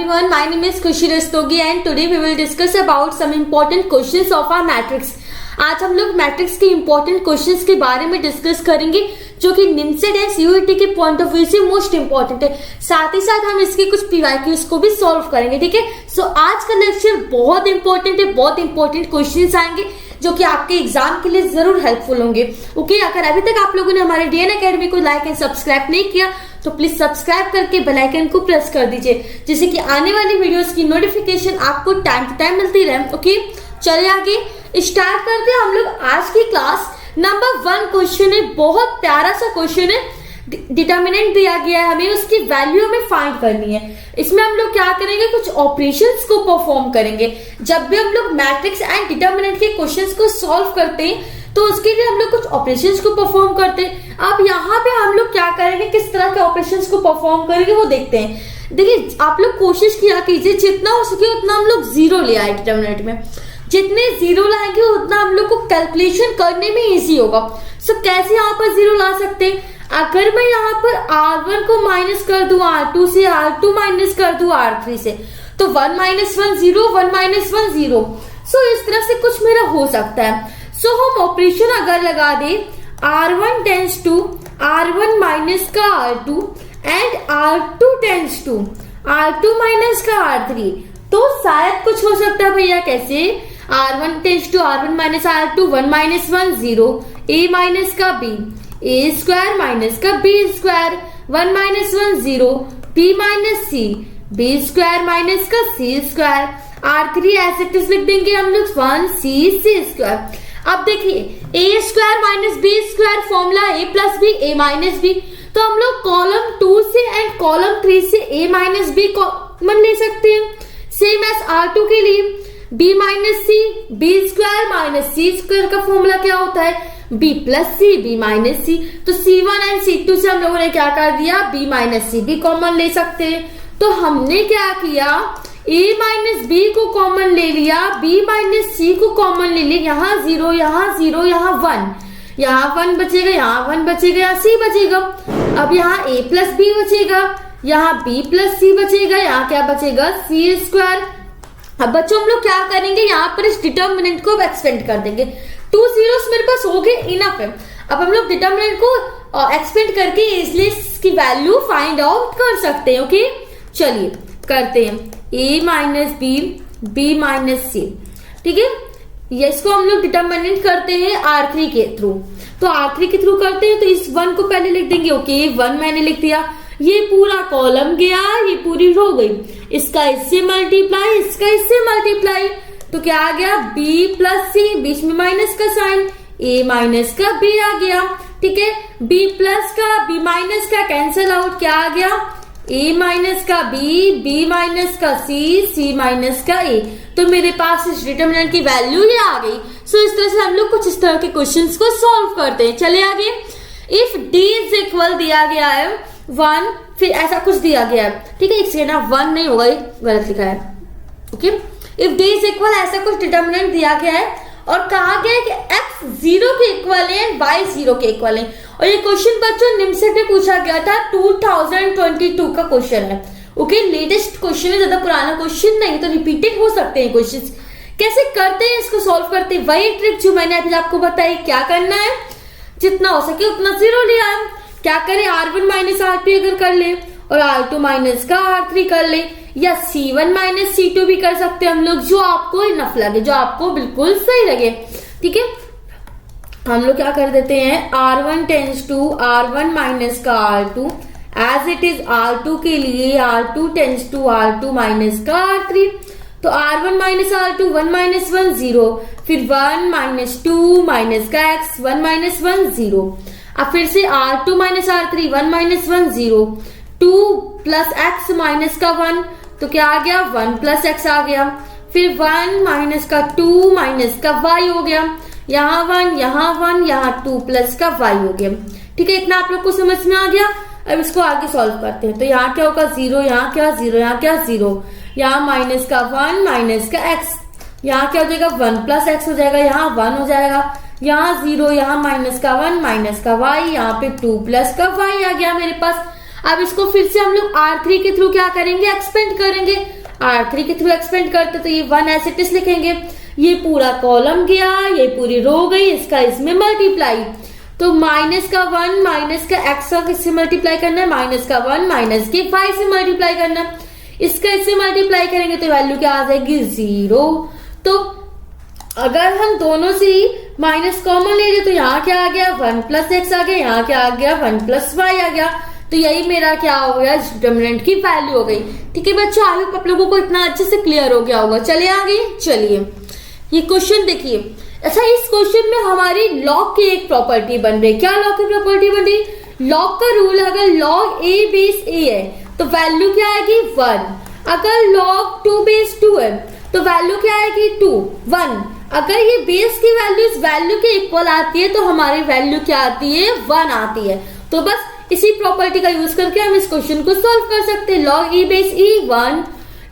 everyone, my name is Khushi Rastogi and today we will discuss about some important questions of our matrix. आज हम लोग matrix के important questions के बारे में डिस्कस करेंगे जो कि निमसेट एंड सीयूईटी के पॉइंट ऑफ व्यू से मोस्ट इंपॉर्टेंट है। साथ ही साथ हम इसके कुछ पीवाईक्यूज को भी सॉल्व करेंगे। ठीक है, सो आज का लेक्चर बहुत इंपॉर्टेंट है, बहुत इंपॉर्टेंट क्वेश्चंस आएंगे जो कि आपके एग्जाम के लिए जरूर हेल्पफुल होंगे। ओके, अगर अभी तक आप लोगों ने हमारे डीएन एकेडमी को लाइक एंड सब्सक्राइब नहीं किया तो प्लीज सब्सक्राइब करके बेल आइकन को प्रेस कर दीजिए जिससे कि आने वाली वीडियोस की नोटिफिकेशन आपको टाइम टू टाइम मिलती रहे। ओके, चलिए आगे स्टार्ट करते हैं हम लोग आज की क्लास। नंबर 1 क्वेश्चन है, बहुत प्यारा सा क्वेश्चन है। डिटर्मिनेंट दिया गया है, हमें उसकी वैल्यू हमें फाइंड करनी है। इसमें हम लोग क्या करेंगे, कुछ ऑपरेशंस को परफॉर्म करेंगे। जब भी हम लोग मैट्रिक्स एंड डिटर्मिनेंट के क्वेश्चंस को सॉल्व करते हैं तो उसके लिए हम लोग कुछ ऑपरेशंस को परफॉर्म करते हैं। अब यहाँ पे हम लोग क्या करेंगे, किस तरह के ऑपरेशंस को परफॉर्म करेंगे वो देखते हैं। देखिए, आप लोग कोशिश किया कीजिए जितना हो सके उतना हम लोग जीरो ले आए डिटर्मिनेंट में। जितने जीरो लाएंगे उतना हम लोग को कैलकुलेशन करने में इजी होगा। सो कैसे यहाँ पर जीरो ला सकते हैं, अगर मैं यहाँ पर R1 को माइनस कर दूं R2 से, R2 माइनस कर दूं R3 से, तो 1 - 1 0, 1 - 1 0। सो इस तरह से कुछ मेरा हो सकता है। सो हम ऑपरेशन अगर लगा दे R1 tends to R1 minus का R2 and R2 tense to R2 minus का R3, तो शायद कुछ हो सकता है भैया। कैसे, R1 tends to R1 minus R2, 1 - 1 0, A minus का B, A स्क्वायर माइनस का B square, 1 - 1 0, B minus C, B square minus का C स्क्वायर, R3 ऐसे लिख देंगे हम लोग 1C स्क्वायर। अब देखिए, A square minus B square formula A plus B, A minus B, तो हम लोग कॉलम 2 से एंड कॉलम 3 से A माइनस B कॉमन ले सकते हैं। सेम एज R2 के लिए B minus C, B square minus C square का फॉर्मूला क्या होता है, B plus C, B minus C। तो C1 एंड C2 से हम लोगों ने क्या कर दिया, B माइनस C भी कॉमन ले सकते हैं। तो हमने क्या किया, A माइनस B को कॉमन ले लिया, B माइनस C को कॉमन ले लिया। यहाँ 0, यहाँ 0, यहाँ 1, यहाँ 1 बचेगा, यहाँ 1 बचेगा, यहाँ C बचेगा। अब यहाँ A प्लस B बचेगा, यहाँ B प्लस C बचेगा, यहाँ क्या बचेगा, C स्क्वायर। अब बच्चों हम लोग क्या करेंगे, यहाँ पर इस डिटर्मिनेंट को एक्सपेंड कर देंगे। 2 zeros मेरे पास हो गए, इनफ है। अब हम लोग डिटर्मिनेंट को एक्सपेंड करके इसलिए इसकी वैल्यू फाइंड आउट कर सकते हैं। ओके, चलिए करते हैं। A minus B, B minus C, ठीक है। ये इसको हम लोग डिटर्मिनेंट करते हैं R3 के थ्रू। तो R3 के थ्रू करते हैं तो इस 1 को पहले लिख देंगे। ओके, 1 मैंने लिख दिया, ये पूरा कॉलम गया, ये पूरी रो गई। इसका इससे मल्टीप्लाई, इसका इससे मल्टीप्लाई, तो क्या आ गया, B प्लस C, बीच में माइनस का साइन, A माइनस का B आ गया। ठीक है, B प्लस का B माइनस का कैंसिल आउट, क्या आ गया, A माइनस का B, B माइनस का C, C माइनस का A। तो मेरे पास इस डिटर्मिनेंट की वैल्यू ये आ गई। सो इस तरह से हम लोग कुछ इस तरह के क्वेश्चंस को सॉल्व करते हैं। चलिए आगे। इफ D इज इक्वल दिया गया है 1, फिर ऐसा कुछ दिया गया है। ठीक है, एक सेकेंड, 1 नहीं होगा, ये गलत लिखा है। Okay, if D is equal ऐसा कुछ डिटर्मिनेंट दिया गया है और कहा गया है कि X 0 के इक्वल है एंड Y 0 के इक्वल है। और ये क्वेश्चन बच्चों निमसेट में पूछा गया था, 2022 का क्वेश्चन है। ओके, लेटेस्ट क्वेश्चन है, ज्यादा पुराना क्वेश्चन नहीं, तो रिपीटेड हो सकते हैं क्वेश्चंस। कैसे करते हैं इसको सॉल्व करते हैं, वही ट्रिक जो मैंने अभी आपको बताई। क्या करना है, जितना हो सके उतना जीरो लिया है। क्या करें, R1 माइनस R2 अगर कर ले और R2 माइनस का R3 कर ले, या C1 माइनस C2 भी कर सकते हैं हम लोग, जो आपको इनफ लगे, जो आपको बिल्कुल सही लगे। ठीक है, हम लोग क्या कर देते हैं, R1 tends to R1 minus का R2 as it is R2 के लिए R2 tense to R2 minus का R3। तो R1 माइनस R2, 1 - 1 0, फिर 1 - 2 माइनस का X, 1 - 1 0। अब फिर से R2 minus R3, 1 - 1 0, 2 plus X minus का 1, तो क्या आ गया, 1 प्लस X आ गया। फिर 1 माइनस का 2 माइनस का Y हो गया, यहाँ 1, यहाँ 1, यहाँ 2 प्लस का Y हो गया। ठीक है, इतना आप लोग को समझ में आ गया। अब इसको आगे सॉल्व करते हैं। तो यहाँ क्या होगा, 0, यहाँ क्या 0, यहाँ क्या 0, यहाँ माइनस का 1 माइनस का X, यहाँ क्या हो जाएगा, 1 प्लस X हो जाएगा, यहाँ 1 हो जाएगा, यहाँ 0, यहाँ माइनस का 1 माइनस का Y, यहाँ पे 2 प्लस का Y आ गया मेरे पास। अब इसको फिर से हम लोग R3 के थ्रू क्या करेंगे, एक्सपेंड करेंगे। R3 के थ्रू एक्सपेंड करते तो ये 1 एज इट इज लिखेंगे। ये पूरा कॉलम गया, ये पूरी रो गई, इसका इसमें मल्टीप्लाई, तो माइनस का 1 माइनस का x का किससे मल्टीप्लाई करना है, माइनस का 1 माइनस के 5 से मल्टीप्लाई करना है। इसका इससे मल्टीप्लाई करेंगे तो वैल्यू क्या आ जाएगी 0। तो अगर हम दोनों से ही माइनस कॉमन ले रहे तो यहाँ क्या आ गया 1 प्लस एक्स आ गया, यहाँ क्या आ गया 1 प्लस वाई आ गया। तो यही मेरा क्या हो गया, डिटरमिनेंट की वैल्यू हो गई। ठीक है बच्चों, आई होप आप लोगों को इतना अच्छे से क्लियर हो गया होगा। चलिए आगे, चलिए ये क्वेश्चन देखिए। अच्छा, इस क्वेश्चन में हमारी लॉग की एक प्रॉपर्टी बन रही है। क्या लॉग की प्रॉपर्टी बन रही, लॉग का रूल है, अगर लॉग ए बेस ए है तो वैल्यू क्या आएगी 1। अगर लॉग 2 बेस 2 है तो वैल्यू क्या आएगी 2 1। अगर ये बेस की वैल्यू इस वैल्यू के इक्वल आती है तो हमारी वैल्यू क्या आती है 1 आती है। तो बस इसी प्रॉपर्टी का यूज करके हम इस क्वेश्चन को सॉल्व कर सकते हैं। लॉग ई बेस ई 1,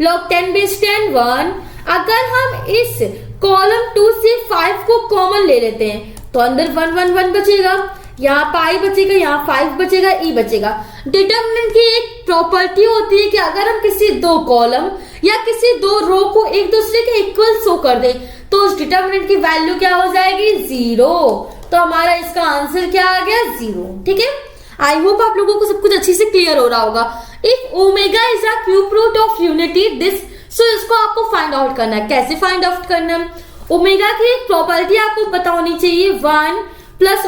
लॉग 10 बेस 10 1। अगर हम इस कॉलम 2 से 5 को कॉमन ले लेते हैं तो अंदर 1 1 1 बचेगा, यहाँ पाई बचेगा, यहाँ 5 बचेगा, ई बचेगा। डिटरमिनेंट की एक प्रॉपर्टी होती है कि अगर हम किसी दो कॉलम या किसी दो रो को एक दूसरे के इक्वल शो कर दे तो उस डिटरमिनेंट की वैल्यू क्या हो जाएगी 0। तो हमारा इसका आंसर क्या आ गया 0। ठीक है, आई होप आप लोगों को सब कुछ अच्छे से क्लियर हो रहा होगा। If omega is a cube root of unity this, so इसको आपको फाइंड आउट करना है। कैसे फाइंड आउट करना है, ओमेगा की एक प्रॉपर्टी आपको पता होनी चाहिए, 1 प्लस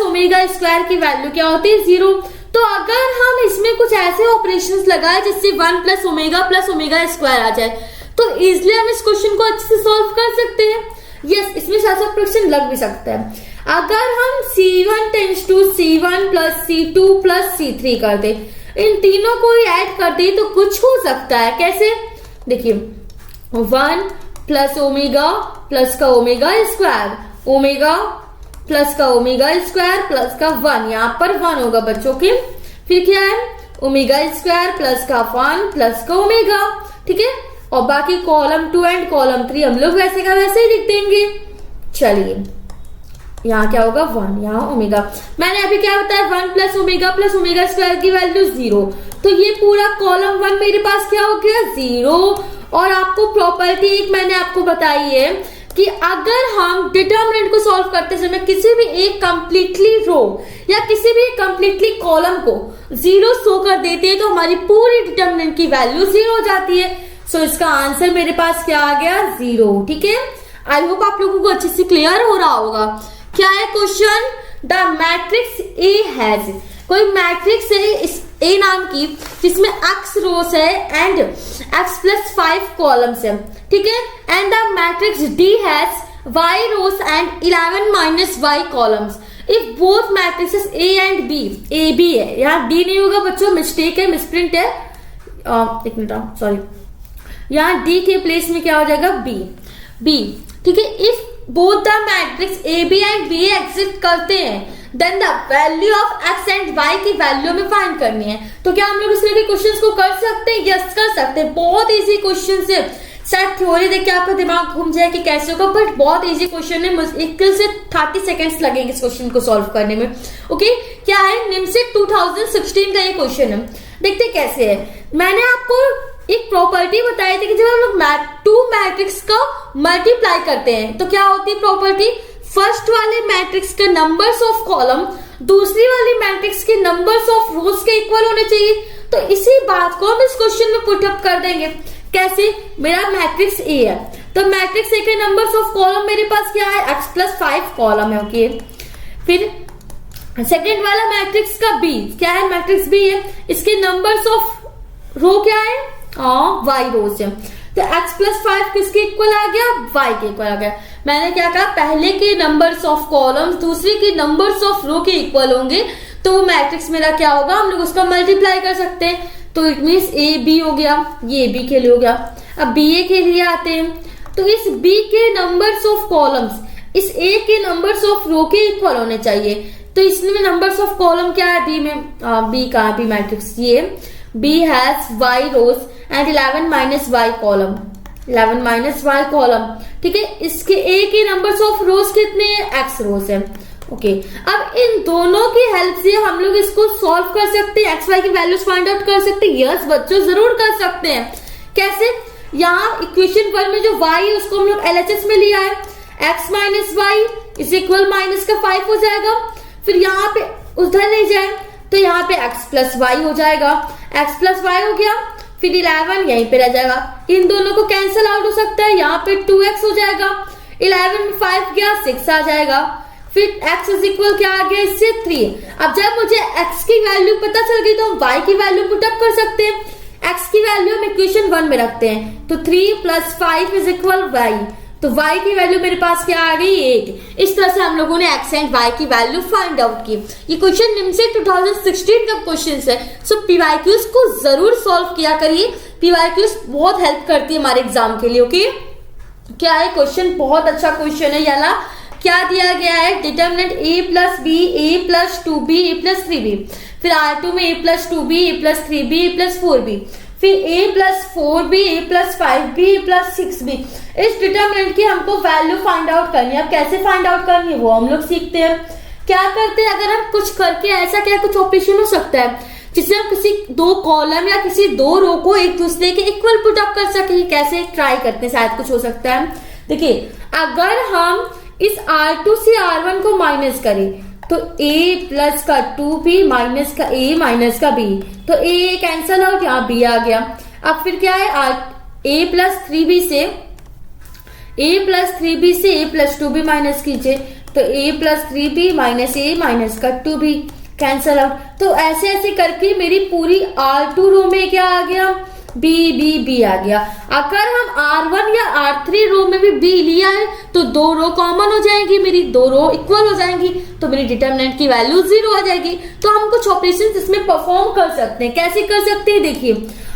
ओमेगा स्क्वायर की वैल्यू क्या होती है 0। तो अगर हम इसमें कुछ ऐसे ऑपरेशंस लगाए जिससे 1 प्लस ओमेगा स्क्वायर आ जाए तो इजिली हम इस क्वेश्चन को अच्छे से सॉल्व कर सकते हैं। यस, इसमें साथ ऑपरेशन लग भी सकता है। अगर हम C1 tense to C1 plus C2 plus C3 कर दे, इन तीनों को ही ऐड कर दे तो कुछ हो सकता है। कैसे, देखिए 1 प्लस ओमेगा प्लस का ओमेगा स्क्वायर, ओमेगा प्लस का ओमेगा स्क्वायर प्लस का 1, यहाँ पर 1 होगा बच्चों के। फिर क्या है, ओमेगा स्क्वायर प्लस का 1 प्लस का ओमेगा। ठीक है, और बाकी कॉलम 2 एंड कॉलम 3 हम लोग वैसे का वैसे ही लिख देंगे। चलिए यहाँ क्या होगा 1, यहाँ ओमेगा। मैंने अभी क्या बताया 1 प्लस ओमेगा स्क्वायर की वैल्यू 0। तो ये पूरा कॉलम 1 मेरे पास क्या हो गया 0। और आपको प्रॉपर्टी एक मैंने आपको बताई है कि अगर हम डिटरमिनेंट को सॉल्व करते समय किसी भी एक कंप्लीटली रो या किसी भी कंप्लीटली कॉलम को 0 शो कर देते हैं तो हमारी पूरी डिटरमिनेंट की वैल्यू 0 हो जाती है। सो इसका आंसर मेरे पास क्या आ गया 0। ठीक है, आई होप आप लोगों को अच्छे से क्लियर हो रहा होगा। क्या है question, the matrix A has, कोई मैट्रिक्स है इस ए नाम की जिसमें x रोस है एंड x प्लस 5 कॉलम्स है। ठीक है, and the matrix D has y rows and 11 minus y columns. If both matrices A and B, A B है, यहाँ D नहीं होगा बच्चों, मिस्टेक है, मिसप्रिंट है। एक मिनट, सॉरी, यहाँ D के प्लेस में क्या हो जाएगा B। ठीक है, if both the matrix A B and B exist करते हैं then the value of X and Y की वैल्यू में फाइंड करनी है। तो क्या हम लोग इस तरह के क्वेश्चंस को कर सकते हैं? यस, कर सकते हैं। बहुत इजी क्वेश्चन है, शायद थ्योरी देख के आपका दिमाग घूम जाए कि कैसे होगा, बट बहुत इजी क्वेश्चन है। मुश्किल से 30 सेकेंड्स लगेंगे इस क्वेश्चन को सॉल्व करने में। ओके, क्या है, निमसेट 2016 का ये क्वेश्चन है। देखते कैसे है। मैंने आपको एक प्रॉपर्टी बताई थी कि जब हम लोग 2 मैट्रिक्स का मल्टीप्लाई करते हैं तो क्या होती है प्रॉपर्टी, फर्स्ट वाले मैट्रिक्स के नंबर्स ऑफ कॉलम दूसरी वाली मैट्रिक्स के नंबर्स ऑफ रोज के इक्वल होने चाहिए। तो इसी बात को हम इस क्वेश्चन में पुट अप कर देंगे। कैसे, मेरा मैट्रिक्स ए है तो मैट्रिक्स ए के नंबर्स ऑफ कॉलम मेरे पास क्या है x प्लस 5 कॉलम है। ओके, फिर सेकेंड वाला मैट्रिक्स का बी क्या है, मैट्रिक्स बी है, इसके नंबर्स ऑफ रो क्या है y रोज है। तो x प्लस 5 किसके इक्वल आ गया, y के इक्वल आ गया। मैंने क्या कहा, पहले के नंबर्स ऑफ कॉलम्स दूसरे के नंबर्स ऑफ रो के इक्वल होंगे तो वो मैट्रिक्स मेरा क्या होगा, हम लोग उसका मल्टीप्लाई कर सकते हैं। तो इट मीन्स ए बी हो गया, ये बी के लिए हो गया। अब बी ए के लिए आते हैं, तो इस बी के नंबर्स ऑफ कॉलम्स इस ए के नंबर्स ऑफ रो के इक्वल होने चाहिए। तो इसमें नंबर्स ऑफ कॉलम क्या है बी में, बी का बी मैट्रिक्स ये B has y rows and 11 minus y column, 11 minus y column. ठीक है, इसके ए के नंबर्स ऑफ रोज कितने हैं, x रोज है। ओके, अब इन दोनों की हेल्प से हम लोग इसको सॉल्व कर सकते हैं, एक्स वाई की वैल्यूज फाइंड आउट कर सकते हैं। यस बच्चों, जरूर कर सकते हैं। कैसे, यहाँ इक्वेशन 1 में जो y है उसको हम लोग LHS में लिया है, x minus Y is equal minus का 5 हो जाएगा। फिर यहाँ पे उधर ले जाए तो यहाँ पे x प्लस वाई हो जाएगा, x प्लस वाई हो गया। फिर 11 यहीं पे रह जाएगा, इन दोनों को कैंसिल आउट हो सकता है, यहाँ पे 2x हो जाएगा, 11 में 5 गया 6 आ जाएगा। फिर x इज इक्वल क्या आ गया इससे 3। अब जब मुझे x की वैल्यू पता चल गई तो हम y की वैल्यू पुट अप कर सकते हैं। x की वैल्यू हम इक्वेशन 1 में रखते हैं, तो 3 प्लस 5 इज इक्वल y, तो y की वैल्यू मेरे पास क्या आ गई 8। इस तरह से हम लोगों ने x एंड y की वैल्यू फाइंड आउट की। ये क्वेश्चन निम्से 2016 का क्वेश्चन है, सो पीवाईक्यूज को जरूर सॉल्व किया करिए, पीवाईक्यूज बहुत हेल्प करती है हमारे एग्जाम के लिए। ओके, क्या है क्वेश्चन, बहुत अच्छा क्वेश्चन है। याला क्या दिया गया है, determinant a plus B, a plus 2b, a plus 3b, फिर R2 में a plus 2b, a plus 3b, a plus 4b, फिर a plus 4b, a plus 5b, a plus 6b। इस डिटर्मिनेंट की हमको वैल्यू फाइंड आउट करनी है। अब कैसे फाइंड आउट करनी है वो हम लोग सीखते हैं। क्या करते हैं, अगर हम कुछ करके ऐसा क्या कुछ ऑपरेशन हो सकता है जिससे हम किसी दो कॉलम या किसी दो रो को एक दूसरे के इक्वल पुट अप कर सके, कैसे ट्राई करते हैं, शायद कुछ हो सकता है। देखिए, अगर हम इस R2 से R1 को माइनस करें तो a प्लस का 2b माइनस का a माइनस का b, तो a कैंसल आउट, यहाँ b आ गया। अब फिर क्या है, a प्लस 3b से a प्लस 2b माइनस कीजिए, तो a plus 3b minus a minus का 2b कैंसल आउट। तो ऐसे ऐसे करके मेरी पूरी R2 रो में क्या आ गया, b आ गया। अगर हम R1 या R3 रो में भी b लिया है तो दो रो कॉमन हो जाएंगी, मेरी दो रो इक्वल हो जाएंगी, तो मेरी डिटर्मिनेंट की वैल्यू 0 आ जाएगी। तो हम कुछ ऑपरेशन इसमें परफॉर्म कर सकते हैं। कैसे कर सकते हैं, देखिए,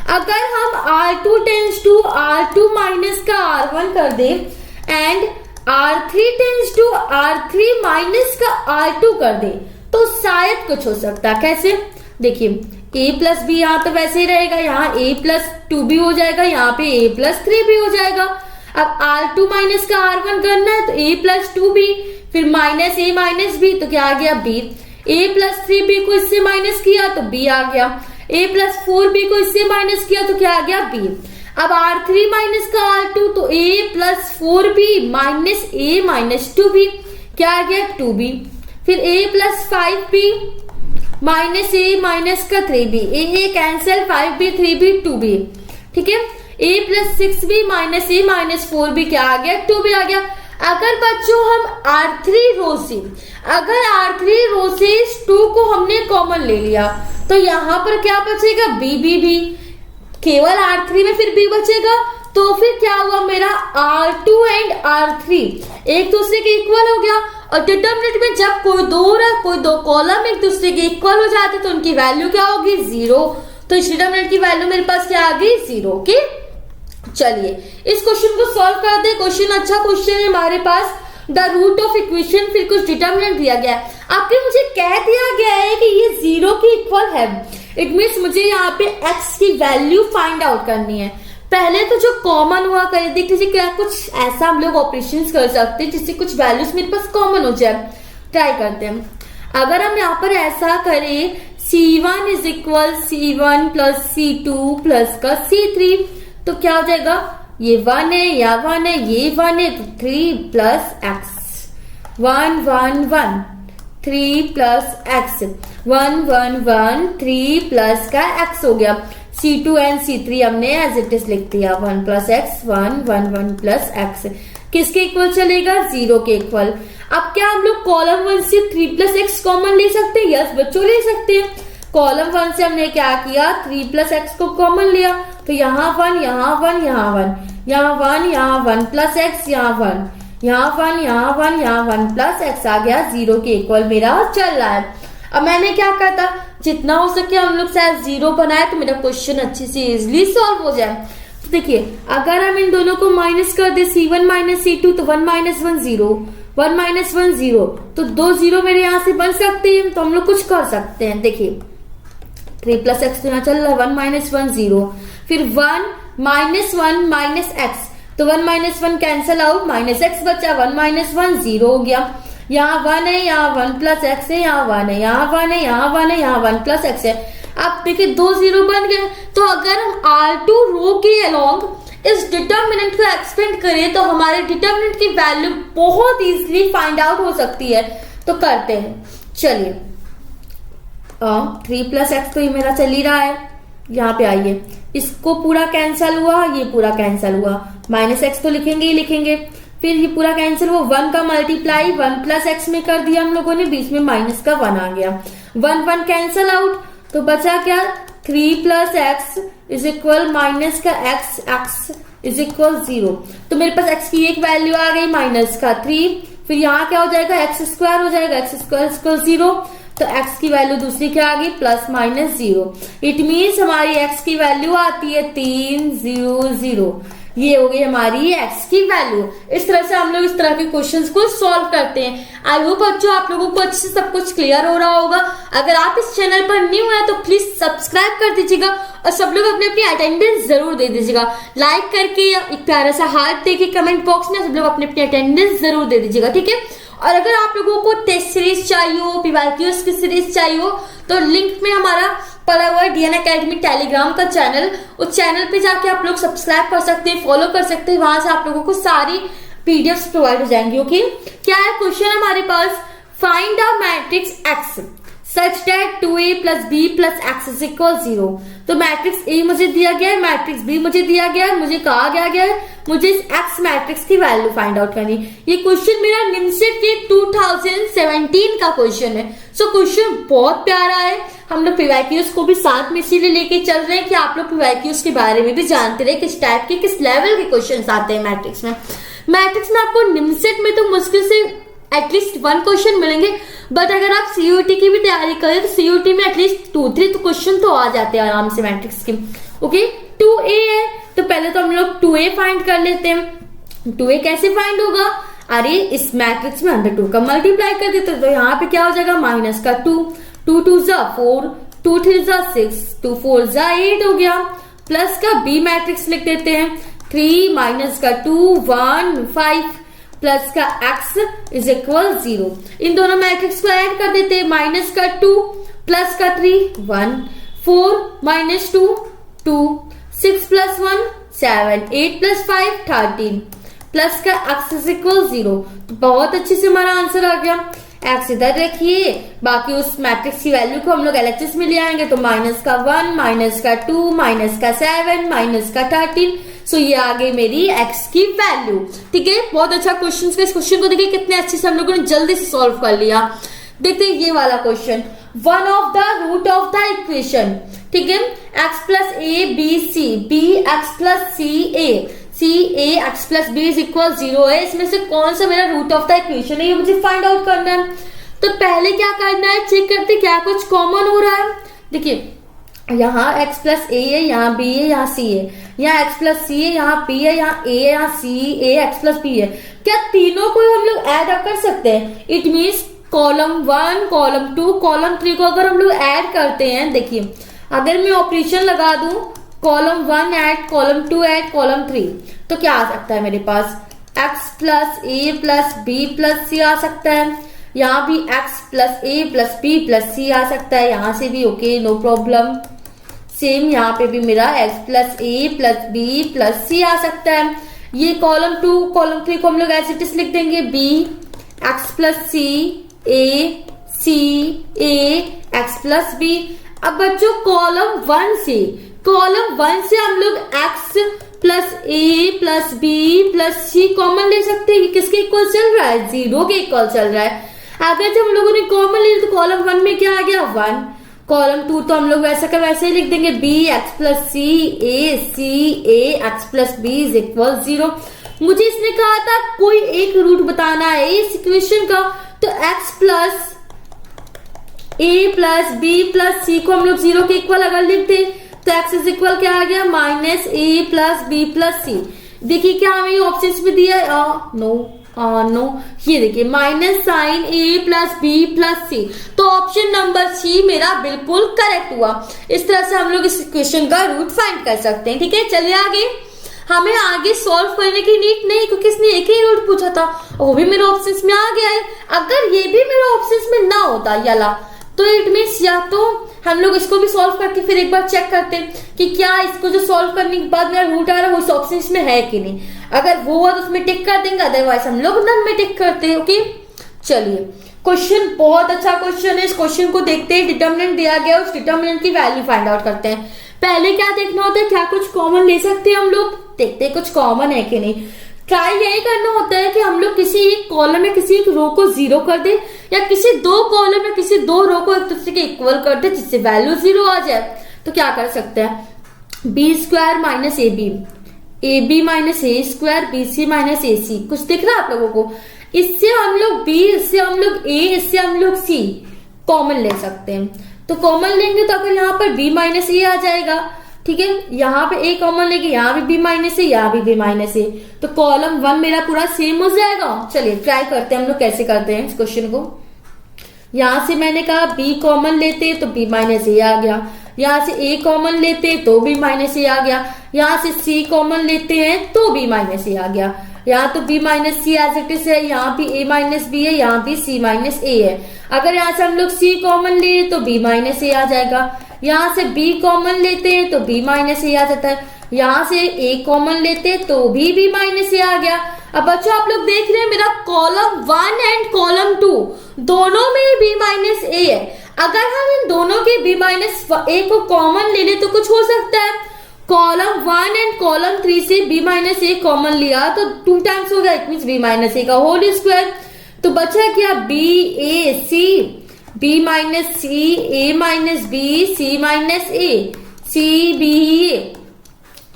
अगर हम R2 tense to R2 minus का R1 कर दे and R3 tends to R3 minus का R2 कर दे तो शायद कुछ हो सकता है। कैसे, देखिए, a प्लस बी यहाँ तो वैसे ही रहेगा, यहाँ a प्लस 2b हो जाएगा, यहाँ पे a प्लस 3b हो जाएगा। अब R2 माइनस का R1 करना है तो a प्लस 2b, फिर माइनस a माइनस b, तो क्या आ गया b। a प्लस 3b को इससे माइनस किया तो b आ गया, a प्लस 4b को इससे माइनस किया तो क्या आ गया b। अब R3 माइनस का R2 तो a plus 4b minus a minus 2b, क्या आ गया 2b। फिर a plus 5b minus a minus का 3b, a cancel, 5b 3b 2b, ठीक है। a plus 6b minus a minus 4b क्या आ गया 2b आ गया। अगर बच्चों हम R3 रो से इस 2 को हमने कॉमन ले लिया तो यहाँ पर क्या बचेगा b, केवल R3 में फिर b बचेगा। तो फिर क्या हुआ, मेरा R2 एंड R3 एक दूसरे के इक्वल हो गया। और डिटर्मिनेंट में जब कोई दो कॉलम एक दूसरे के इक्वल हो जाते तो उनकी वैल्यू क्या होगी 0। तो इस डिटर्मिनेंट की वैल्यू मेरे पास क्या आ गई 0। ओके, चलिए इस क्वेश्चन को सॉल्व कर दे। क्वेश्चन अच्छा क्वेश्चन है हमारे पास, द रूट ऑफ इक्वेशन, फिर कुछ डिटर्मिनेंट दिया गया है। आपके मुझे कह दिया गया है कि ये 0 के इक्वल है, इट मीन्स मुझे यहाँ पे x की वैल्यू फाइंड आउट करनी है। पहले तो जो कॉमन हुआ करे, देख लीजिए क्या कुछ ऐसा हम लोग ऑपरेशन कर सकते हैं जिससे कुछ वैल्यूज मेरे पास कॉमन हो जाए। ट्राई करते हैं। अगर हम यहाँ पर ऐसा करें, C1 is equal C1 plus C2 plus का C3, तो क्या हो जाएगा, ये 1 है, या 1 है, ये 1 है, तो 3 plus x, 1 1 1 3 plus x, 1 1 1 3 plus का एक्स हो गया। C2 एंड C3 हमने एज इट इज लिख दिया, 1 प्लस एक्स, 1 1 1 प्लस एक्स, किसके इक्वल चलेगा 0 के इक्वल। अब क्या हम लोग कॉलम 1 से 3 प्लस एक्स कॉमन ले सकते हैं? यस बच्चों, ले सकते हैं। कॉलम 1 से हमने क्या किया, 3 प्लस एक्स को कॉमन लिया, तो यहाँ 1, यहाँ 1, यहाँ 1, यहाँ 1, यहाँ 1 प्लस एक्स, यहाँ 1, यहाँ 1, यहाँ 1, यहाँ 1 प्लस एक्स आ गया, 0 के इक्वल मेरा चल रहा है। अब मैंने क्या कहा था, जितना हो सके हम लोग शायद 0 बनाए तो मेरा क्वेश्चन अच्छे से इजिली सॉल्व हो जाए। तो देखिए, अगर हम इन दोनों को माइनस कर दे, C1 माइनस C2, तो 1 माइनस 1 0, 1 माइनस 1 0, तो 2 0 मेरे यहाँ से बन सकते हैं, तो हम लोग कुछ कर सकते हैं। देखिए 3 प्लस एक्स तो यहाँ चल रहा है, 1 माइनस 1 0, फिर 1 माइनस 1 माइनस एक्स, तो 1 minus 1 cancel out, minus x बचा, 1 माइनस 1 0 हो गया। यहाँ 1 है, यहाँ 1 प्लस एक्स है, यहाँ 1 है, यहाँ 1 है, यहाँ 1 है, यहाँ 1 प्लस एक्स है। अब देखिए 2 0 बन गए, तो अगर हम R2 रो के अलोंग इस डिटर्मिनेंट को एक्सपेंड करें तो हमारे डिटर्मिनेंट की वैल्यू बहुत इजीली फाइंड आउट हो सकती है। तो करते हैं, चलिए 3 + x तो ये मेरा चल ही रहा है, यहाँ पे आइए इसको पूरा कैंसल हुआ, ये पूरा कैंसल हुआ, -x तो लिखेंगे ही लिखेंगे, फिर ये पूरा कैंसिल हुआ, 1 का मल्टीप्लाई 1 + x में कर दिया हम लोगों ने, बीच में माइनस का 1 आ गया, 1 1 कैंसल आउट, तो बचा क्या 3 + x = माइनस का x = 0। तो मेरे पास x की एक वैल्यू आ गई -3, फिर यहाँ क्या हो जाएगा x² हो जाएगा, x² 0, तो x की वैल्यू दूसरी क्या आ गई +-0। इट मीन्स हमारी x की वैल्यू आती है 3 0 0। ये हो गई हमारी x की वैल्यू। इस तरह से हम लोग इस तरह के क्वेश्चंस को सॉल्व करते हैं। आई होप बच्चों आप लोगों को अच्छे से सब कुछ क्लियर हो रहा होगा। अगर आप इस चैनल पर न्यू है तो प्लीज सब्सक्राइब कर दीजिएगा और सब लोग अपनी अपनी अटेंडेंस जरूर दे दीजिएगा, लाइक करके या एक प्यारा सा हार्ट देके कमेंट बॉक्स में सब लोग अपनी अपनी अटेंडेंस जरूर दे दीजिएगा, ठीक है। और अगर आप लोगों को टेस्ट सीरीज चाहिए हो, पीवाईक्यूज की सीरीज चाहिए हो, तो लिंक में हमारा पड़ा हुआ है DN Academy टेलीग्राम का चैनल, उस चैनल पे जाके आप लोग सब्सक्राइब कर सकते हैं, फॉलो कर सकते हैं, वहां से आप लोगों को सारी पीडीएफ्स प्रोवाइड हो जाएंगी। ओके, क्या है क्वेश्चन हमारे पास, find a matrix X such that 2a + b + x = 0। तो मैट्रिक्स A मुझे दिया गया है, मैट्रिक्स B मुझे दिया गया है, मुझे कहा गया है मुझे इस X मैट्रिक्स की वैल्यू फाइंड आउट करनी। ये क्वेश्चन मेरा निमसेट के 2017 का क्वेश्चन है। सो क्वेश्चन बहुत प्यारा है। हम लोग पीवाईक्यूज को भी साथ में इसीलिए लेके चल रहे हैं कि आप लोग पीवाईक्यूज के बारे में भी जानते रहे, किस टाइप के किस लेवल के क्वेश्चन आते हैं मैट्रिक्स में। मैट्रिक्स में आपको निमसेट में तो मुश्किल से एटलीस्ट 1 क्वेश्चन मिलेंगे, बट अगर आप सीयूटी की भी तैयारी करें तो सीयूटी में एटलीस्ट 2-3 तो क्वेश्चन तो आ जाते हैं आराम से मैट्रिक्स के। ओके, 2a है तो पहले तो हम लोग 2a फाइंड कर लेते हैं। 2a कैसे फाइंड होगा, अरे इस मैट्रिक्स में अंडर 2 का मल्टीप्लाई कर देते तो यहाँ पे क्या हो जाएगा -2, 2 2 4, 2 3 6, 2 4 8 हो गया, प्लस का b मैट्रिक्स लिख देते हैं 3 -2 1 5 प्लस का x = 0। इन दोनों मैट्रिक्स को ऐड कर देते हैं, -2 प्लस का 3 1 4 -2 2 6 + 1 7 8 + 5 13 प्लस का x = 0। तो बहुत अच्छे से हमारा आंसर आ गया। x इधर रखिए, बाकी उस मैट्रिक्स की वैल्यू को हम लोग LHS में ले आएंगे तो -1 -2 -7 -13। सो ये आ गई मेरी x की वैल्यू, ठीक है। बहुत अच्छा क्वेश्चन। इस क्वेश्चन को देखिए कितने अच्छे से हम लोगों ने जल्दी से सॉल्व कर लिया। देखते हैं ये वाला question, 1 of the root of the equation, ठीक है, x + a b c b x + c a c a x + b = 0 है। इसमें से कौन सा मेरा रूट ऑफ द इक्वेशन है ये मुझे फाइंड आउट करना है। तो पहले क्या करना है, चेक करते क्या कुछ कॉमन हो रहा है। देखिए यहाँ x + a है, यहाँ b है, यहाँ c है, यहाँ x + c है, यहाँ p है, यहाँ a है, यहाँ c a x + b है। क्या तीनों को हम लोग ऐड कर सकते हैं? It means column 1 column 2 column 3 को अगर हम लोग ऐड करते हैं, देखिए अगर मैं ऑपरेशन लगा दूं column 1 add column 2 add column 3, तो क्या आ सकता है मेरे पास x + a + b + c आ सकता है। यहाँ भी x + a + b + c आ सकता है, यहाँ से भी ओके, नो प्रॉब्लम। सेम यहाँ पे भी मेरा x + a + b + c आ सकता है। ये कॉलम 2 कॉलम 3 को हम लोग एज इट इज लिख देंगे, b x + c a c a x + b। अब बच्चों कॉलम 1 से हम लोग x + a + b + c common ले सकते हैं। किसके इक्वल चल रहा है? 0 के इक्वल चल रहा है। अगर जब हम लोगों ने कॉमन ले तो कॉलम 1 में क्या आ गया 1, कॉलम 2 तो हम लोग वैसा का वैसे ही लिख देंगे, b x + c a x + b = 0। मुझे इसने कहा था कोई एक रूट बताना है इस इक्वेशन का, तो x + a + b + c को हम लोग 0 के इक्वल अगर लिख दे तो x = क्या आ गया -a + b + c। देखिए क्या हमें ऑप्शंस में दिया है, नो ये देखिए -sin a + b + c, तो ऑप्शन नंबर C मेरा बिल्कुल करेक्ट हुआ। इस तरह से हम लोग इस इक्वेशन का रूट फाइंड कर सकते हैं, ठीक है। चलिए आगे, हमें आगे सॉल्व करने की नीड नहीं क्योंकि इसने एक ही रूट पूछा था, वो भी मेरे ऑप्शंस में आ गया है। अगर ये भी मेरे ऑप्शंस में ना होता याला, तो इट मीन्स या तो हम लोग इसको भी सॉल्व करके फिर एक बार चेक करते हैं कि क्या इसको जो सॉल्व करने के बाद मेरा रूट आ रहा है वो इस ऑप्शन इसमें है कि नहीं। अगर वो हुआ तो उसमें टिक कर देंगे, अदरवाइज हम लोग नन में टिक करते हैं। ओके, चलिए क्वेश्चन बहुत अच्छा क्वेश्चन है। इस क्वेश्चन को देखते हैं, डिटर्मिनेंट दिया गया है, उस डिटर्मिनेंट की वैल्यू फाइंड आउट करते हैं। पहले क्या देखना होता है, क्या कुछ कॉमन ले सकते हैं हम लोग, देखते हैं कुछ कॉमन है कि नहीं। ट्राई यही करना होता है कि हम लोग किसी एक कॉलम में किसी एक रो को जीरो कर दे, या किसी दो कॉलम में किसी दो रो को एक दूसरे के इक्वल कर दे जिससे वैल्यू जीरो आ जाए। तो क्या कर सकते हैं, b square minus a b minus a square b c minus a c, कुछ दिख रहा है आप लोगों को। इससे हम लोग बी, इससे हम लोग ए, इससे हम लोग सी कॉमन ले सकते हैं। तो कॉमन लेंगे तो अगर यहाँ पर बी माइनस ए आ जाएगा, ठीक है, यहाँ पे ए कॉमन लेंगे, यहाँ भी बी माइनस ए, यहाँ भी बी माइनस ए, तो कॉलम वन मेरा पूरा सेम हो जाएगा। चलिए ट्राई करते हैं हम लोग कैसे करते हैं इस क्वेश्चन को। यहां से मैंने कहा बी कॉमन लेते तो बी माइनस ए आ गया, यहाँ से ए कॉमन लेते तो बी माइनस ए आ गया, यहाँ से सी कॉमन लेते हैं तो बी माइनस ए आ गया। यहाँ तो B minus C as it is है, यहाँ भी ए माइनस बी है, यहाँ भी सी माइनस ए है। अगर यहाँ से हम लोग सी कॉमन ले तो बी माइनस ए आ जाएगा, यहाँ से बी कॉमन लेते हैं तो बी माइनस ए आ जाता है, यहाँ से ए कॉमन लेते तो भी बी माइनस ए आ गया। अब बच्चों आप लोग देख रहे हैं मेरा column one and column to दोनों में बी माइनस ए है। अगर हम इन दोनों के बी माइनस ए को कॉमन ले ले तो कुछ हो सकता है। Column one and column three से बी माइनस ए कॉमन लिया तो 2 टाइम्स हो गया, it means B minus a का होल स्क्वायर। तो बचा क्या, B a C, B minus C, A minus B, c minus a, C B ए,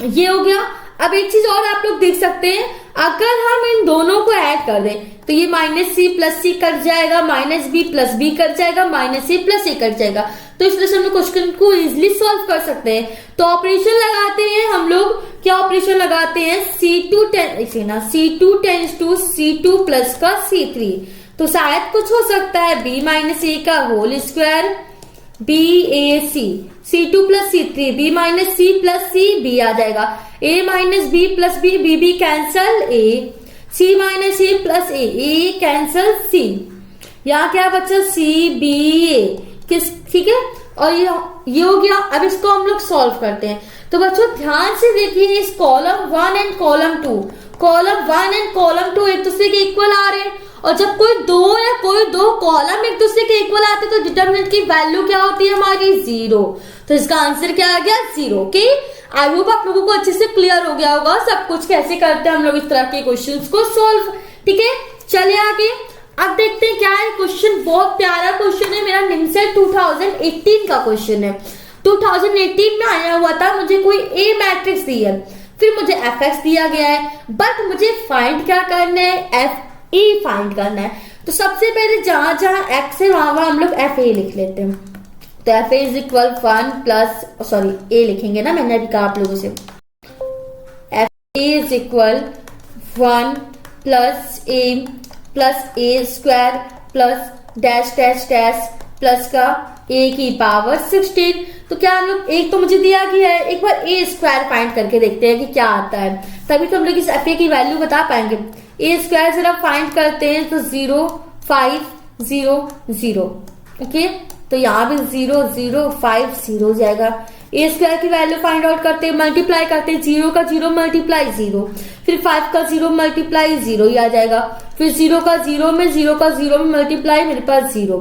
ये हो गया। अब एक चीज और आप लोग देख सकते हैं, अगर हम इन दोनों को ऐड कर दें तो ये माइनस सी प्लस सी कट जाएगा, minus B plus B cut जाएगा, minus C plus A cut जाएगा। तो इस तरह से हम लोग क्वेश्चन को इजिली सॉल्व कर सकते हैं। तो ऑपरेशन लगाते हैं हम लोग, क्या ऑपरेशन लगाते हैं, C2 tense to C2 plus का C3। तो शायद कुछ हो सकता है बी माइनस ए का whole square b a c, C2 plus C3, b minus C plus c, b आ जाएगा, a minus B plus b, b b cancel, a, c minus a plus a cancel c, यहाँ क्या बच्चा C B ए, किस, ठीक है। और ये हो गया। अब इसको हम लोग सॉल्व करते हैं। तो बच्चों ध्यान से देखिए, इस column one and column to एक दूसरे के इक्वल आ रहे हैं, और जब कोई दो कॉलम एक दूसरे के इक्वल आते तो डिटरमिनेंट की वैल्यू क्या होती है हमारी, जीरो। तो इसका आंसर क्या आ गया, जीरो। ओके, आई होप आप लोगों को अच्छे से क्लियर हो गया होगा सब कुछ, कैसे करते हैं हम लोग इस तरह के क्वेश्चंस को सॉल्व। ठीक है, चलिए आगे अब देखते हैं क्या है क्वेश्चन। बहुत प्यारा क्वेश्चन है, मेरा निमसेट 2018 का क्वेश्चन है। 2018 में आया हुआ था, मुझे कोई ए मैट्रिक्स दी है, फिर मुझे एफ एक्स दिया गया है, बट मुझे फाइंड क्या करना है, एफ ए फाइंड करना है। तो सबसे पहले जहां जहां एक्स है वहां हम लोग एफ ए लिख लेते हैं। तो f a is equal 1 plus, sorry a लिखेंगे ना, मैंने अभी कहा आप लोगों से, f a is equal 1 plus a square plus dash dash dash plus का ए की पावर 16। तो क्या हम लोग, एक तो मुझे दिया गया है, एक बार ए स्क्वायर फाइंड करके देखते हैं कि क्या आता है, तभी तो हम लोग इस एफ ए की वैल्यू बता पाएंगे। ए स्क्वायर जरा फाइंड करते हैं तो 0 5 0 0। ओके, तो यहाँ भी 0 0 5 0 हो जाएगा। ए स्क्वायर की वैल्यू फाइंड आउट करते हैं, मल्टीप्लाई करते हैं, 0 का 0 मल्टीप्लाई 0, फिर 5 का 0 मल्टीप्लाई 0 ही आ जाएगा, फिर 0 का 0 में 0 का 0 में मल्टीप्लाई, मेरे पास 0,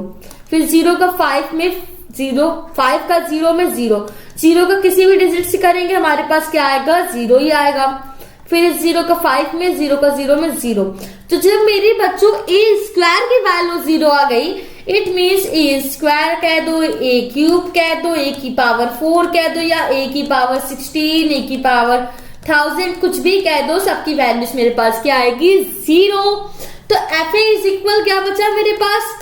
फिर 0 का 5 में 0, 5 का 0 में 0, 0 का किसी भी डिजिट से करेंगे हमारे पास क्या आएगा, 0 ही आएगा, फिर 0 का 5 में 0 का 0 में 0। तो जब मेरे बच्चों ए स्क्वायर की वैल्यू 0 आ गई, इट मीन्स ए स्क्वायर कह दो, ए क्यूब कह दो, ए की पावर 4 कह दो, या ए की पावर 16, ए की पावर 1000, कुछ भी कह दो, सबकी वैल्यूज मेरे पास क्या आएगी, 0। तो एफ ए इज इक्वल क्या बचा मेरे पास,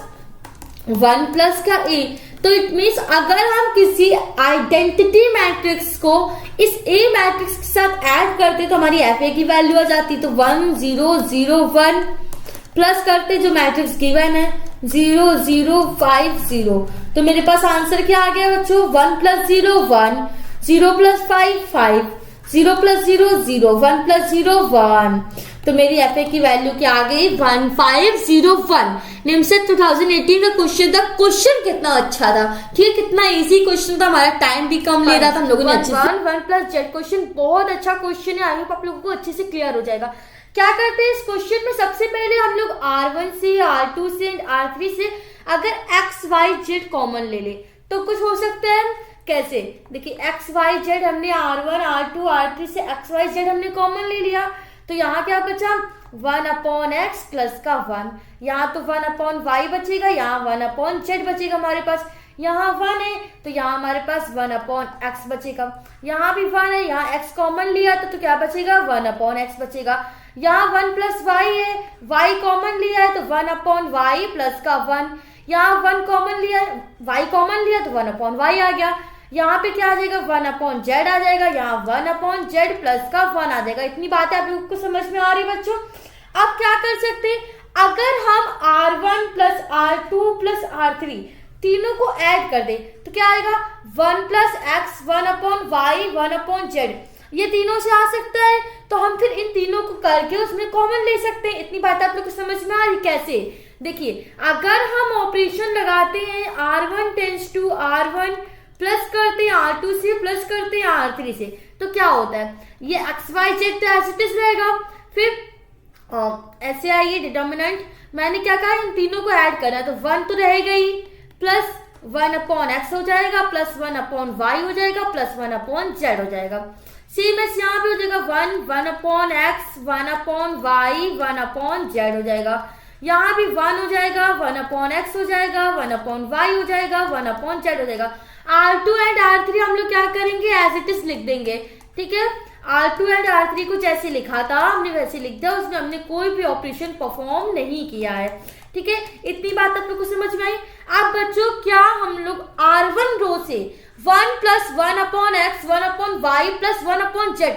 1 प्लस का ए। तो इट मीन्स अगर हम किसी आइडेंटिटी मैट्रिक्स को इस ए मैट्रिक्स के साथ ऐड करते तो हमारी एफ ए की वैल्यू आ जाती। तो 1 0 0 1 प्लस करते जो मैट्रिक्स गिवन है 0 0 5 0। तो मेरे पास आंसर क्या आ गया बच्चों, 1 प्लस 0 1, 0 प्लस 5 5, 0 प्लस 0 0, 1 प्लस 0 1। तो मेरी एफ की वैल्यू क्या आ गई 1501। निमसेट 2018 का क्वेश्चन था। क्वेश्चन कितना अच्छा था, ठीक है, कितना इजी क्वेश्चन था, हमारा टाइम भी कम ले रहा था, हम लोगों ने अच्छे से 1 प्लस जेड क्वेश्चन बहुत अच्छा क्वेश्चन है। आई होप आप लोगों को अच्छे से क्लियर हो जाएगा। क्या करते हैं इस क्वेश्चन में, सबसे पहले हम लोग R1 से R2 से एंड R3 से अगर x y z कॉमन ले ले तो कुछ हो सकता है। कैसे, देखिए x y z हमने R1 R2 R3 से x y z हमने कॉमन ले लिया, तो यहाँ क्या बचा 1/x प्लस का 1, यहाँ तो 1/y बचेगा, यहाँ 1/z बचेगा हमारे पास, यहाँ 1 है तो यहाँ हमारे पास 1/x बचेगा, यहाँ भी 1 है, यहाँ x कॉमन लिया तो क्या बचेगा 1/x बचेगा, यहाँ 1 प्लस y है, y कॉमन लिया है तो 1/y प्लस का 1, यहाँ 1 कॉमन लिया, y कॉमन लिया तो 1/y आ गया, यहाँ पे क्या आ जाएगा 1/z आ जाएगा, यहाँ 1/z प्लस का 1 आ जाएगा। इतनी बातें आप लोगों को समझ में आ रही बच्चों। अब क्या कर सकते हैं, अगर हम R1 plus R2 plus R3 तीनों को ऐड कर दे तो क्या आएगा 1 प्लस x 1/y 1/z, ये तीनों से आ सकता है, तो हम फिर इन तीनों को करके उसमें कॉमन ले सकते हैं। इतनी बात आप लोग को समझ में आ रही। कैसे, देखिए अगर हम ऑपरेशन लगाते हैं R1 tends to R1 plus करते हैं R2 से प्लस करते हैं R3 से, तो क्या होता है, ये x y z तो एज इट इज रहेगा, फिर ऐसे आइए डिटर्मिनेंट, मैंने क्या कहा इन तीनों को ऐड करना है, तो 1 तो रहेगा ही, प्लस 1/x हो जाएगा, प्लस 1/y हो जाएगा, प्लस 1/z हो जाएगा। सेम एस यहाँ पे हो जाएगा 1/x 1/y 1/z हो जाएगा, यहाँ भी 1 हो जाएगा, 1/x हो जाएगा, 1/y हो जाएगा, 1/z हो जाएगा। R2 एंड R3 हम लोग क्या करेंगे, एज इट इज लिख देंगे, ठीक है। R2 एंड R3 को जैसे लिखा था हमने वैसे लिख दिया, उसमें हमने कोई भी ऑपरेशन परफॉर्म नहीं किया है, ठीक है। इतनी बात आप लोग को समझ में आई। अब बच्चों क्या हम लोग R1 रो से 1 plus 1/x 1/y plus 1/z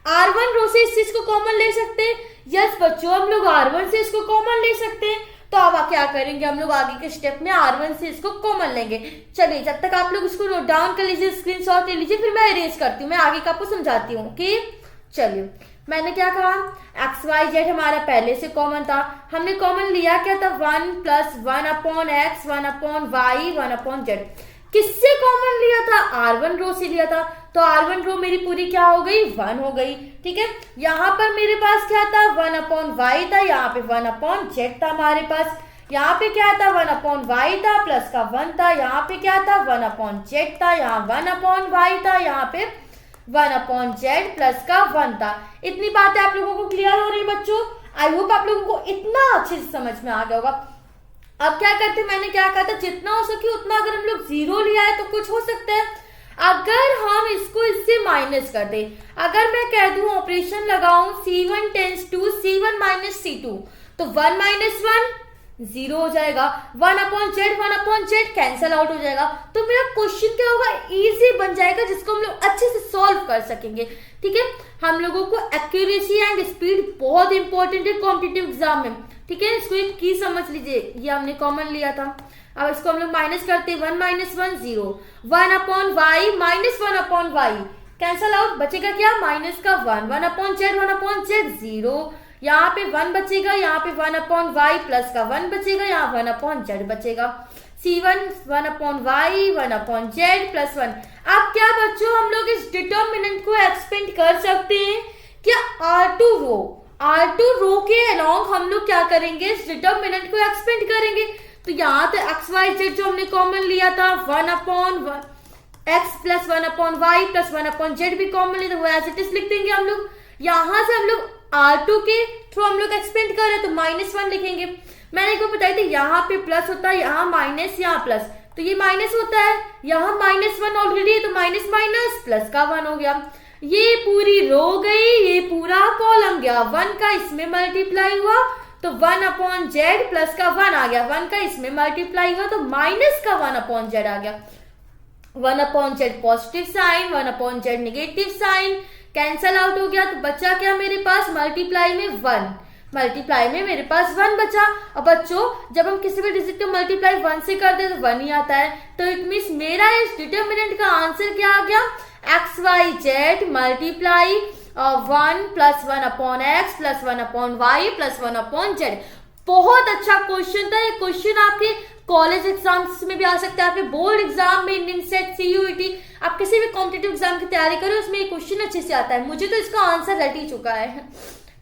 R1 रो से इस चीज को कॉमन ले सकते हैं। यस बच्चों, हम लोग R1 से इसको कॉमन ले सकते हैं। तो अब क्या करेंगे, हम लोग आगे के स्टेप में R1 से इसको कॉमन लेंगे। चलिए जब तक आप लोग इसको नोट डाउन कर लीजिए, स्क्रीनशॉट ले लीजिए, फिर मैं इरेज करती हूँ, मैं आगे का आपको समझाती हूँ कि चलिए मैंने क्या कहा, एक्स वाई जेड हमारा पहले से कॉमन था, हमने कॉमन लिया क्या था 1 प्लस 1/x 1/y 1/z। किससे कॉमन लिया था, R1 रो से लिया था, तो R1 रो मेरी पूरी क्या हो गई 1 हो गई, ठीक है। यहाँ पर मेरे पास क्या था 1/y था, यहाँ पे 1/z था हमारे पास, यहाँ पे क्या था 1/y था प्लस का 1 था, यहाँ पे क्या था 1/z था, यहाँ 1/y था, यहाँ पे 1/z प्लस का 1 था। इतनी बातें आप लोगों को क्लियर हो रही बच्चों? आई होप आप लोगों को इतना अच्छे से समझ में आ गया होगा। अब क्या करते, मैंने क्या कहा था, जितना हो सके उतना अगर हम लोग 0 लिया है तो कुछ हो सकता है। अगर हम इसको इससे माइनस कर दे, अगर मैं कह दूं ऑपरेशन लगाऊं C1 tense to C1 minus C2, तो 1 माइनस 1 0 हो जाएगा, 1/z कैंसल आउट हो जाएगा। तो मेरा क्वेश्चन क्या होगा, इजी बन जाएगा, जिसको हम लोग अच्छे से सॉल्व कर सकेंगे, ठीक है। हम लोगों को एक्यूरेसी एंड स्पीड बहुत इंपॉर्टेंट है कॉम्पिटिटिव एग्जाम में, ठीक है। इसको एक की समझ लीजिए, ये हमने कॉमन लिया था, अब इसको हम लोग माइनस करते हैं, 1 minus 1 0, 1/y minus 1/y cancel out, बचेगा क्या माइनस का 1, 1/z 0, यहाँ पे 1 बचेगा, यहाँ पे 1/y प्लस का 1 बचेगा, यहाँ 1/z बचेगा, C1 1/y 1/z प्लस 1। अब क्या बच्चों, हम लोग इस डिटर्मिनेंट को एक्सपेंड कर सकते हैं क्या, R2 रो के अलोंग हम लोग क्या करेंगे, इस डिटर्मिनेंट को एक्सपेंड करेंगे। तो यहाँ तो एक्स वाई जेड जो हमने कॉमन लिया था 1/x plus 1/y plus 1/z भी कॉमन लिया था, वो एज इट इज लिख देंगे हम लोग। यहाँ से हम लोग R2 के थ्रू हम लोग एक्सपेंड कर रहे हैं, तो -1 लिखेंगे। मैंने एक बार बताई थी, यहाँ पे प्लस होता है, यहाँ माइनस, यहाँ प्लस, तो ये माइनस होता है, यहाँ -1 ऑलरेडी है, तो माइनस माइनस प्लस का 1 हो गया। ये पूरी रो गई, ये पूरा कॉलम गया, 1 का इसमें मल्टीप्लाई हुआ तो 1/z प्लस का 1 आ गया, 1 का इसमें मल्टीप्लाई हुआ तो माइनस का 1/z आ गया, 1/z positive sign 1/z negative sign cancel out हो गया, तो बचा क्या मेरे पास, मल्टीप्लाई में 1, मल्टीप्लाई में मेरे पास 1 बचा। अब बच्चों जब हम किसी भी डिजिट को मल्टीप्लाई 1 से करते हैं तो 1 ही आता है, तो इट मीन्स मेरा इस डिटर्मिनेंट का आंसर क्या आ गया, XYZ multiply 1 + 1/x + 1/y + 1/z। बहुत अच्छा क्वेश्चन था। ये क्वेश्चन आपके कॉलेज एग्जाम्स में भी आ सकता है, आपके बोर्ड एग्जाम में, निमसेट, सीयूईटी, आप किसी भी कॉम्पिटिटिव एग्जाम की तैयारी करो, उसमें ये क्वेश्चन अच्छे से आता है। मुझे तो इसका आंसर रट ही चुका है।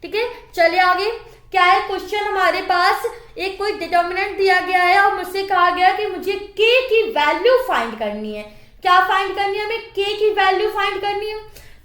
ठीक है, चलिए आगे क्या है क्वेश्चन हमारे पास। एक कोई डिटर्मिनेंट दिया गया है और मुझसे कहा गया कि मुझे k की वैल्यू फाइंड करनी है। क्या फाइंड करनी है? हमें k की वैल्यू फाइंड करनी है।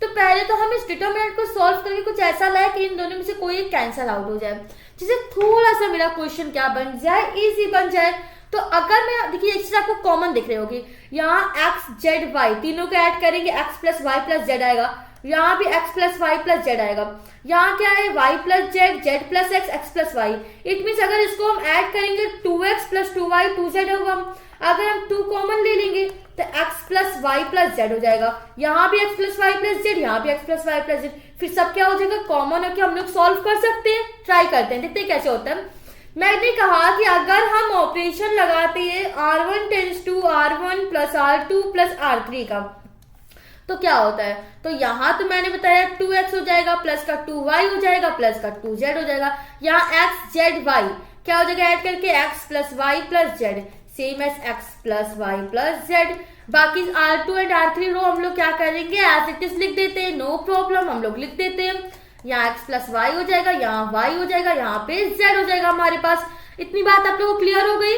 तो पहले तो हम इस डिटर्मिनेंट को सॉल्व करके कुछ ऐसा लाए कि इन दोनों में से कोई कैंसल आउट हो जाए, जिससे थोड़ा सा मेरा क्वेश्चन क्या बन जाए, इजी बन जाए। तो अगर मैं, देखिए इस चीज आपको कॉमन दिख रही होगी, यहाँ x z y तीनों को ऐड करेंगे x + y + z आएगा, यहाँ भी x + y + z आएगा, यहाँ क्या है y + z, z + x, x + y। It means अगर इसको हम ऐड करेंगे 2x + 2y 2z होगा। अगर हम 2 कॉमन ले लेंगे तो x + y + z हो जाएगा, यहाँ भी x + y + z, यहाँ भी x + y + z। फिर सब क्या हो जाएगा, कॉमन होकर हम लोग सॉल्व कर सकते हैं। ट्राई करते हैं, देखते हैं कैसे होता है। मैंने कहा कि अगर हम ऑपरेशन लगाते हैं r1 tends to r1 + r2 + r3 का, तो क्या होता है। तो यहाँ तो मैंने बताया 2x हो जाएगा, प्लस का 2y हो जाएगा, प्लस का 2z हो जाएगा। यहाँ x z y क्या हो जाएगा, ऐड करके x + y + z, same as x + y + z। बाकी r2 एंड r3 रो हम लोग क्या करेंगे, एज इट इज लिख देते हैं, नो प्रॉब्लम, हम लोग लिख देते हैं। यहाँ x + y हो जाएगा, यहाँ y हो जाएगा, यहाँ पे z हो जाएगा हमारे पास। इतनी बात आप लोगों को क्लियर हो गई।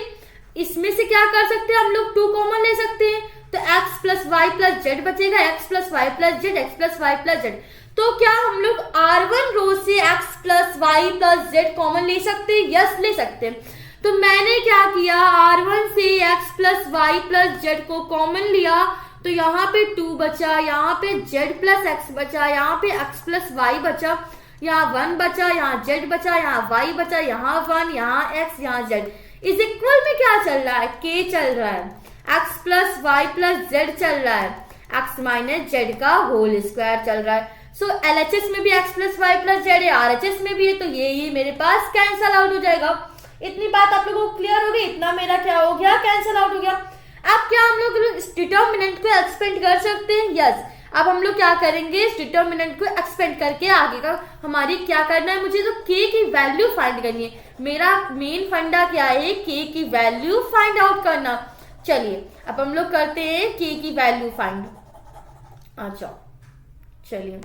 इसमें से क्या कर सकते हैं, हम लोग 2 कॉमन ले सकते हैं, तो x + y + z बचेगा, x + y + z, x + y + z। तो क्या हम लोग r1 रो से x + y + z कॉमन ले सकते हैं? यस, ले सकते हैं। तो मैंने क्या किया, r1 से x + y + z को कॉमन लिया, तो यहाँ पे 2 बचा, यहाँ पे z + x बचा, यहाँ पे x + y बचा, यहाँ 1 बचा, यहाँ z बचा, यहाँ y बचा, यहाँ 1, यहाँ x, यहाँ z। इज इक्वल में क्या चल रहा है, k चल रहा है, x + y + z चल रहा है, x - z का होल स्क्वायर चल रहा है। सो LHS में भी x + y + z है, RHS में भी है, तो ये मेरे पास कैंसल आउट हो जाएगा। इतनी बात आप लोगों को क्लियर हो गई। इतना मेरा क्या हो गया, कैंसल आउट हो गया। अब क्या हम लोग इस डिटर्मिनेंट को एक्सपेंड कर सकते हैं? यस। अब हम लोग क्या करेंगे, इस डिटर्मिनेंट को एक्सपेंड करके आगे का हमारी क्या करना है, मुझे तो k की वैल्यू फाइंड करनी है। मेरा मेन फंडा क्या है, k की वैल्यू फाइंड आउट करना। चलिए अब हम लोग करते हैं k की वैल्यू फाइंड। अच्छा चलिए,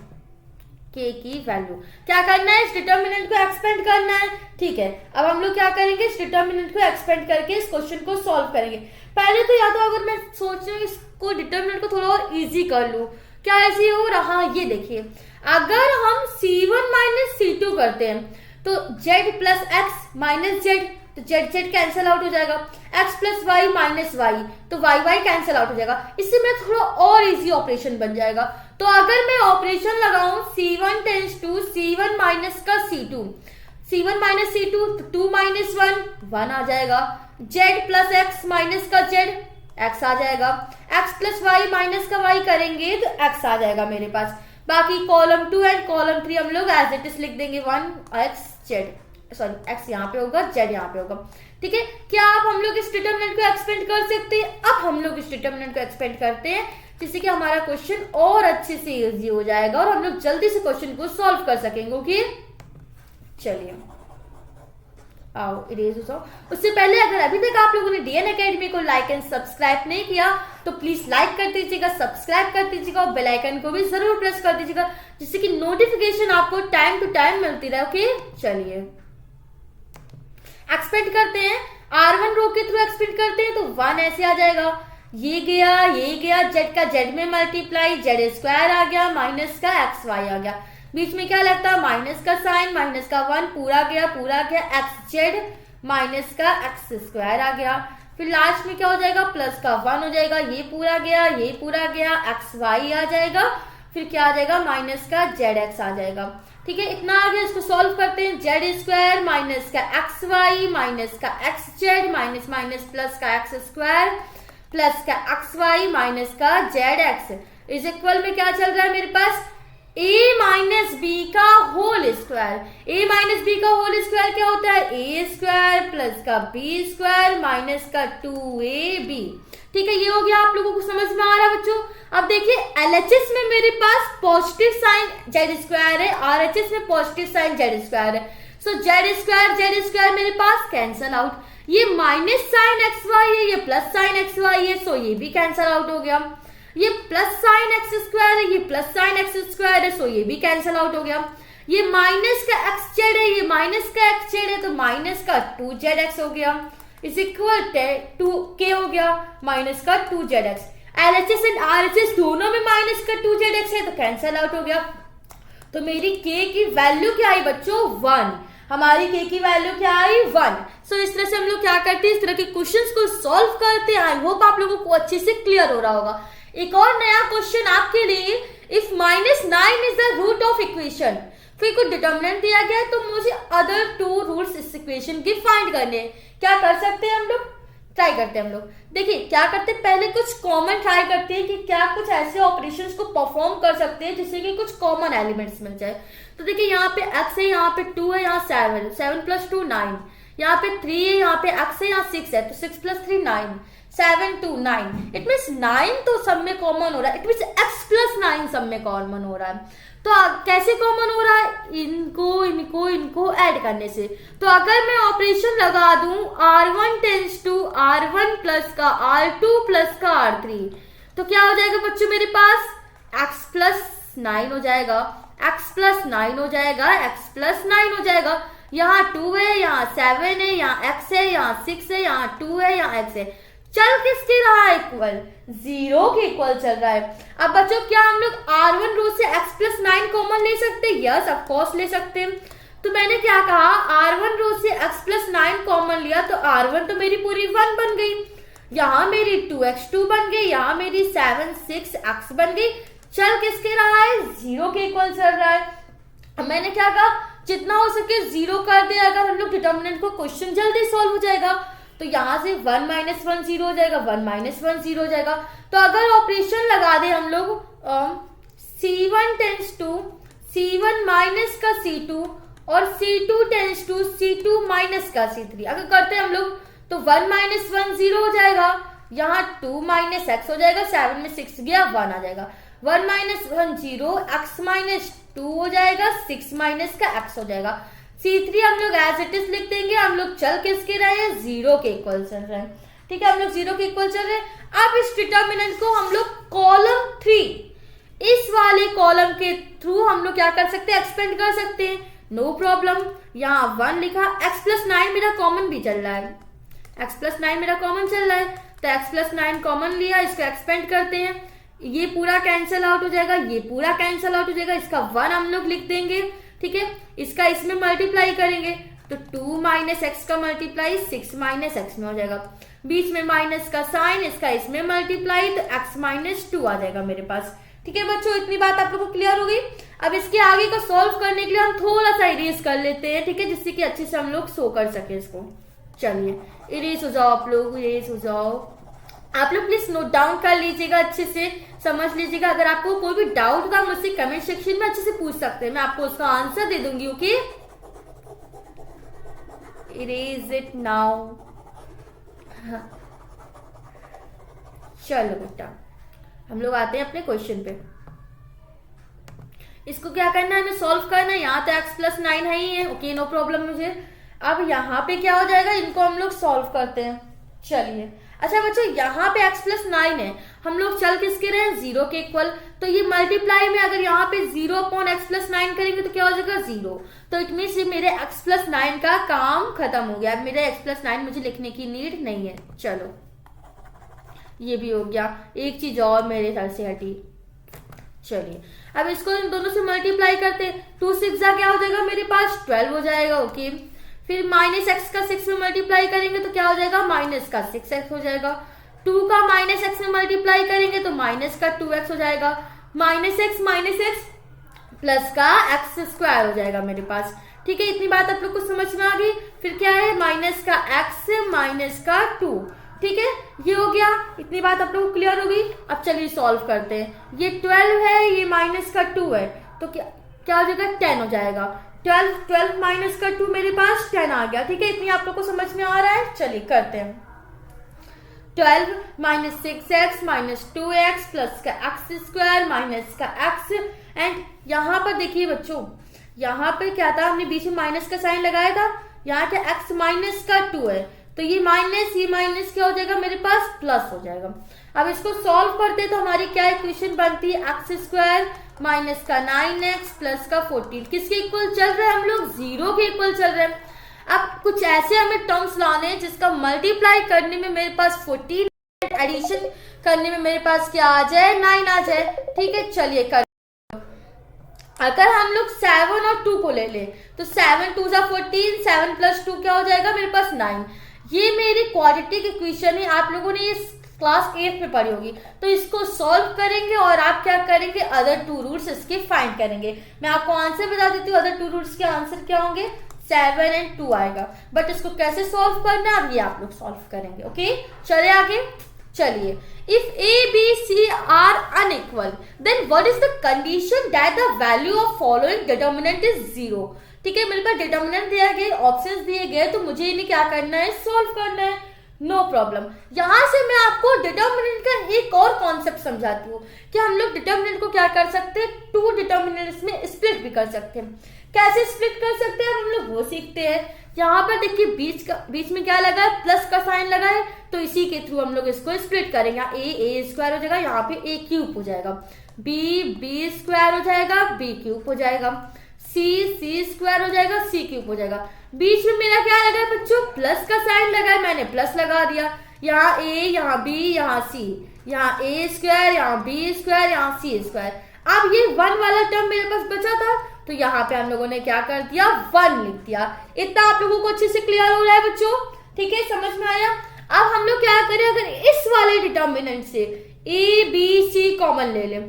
k की वैल्यू क्या करना है, इस डिटर्मिनेंट को एक्सपेंड करना है। ठीक है, अब हम लोग क्या करेंगे, इस डिटर्मिनेंट को एक्सपेंड करके इस क्वेश्चन को सॉल्व करेंगे। पहले तो या तो अगर मैं सोच रही हूँ इसको डिटर्मिनेंट को थोड़ा और इजी कर लूं, क्या ऐसे हो रहा, ये देखिए, अगर हम c1 - c2 करते हैं तो z + x - z, तो z कैंसिल आउट हो जाएगा, x + y - y, तो y कैंसिल आउट हो जाएगा। इससे मैं थोड़ा और इजी ऑपरेशन बन जाएगा। तो अगर मैं ऑपरेशन लगाऊं c1 टेंड्स टू c1 - का c2, c1 - c2, तो 2 - 1 1 आ जाएगा, z + x - का z x आ जाएगा, x + y - का y करेंगे तो x आ जाएगा मेरे पास। बाकी कॉलम 2 एंड कॉलम 3 हम लोग एज इट इज लिख देंगे, 1 x z, सॉरी x यहाँ पे होगा, z यहाँ पे होगा। ठीक है, क्या आप हम लोग इस डिटर्मिनेंट को एक्सपेंड कर सकते हैं? अब हम लोग इस डिटर्मिनेंट को एक्सपेंड करते हैं, जिससे कि हमारा क्वेश्चन और अच्छे से इजी हो जाएगा और हम लोग जल्दी से क्वेश्चन को सॉल्व कर सकेंगे। ओके चलिए आओ इरेज हो जाओ। उससे पहले अगर अभी तक आप लोगों ने DN Academy को लाइक एंड सब्सक्राइब नहीं किया तो प्लीज लाइक कर दीजिएगा, सब्सक्राइब कर दीजिएगा और बेल आइकन को भी जरूर प्रेस कर दीजिएगा, जिससे कि नोटिफिकेशन आपको टाइम टू टाइम मिलती रहे। ओके चलिए एक्सपेंड करते हैं, r1 रो के थ्रू एक्सपेंड करते हैं, तो 1 ऐसे आ जाएगा, ये गया, z का z में मल्टीप्लाई, z² आ गया, माइनस का xy आ गया, बीच में क्या लगता है माइनस का साइन, माइनस का 1, पूरा गया, xz माइनस का x² आ गया। फिर लास्ट में क्या हो जाएगा, प्लस का 1 हो जाएगा, ये पूरा गया, xy आ जाएगा। फिर क्या आ जाएगा, माइनस का zx आ जाएगा। ठीक है, इतना आ गया। इसको सॉल्व करते हैं, z² माइनस का xy माइनस का xz माइनस माइनस प्लस का x² प्लस का xy माइनस का zx इज इक्वल में क्या चल रहा है मेरे पास, a माइनस बी का whole square. a minus B का होल स्क्वायर क्या होता है, a² प्लस का b² माइनस का 2ab। ठीक है, ये हो गया, आप लोगों को समझ में आ रहा है बच्चों। अब देखिए LHS में मेरे पास पॉजिटिव साइन जेड स्क्वायर है, RHS में पॉजिटिव साइन जेड स्क्वायर है। सो जेड स्क्वायर मेरे पास कैंसल आउट। ये माइनस साइन एक्स वाई है, ये प्लस साइन एक्स वाई है, सो ये भी कैंसल आउट हो गया। ये प्लस साइन एक्स स्क्वायर है, ये प्लस साइन एक्स स्क्वायर है, सो ये भी कैंसल आउट हो गया। ये माइनस का एक्स जेड है, ये माइनस का एक्स जेड है, तो माइनस का 2zx हो गया इज इक्वल टू k हो गया माइनस का 2zx। LHS एंड RHS दोनों में माइनस का 2zx है, तो कैंसल आउट हो गया। तो मेरी k की वैल्यू क्या आई बच्चों? 1। हमारी k की वैल्यू क्या आई? 1। सो इस तरह से हम लोग क्या करते हैं, इस तरह के क्वेश्चंस को सॉल्व करते हैं। आई होप आप लोगों को अच्छे से क्लियर हो रहा होगा। एक और नया क्वेश्चन आपके लिए, if -9 is the root of equation, फिर कोई डिटर्मिनेंट दिया गया है तो मुझे अदर 2 रूट्स इस इक्वेशन के फाइंड करने हैं। क्या कर सकते हैं हम लोग? ट्राई करते हैं हम लोग। देखिए क्या करते हैं, पहले कुछ कॉमन ट्राई करते हैं कि क्या कुछ ऐसे ऑपरेशंस को परफॉर्म कर सकते हैं जिससे कि कुछ कॉमन एलिमेंट्स मिल जाए। तो देखिए यहाँ पे x है, यहाँ पे 2 है, यहाँ 7 + 2 9, यहाँ पे 3 है, यहाँ पे x है, यहाँ 6 है, तो 6 + 3 9, 7 2 9। इट मीन्स 9 तो सब में कॉमन हो रहा है, इट मीन्स x + 9 सब में कॉमन हो रहा है। तो कैसे कॉमन हो रहा है? इनको ऐड करने से। तो अगर मैं ऑपरेशन लगा दूं R1 tends to R1 plus का R2 प्लस का R3, तो क्या हो जाएगा बच्चों मेरे पास? x + 9 हो जाएगा, x + 9 हो जाएगा, x + 9 हो जाएगा। यहाँ 2 है, यहाँ 7 है, यहाँ x है, यहाँ 6 है, यहाँ 2 है, यहाँ x है। चल किसके रहा है? इक्वल, 0 के इक्वल चल रहा है। अब बच्चों क्या हम लोग R1 रो से x + 9 कॉमन ले सकते हैं? यस ऑफ कोर्स ले सकते हैं। तो मैंने क्या कहा, R1 रो से x + 9 कॉमन लिया तो R1 तो मेरी पूरी 1 बन गई, यहाँ मेरी 2x2 बन गई, यहाँ मेरी 7 6x बन गई। चल किसके रहा है? 0 के इक्वल चल रहा है। अब मैंने क्या कहा, जितना हो सके 0 कर दे, अगर हम लोग डिटर्मिनेंट को क्वेश्चन जल्दी सॉल्व हो जाएगा। तो यहाँ से 1 - 1 0 हो जाएगा, 1 - 1 0 हो जाएगा। तो अगर ऑपरेशन लगा दे हम लोग C1 tense to C1 minus का C2 और C2 tense to C2 minus का C3, अगर करते हैं हम लोग तो 1 - 1 0 हो जाएगा, यहाँ 2 - x हो जाएगा, 7 में 6 गया 1 आ जाएगा, 1 - 1 0, x - 2 हो जाएगा, 6 माइनस का x हो जाएगा। C3 हम लोग एज इट इज लिख देंगे। हम लोग चल किसके रहे हैं? 0 के इक्वल चल रहे हैं। ठीक है, हम लोग 0 के इक्वल चल रहे हैं। अब इस डिटर्मिनेंट को हम लोग कॉलम 3, इस वाले कॉलम के थ्रू हम लोग क्या कर सकते हैं? एक्सपेंड कर सकते हैं, नो प्रॉब्लम। यहाँ 1 लिखा, x + 9 मेरा कॉमन भी चल रहा है, x + 9 मेरा कॉमन चल रहा है, तो x + 9 कॉमन लिया, इसको एक्सपेंड करते हैं, ये पूरा कैंसिल आउट हो जाएगा, ये पूरा कैंसिल आउट हो जाएगा, इसका 1 हम लोग लिख देंगे। ठीक है, इसका इसमें मल्टीप्लाई करेंगे तो 2 - x का मल्टीप्लाई 6 - x में हो जाएगा, बीच में माइनस का साइन, इसका इसमें मल्टीप्लाई तो x - 2 आ जाएगा मेरे पास। ठीक है बच्चों, इतनी बात आप लोगों को क्लियर हो गई। अब इसके आगे को सॉल्व करने के लिए हम थोड़ा सा इरेज कर लेते हैं, ठीक है, जिससे कि अच्छे से हम लोग शो कर सके इसको। चलिए इरेज हो जाओ, आप लोग इरेज हो जाओ। आप लोग प्लीज नोट डाउन कर लीजिएगा, अच्छे से समझ लीजिएगा। अगर आपको कोई भी डाउट होगा मुझसे कमेंट सेक्शन में अच्छे से पूछ सकते हैं, मैं आपको उसका आंसर दे दूंगी। Okay, erase it now. चलो बेटा, हम लोग आते हैं अपने क्वेश्चन पे। इसको क्या करना है, हमें सॉल्व करना है। यहाँ तो x + 9 है ही है, ओके नो प्रॉब्लम मुझे। अब यहाँ पे क्या हो जाएगा, इनको हम लोग सॉल्व करते हैं। चलिए, अच्छा बच्चों, यहाँ पे x + 9 है, हम लोग चल किसके रहे हैं? 0 के इक्वल। तो ये मल्टीप्लाई में अगर यहाँ पे 0/x + 9 करेंगे तो क्या हो जाएगा? 0। तो इट मीन्स मेरे x + 9 का काम खत्म हो गया, मेरे x + 9 मुझे लिखने की नीड नहीं है। चलो ये भी हो गया, एक चीज और मेरे सर से हटी। चलिए अब इसको इन दोनों से मल्टीप्लाई करते, 2 6 क्या हो जाएगा मेरे पास? 12 हो जाएगा। ओके, फिर -x का 6 में मल्टीप्लाई करेंगे तो क्या हो जाएगा? -6x हो जाएगा। 2 का -x में मल्टीप्लाई करेंगे तो -2x हो जाएगा। -x प्लस का x² हो जाएगा मेरे पास। ठीक है, इतनी बात आप लोग को समझ में आ गई। फिर क्या है? -x -2। ठीक है, ये हो गया, इतनी बात आप लोग को क्लियर हो गई। अब चलिए सॉल्व करते हैं। ये 12 है, ये -2 है, तो क्या हो जाएगा? 10 हो जाएगा। 12 -2 मेरे पास 10 आ गया। ठीक है, इतनी आप लोग को समझ में आ रहा है। चलिए करते हैं। 12 minus 6x minus 2x plus का x स्क्वायर माइनस का x। एंड यहाँ पर देखिए बच्चों, यहाँ पे क्या था, हमने बीच में माइनस का साइन लगाया था, यहाँ क्या x माइनस का 2 है, तो ये माइनस क्या हो जाएगा मेरे पास, प्लस हो जाएगा। अब इसको सॉल्व करते तो हमारी क्या इक्वेशन बनती है, एक्स स्क्वायर माइनस का 9x प्लस का 14। किसके इक्वल चल रहा है, हम लोग 0 के इक्वल चल रहे हैं। अब कुछ ऐसे हमें टर्म्स लाने हैं जिसका मल्टीप्लाई करने में मेरे पास 14, एडिशन करने में मेरे पास क्या आ जाए, 9 आ जाए। ठीक है, चलिए कर। अगर हम लोग 7 और 2 को ले ले तो 7 2 14, 7 प्लस 2 क्या हो जाएगा मेरे पास 9। ये मेरी क्वाड्रेटिक इक्वेशन है, आप लोगों ने ये क्लास 8 में पढ़ी होगी। तो इसको सॉल्व करेंगे और आप क्या करेंगे, अदर 2 रूट्स इसके फाइंड करेंगे। मैं आपको आंसर बता देती हूँ, अदर 2 रूट्स के आंसर क्या होंगे, 7 एंड 2 आएगा। बट इसको कैसे सॉल्व करना है, अब ये आप लोग सॉल्व करेंगे। ओके, चले आगे। चलिए, if a b c are unequal then what is the condition that the value of following determinant is 0। ठीक है, मेरे पास डिटर्मिनेंट दिया गया, ऑप्शंस दिए गए, तो मुझे इन्हें क्या करना है, सॉल्व करना है। No problem. यहां से मैं आपको डिटर्मिनेंट का एक और कॉन्सेप्ट समझाती हूँ कि हम लोग डिटर्मिनेंट को क्या कर सकते हैं, 2 डिटर्मिनेंट्स में स्प्लिट भी कर सकते हैं। कैसे स्प्लिट कर सकते हैं हम लोग वो सीखते हैं। यहाँ पर देखिए बीच में क्या लगा है, प्लस का साइन लगा है, तो इसी के थ्रू हम लोग इसको स्प्लिट करेंगे। ए स्क्वायर हो जाएगा, यहाँ पे ए क्यूब हो जाएगा, बी स्क्वायर हो जाएगा, बी क्यूब हो जाएगा, सी स्क्वायर हो जाएगा, सी क्यूब हो जाएगा। बीच में मेरा क्या लगा है बच्चों, प्लस का साइन लगा है, मैंने प्लस लगा दिया। यहाँ ए, यहाँ बी, यहाँ सी, यहाँ ए स्क्वायर, यहाँ बी स्क्वायर, यहाँ सी स्क्वायर। अब ये 1 वाला टर्म मेरे पास बचा था, तो यहाँ पे हम लोगों ने क्या कर दिया, 1 लिख दिया। इतना आप लोगों को अच्छे से क्लियर हो रहा है बच्चों, ठीक है, समझ में आया। अब हम लोग क्या करें, अगर इस वाले डिटर्मिनेंट से ए बी सी कॉमन ले लें,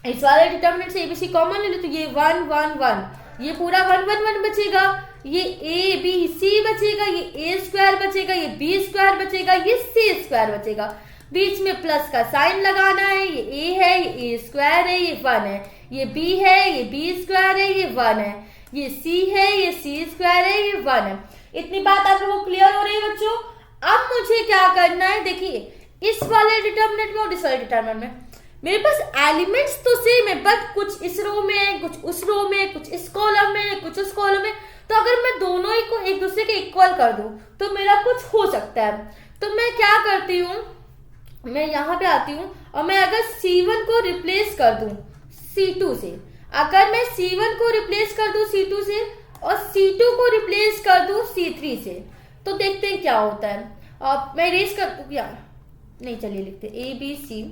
इस वाले डिटर्मिनेंट से ए बी सी कॉमन ले ले, तो ये 1 1 1, ये पूरा 1 1 1 बचेगा, ये ए बी सी बचेगा, ये ए स्क्वायर बचेगा, ये बी स्क्वायर बचेगा, ये सी स्क्वायर बचेगा। बीच में प्लस का साइन लगाना है, ये ए है, ये ए स्क्वायर है, ये 1 है, ये बी है, ये बी स्क्वायर है, ये 1 है, ये सी है, ये सी स्क्वायर है, ये 1 है। इतनी बात आप लोगों को क्लियर हो रही है बच्चों। अब मुझे क्या करना है, देखिए इस वाले डिटर्मिनेंट में और इस वाले डिटर्मिनेंट में मेरे पास एलिमेंट्स तो सेम है, बट कुछ इस रो में, कुछ उस रो में, कुछ इस कॉलम में, कुछ उस कॉलम में। तो अगर मैं दोनों ही को एक दूसरे के इक्वल कर दूं तो मेरा कुछ हो सकता है। तो मैं क्या करती हूँ, मैं यहाँ पे आती हूँ और मैं अगर C1 को रिप्लेस कर दूं C2 से, अगर मैं C1 को रिप्लेस कर दूं C2 से और C2 को रिप्लेस कर दूं C3 से, तो देखते हैं क्या होता है। और मैं इरेज कर दूं क्या, नहीं चलिए लिखते A B C।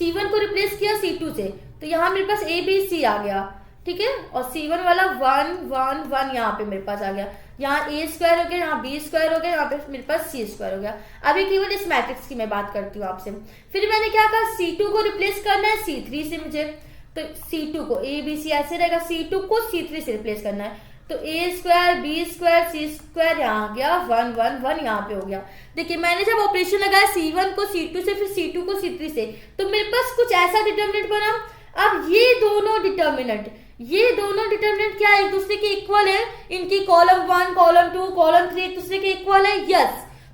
C1 को रिप्लेस किया C2 से, तो यहाँ मेरे पास A B C आ गया, ठीक है। और C1 वाला 1 1 1 यहाँ पे मेरे पास आ गया, यहाँ ए स्क्वायर हो गया, यहाँ बी स्क्वायर हो गया, यहाँ पे मेरे पास सी स्क्वायर हो गया। अभी केवल इस मैट्रिक्स की मैं बात करती हूँ आपसे। फिर मैंने क्या कहा, C2 को रिप्लेस करना है C3 से मुझे, तो C2 को ए बी सी ऐसे रहेगा, C2 को C3 से रिप्लेस करना है, तो ए स्क्वायर बी स्क्वायर सी स्क्वायर यहाँ आ गया, 1 1 1 यहाँ पे हो गया। देखिए मैंने जब ऑपरेशन लगाया C1 को C2 से, फिर C2 को C3 से, तो मेरे पास कुछ ऐसा डिटर्मिनेंट बना। अब ये दोनों डिटर्मिनेंट क्या एक दूसरे के इक्वल है, इनकी कॉलम 1 कॉलम 2 कॉलम 3 एक दूसरे के इक्वल है, यस।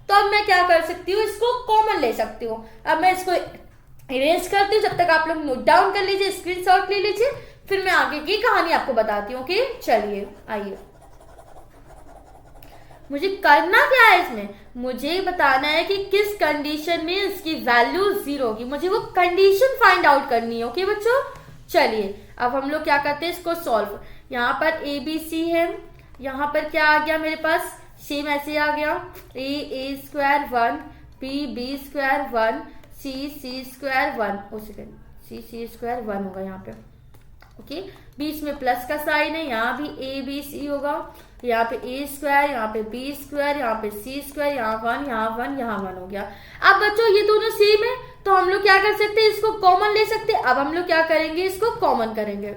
तो अब मैं क्या कर सकती हूँ, इसको कॉमन ले सकती हूँ। अब मैं इसको इरेज करती हूँ, जब तक आप लोग नोट डाउन कर लीजिए, स्क्रीनशॉट ले लीजिए, फिर मैं आगे की कहानी आपको बताती हूँ। ओके चलिए आइए, मुझे करना क्या है इसमें, मुझे बताना है कि किस कंडीशन में इसकी वैल्यू 0 होगी, मुझे वो कंडीशन फाइंड आउट करनी है। ओके बच्चों चलिए, अब हम लोग क्या करते हैं, इसको सॉल्व। यहाँ पर ए बी सी है, यहाँ पर क्या आ गया मेरे पास, सेम ऐसे आ गया, ए स्क्वायर 1 बी स्क्वायर 1 सी स्क्वायर 1 सी स्क्वायर 1 होगा यहाँ पे। ओके बीच में प्लस का साइन है, यहाँ भी ए बी सी होगा, यहाँ पे ए स्क्वायर, यहाँ पे बी स्क्वायर, यहाँ पे सी स्क्वायर, यहाँ 1 यहाँ 1 यहाँ 1 हो गया। अब बच्चों ये दोनों सेम है, तो हम लोग क्या कर सकते हैं, इसको कॉमन ले सकते हैं। अब हम लोग क्या करेंगे, इसको कॉमन करेंगे।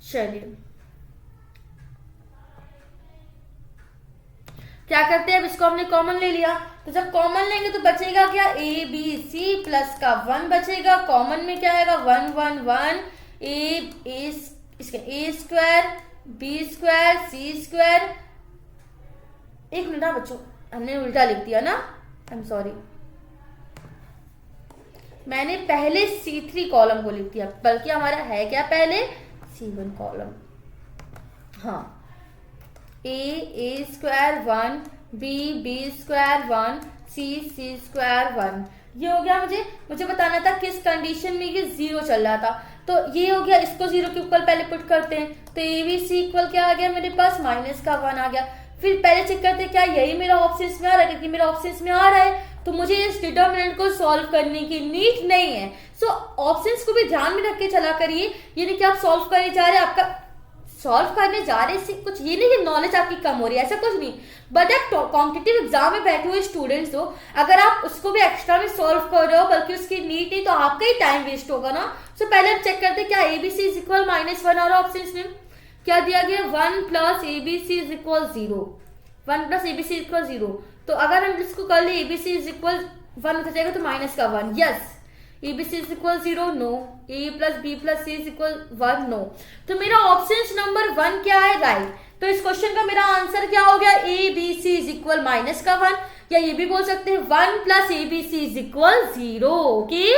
चलिए क्या करते हैं, अब इसको हमने कॉमन ले लिया, तो जब कॉमन लेंगे तो बचेगा क्या, ए बी सी प्लस का 1 बचेगा, कॉमन में क्या आएगा 1 1 1 ए स्क्वायर बी स्क्वायर सी स्क्वायर। एक मिनट बच्चों, हमने उल्टा लिख दिया ना, आई एम सॉरी, मैंने पहले C3 कॉलम को लिख दिया, बल्कि हमारा है क्या पहले C1 कॉलम। हाँ, ए स्क्वायर 1 बी स्क्वायर 1 सी स्क्वायर 1, ये हो गया। मुझे बताना था किस कंडीशन में ये 0 चल रहा था, तो ये हो गया, इसको 0 के ऊपर पहले पुट करते हैं, तो ए बी सी इक्वल क्या आ गया मेरे पास माइनस का 1 आ गया। फिर पहले चेक करते हैं क्या यही मेरा ऑप्शंस में आ रहा है, क्योंकि मेरा ऑप्शंस में आ रहा है तो मुझे इस डिटर्मिनेंट को सॉल्व करने की नीड नहीं है। सो ऑप्शंस को भी ध्यान में रख के चला करिए, ये नहीं कि आप सॉल्व करने जा रहे हैं, आपका सॉल्व करने जा रहे हैं कुछ ये नहीं कि नॉलेज आपकी कम हो रही है, ऐसा कुछ नहीं। बट आप कॉम्पिटिटिव एग्जाम में बैठे हुए स्टूडेंट्स हो, अगर आप उसको भी एक्स्ट्रा में सॉल्व कर रहे हो बल्कि उसकी नीड नहीं, तो आपका ही टाइम वेस्ट होगा ना। सो पहले हम चेक करते हैं क्या एबीसी इज इक्वल -1 और ऑप्शन में क्या दिया गया 1 plus ABC is equal 0, 1 plus ABC equal 0। तो अगर हम इसको कर ले एबीसी इज इक्वल 1 हो जाएगा तो माइनस का 1, yes. ABC is equal 0, no. A plus B plus C is equal 1, no. तो मेरा ऑप्शन नंबर 1 क्या है, राइट। तो इस क्वेश्चन का मेरा आंसर क्या हो गया, A B C is equal minus का 1, या ये भी बोल सकते हैं 1 plus A B C is equal 0। Okay,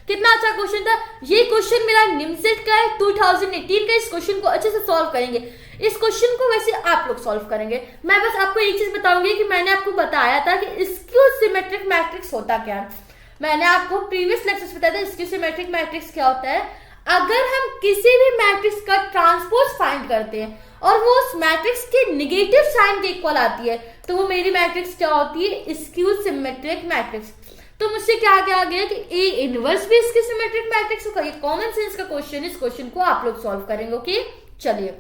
कितना अच्छा क्वेश्चन था। ये क्वेश्चन मेरा निमसेट का है 2018 का। इस क्वेश्चन को अच्छे से सॉल्व करेंगे। इस क्वेश्चन को वैसे आप लोग सॉल्व करेंगे। मैं बस आपको एक चीज बताऊंगी कि मैंने आपको बताया था कि स्क्यू सिमेट्रिक मैट्रिक्स होता क्या है। मैंने आपको प्रीवियस लेक्चर्स बताया था स्क्यू सिमेट्रिक मैट्रिक्स क्या होता है। अगर हम किसी भी मैट्रिक्स का ट्रांसपोज फाइंड करते हैं और वो उस मैट्रिक्स के नेगेटिव साइन के इक्वल आती है, तो वो मेरी मैट्रिक्स क्या होती है, स्क्यू सिमेट्रिक मैट्रिक्स। तो मुझसे क्या आ गया कि ए इनवर्स भी इसकी सिमेट्रिक मैट्रिक्स होगा। ये कॉमन सेंस का क्वेश्चन, इस क्वेश्चन को आप लोग सॉल्व करेंगे। ओके, चलिए,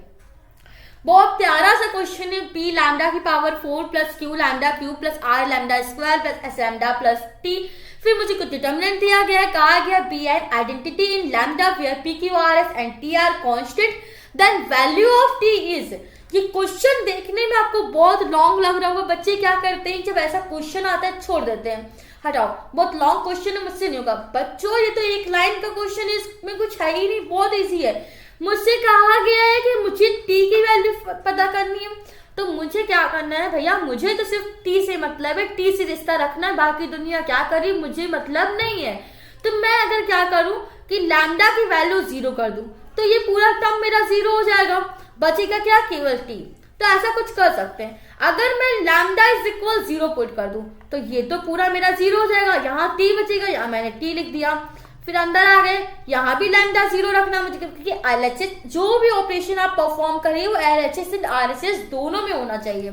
बहुत प्यारा सा क्वेश्चन है। पी लैम्डा की power 4 plus Q lambda cube plus R lambda square plus S lambda plus T. फिर मुझे कुछ डिटर्मिनेंट दिया गया है, कहा गया be an identity in lambda where P Q R S and T are constant, then value of T is. ये question देखने में आपको बहुत लॉन्ग लग रहा होगा। बच्चे क्या करते हैं, जब ऐसा क्वेश्चन आता है छोड़ देते हैं, हटाओ बहुत लॉन्ग क्वेश्चन है, मुझसे नहीं होगा। बच्चों ये तो एक लाइन का क्वेश्चन है, इसमें कुछ है ही नहीं, बहुत इजी है। मुझसे कहा गया है कि मुझे टी की वैल्यू पता करनी है, तो मुझे क्या करना है भैया, मुझे तो सिर्फ टी से मतलब है, टी से रिश्ता रखना है, बाकी दुनिया क्या करी मुझे मतलब नहीं है। तो मैं अगर क्या करूं कि लैम्डा की वैल्यू 0 कर दूं, तो ये पूरा टर्म मेरा 0 हो जाएगा, बचेगा क्या, केवल टी। तो ऐसा कुछ कर सकते हैं, अगर मैं लैम्डा इज इक्वल 0 पुट कर दूं तो ये तो पूरा मेरा 0 हो जाएगा, यहाँ टी बचेगा, यहाँ मैंने टी लिख दिया। फिर अंदर आ गए, यहाँ भी लैम्डा 0 रखना मुझे, क्योंकि एलएचएस जो भी ऑपरेशन आप परफॉर्म करिए वो एलएचएस एंड आरएचएस दोनों में होना चाहिए।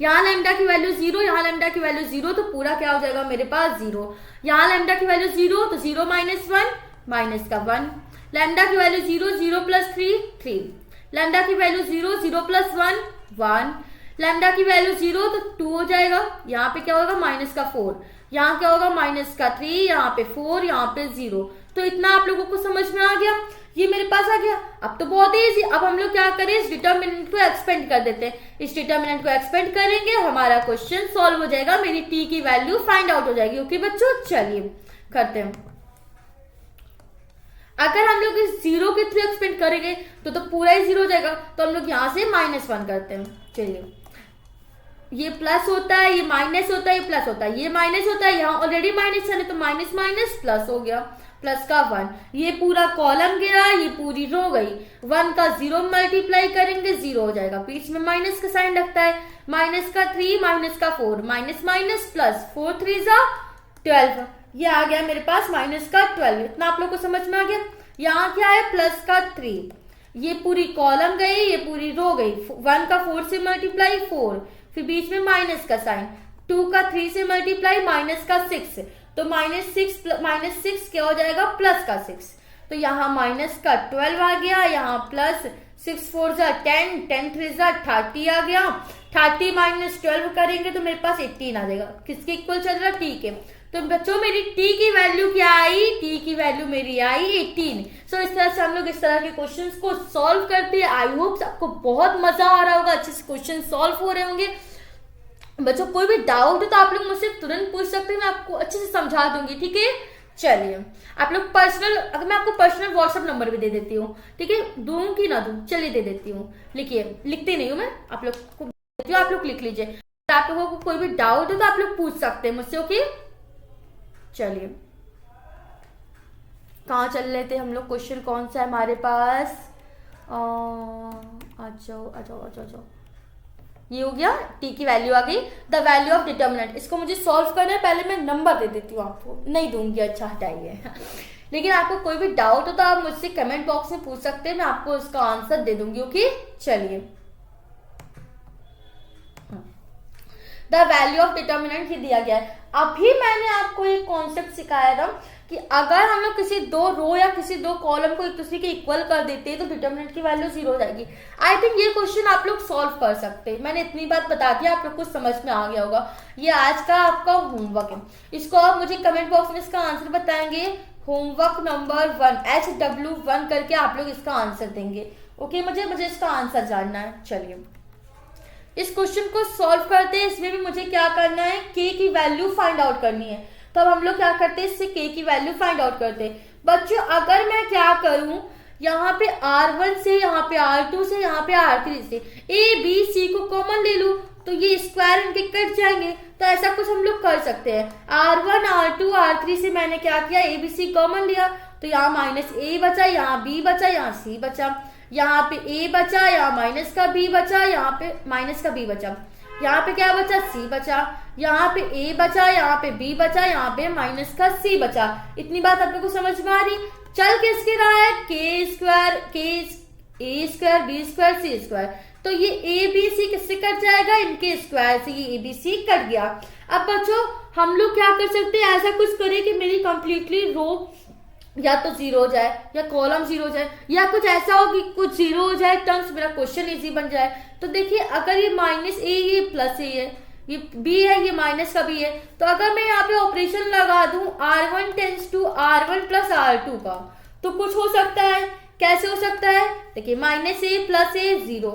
यहाँ लैम्डा की वैल्यू 0, यहाँ लैम्डा की वैल्यू 0, तो पूरा क्या हो जाएगा मेरे पास 0। यहाँ लैम्डा की वैल्यू 0, तो 0 माइनस 1 माइनस का 1। लैम्डा की वैल्यू 0, 0 प्लस 3 3। लैम्डा की वैल्यू 0, 0 प्लस 1 1। लैम्डा की वैल्यू 0, तो 2 हो जाएगा। यहाँ पे क्या होगा, माइनस का 4, यहाँ क्या होगा माइनस का 3, यहाँ पे 4, यहाँ पे 0। तो इतना आप लोगों को समझ में आ गया, ये मेरे पास आ गया। अब तो बहुत इजी, अब हम लोग क्या करें, इस डिटर्मिनेंट को एक्सपेंड कर देते हैं। इस डिटर्मिनेंट को एक्सपेंड करेंगे, हमारा क्वेश्चन सॉल्व हो जाएगा, मेरी टी की वैल्यू फाइंड आउट हो जाएगी। ओके बच्चों, चलिए करते हैं। अगर हम लोग इस 0 के थ्रू एक्सपेंड करेंगे तो पूरा ही 0 हो जाएगा, तो हम लोग यहाँ से -1 करते हैं। चलिए, ये प्लस होता है, ये माइनस होता है, ये प्लस होता है, ये माइनस होता है, यहाँ ऑलरेडी माइनस है तो माइनस माइनस प्लस हो गया, प्लस का 1। ये पूरा कॉलम गिरा, ये पूरी रो गई। 1 का 0 मल्टीप्लाई करेंगे 0 हो जाएगा, बीच में माइनस का साइन लगता है, माइनस का 3 माइनस का 4, माइनस माइनस प्लस, 4 3 12। ये आ गया मेरे पास माइनस का 12। इतना आप लोग को समझ में आ गया। यहाँ क्या है, प्लस का 3, ये पूरी कॉलम गई, ये पूरी रो गई। 1 का 4 से मल्टीप्लाई 4, फिर बीच में माइनस का साइन, 2 का 3 से मल्टीप्लाई माइनस का 6, तो -6 क्या हो जाएगा, प्लस का 6। तो यहाँ माइनस का 12 आ गया, यहाँ प्लस 6 4 10, 10 3 30 आ गया। 30 माइनस 12 करेंगे तो मेरे पास 18 आ जाएगा। किसके इक्वल चल रहा है, टी के। तो बच्चों मेरी टी की वैल्यू क्या आई, टी की वैल्यू मेरी आई 18। सो इस तरह से हम लोग इस तरह के क्वेश्चंस को सॉल्व करते हैं। आई होप आपको बहुत मजा आ रहा होगा, अच्छे से क्वेश्चन सॉल्व हो रहे होंगे। बच्चों कोई भी डाउट हो तो आप लोग मुझसे तुरंत पूछ सकते हैं, मैं आपको अच्छे से समझा दूंगी, ठीक है। चलिए आप लोग पर्सनल, अगर मैं आपको पर्सनल व्हाट्सएप नंबर भी दे देती हूँ, ठीक है, दूं कि ना दूं, चलिए दे देती हूँ, लिखिए, लिखती नहीं हूँ मैं, आप लोग को देती हूँ, आप लोग लिख लीजिए। आप लोगों को कोई भी डाउट हो तो आप लोग पूछ सकते हैं मुझसे, ओके। चलिए कहाँ चल रहे थे हम लोग, क्वेश्चन कौन सा है हमारे पास, आ जाओ आ जाओ आ जाओ आ जाओ, ये हो गया, टी की वैल्यू आ गई, द वैल्यू ऑफ डिटर्मिनेंट। इसको मुझे सॉल्व करना है, पहले मैं नंबर दे देती हूँ आपको, नहीं दूंगी, अच्छा हटाइए लेकिन आपको कोई भी डाउट हो तो आप मुझसे कमेंट बॉक्स में पूछ सकते हैं, मैं आपको उसका आंसर दे दूंगी, ओके। चलिए द वैल्यू ऑफ डिटर्मिनेंट ही दिया गया है। अभी मैंने आपको एक कॉन्सेप्ट सिखाया था कि अगर हम लोग किसी दो रो या किसी दो कॉलम को एक दूसरे के इक्वल कर देते हैं तो डिटर्मिनेंट की वैल्यू 0 हो जाएगी। आई थिंक ये क्वेश्चन आप लोग सॉल्व कर सकते हैं, मैंने इतनी बात बता दी, आप लोग को समझ में आ गया होगा। ये आज का आपका होमवर्क है, इसको आप मुझे कमेंट बॉक्स में इसका आंसर बताएंगे, होमवर्क नंबर 1 HW1 करके आप लोग इसका आंसर देंगे, ओके। मुझे इसका आंसर जानना है। चलिए इस क्वेश्चन को सॉल्व करते हैं, इसमें भी मुझे क्या करना है, k की वैल्यू फाइंड आउट करनी है। तो अब हम लोग क्या करते हैं, इससे k की वैल्यू फाइंड आउट करते हैं। बच्चों अगर मैं क्या करूं, यहाँ पे R1 से, यहाँ पे R2 से, यहाँ पे R3 से A B C को कॉमन ले लूं तो ये स्क्वायर इनके कट जाएंगे। तो ऐसा कुछ हम लोग कर सकते हैं, R1 R2 R3 से मैंने क्या किया, A B C कॉमन लिया, तो यहाँ माइनस A बचा, यहाँ B बचा, यहाँ C बचा, यहाँ पे A बचा, यहाँ माइनस का B बचा, यहाँ पे माइनस का B बचा, यहाँ पे क्या बचा, C बचा, यहाँ पे A बचा, यहाँ पे B बचा, यहाँ पे माइनस का C बचा। इतनी बात आप लोग को समझ में आ रही। चल किसके रहा है, k square, A square B square C square, तो ये A B C किससे कट जाएगा, इनके स्क्वायर से, ये A B C कट गया। अब बच्चों हम लोग क्या कर सकते हैं, ऐसा कुछ करें कि मेरी कंप्लीटली रो या तो 0 हो जाए या कॉलम 0 हो जाए, या कुछ ऐसा हो कि कुछ 0 हो जाए, टर्म्स मेरा क्वेश्चन इजी बन जाए। तो देखिए अगर ये माइनस A, ये प्लस A है, ये B है, ये माइनस का B है, तो अगर मैं यहाँ पे ऑपरेशन लगा दूं R1 tends to R1 plus R2 का, तो कुछ हो सकता है। कैसे हो सकता है, देखिए minus A plus A 0,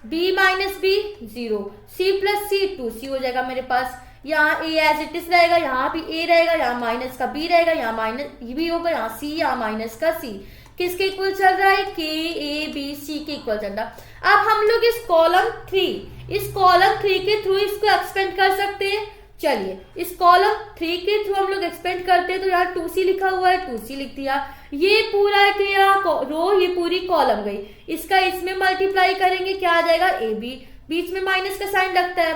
B minus B 0, C plus C 2C हो जाएगा मेरे पास। यहाँ A एज इट इज रहेगा, यहाँ भी A रहेगा, यहाँ माइनस का B रहेगा, यहाँ माइनस B होगा, यहाँ C, यहाँ माइनस का C। किसके इक्वल चल रहा है, K A B C के इक्वल चल रहा है। अब हम लोग इस कॉलम 3 के थ्रू इसको एक्सपेंड कर सकते हैं। चलिए इस कॉलम 3 के थ्रू हम लोग एक्सपेंड करते हैं, तो यहाँ 2C लिखा हुआ है, 2C लिख दिया। ये पूरा रो, ये पूरी कॉलम गई, इसका इसमें मल्टीप्लाई करेंगे, क्या आ जाएगा, AB, बीच में माइनस का साइन लगता है,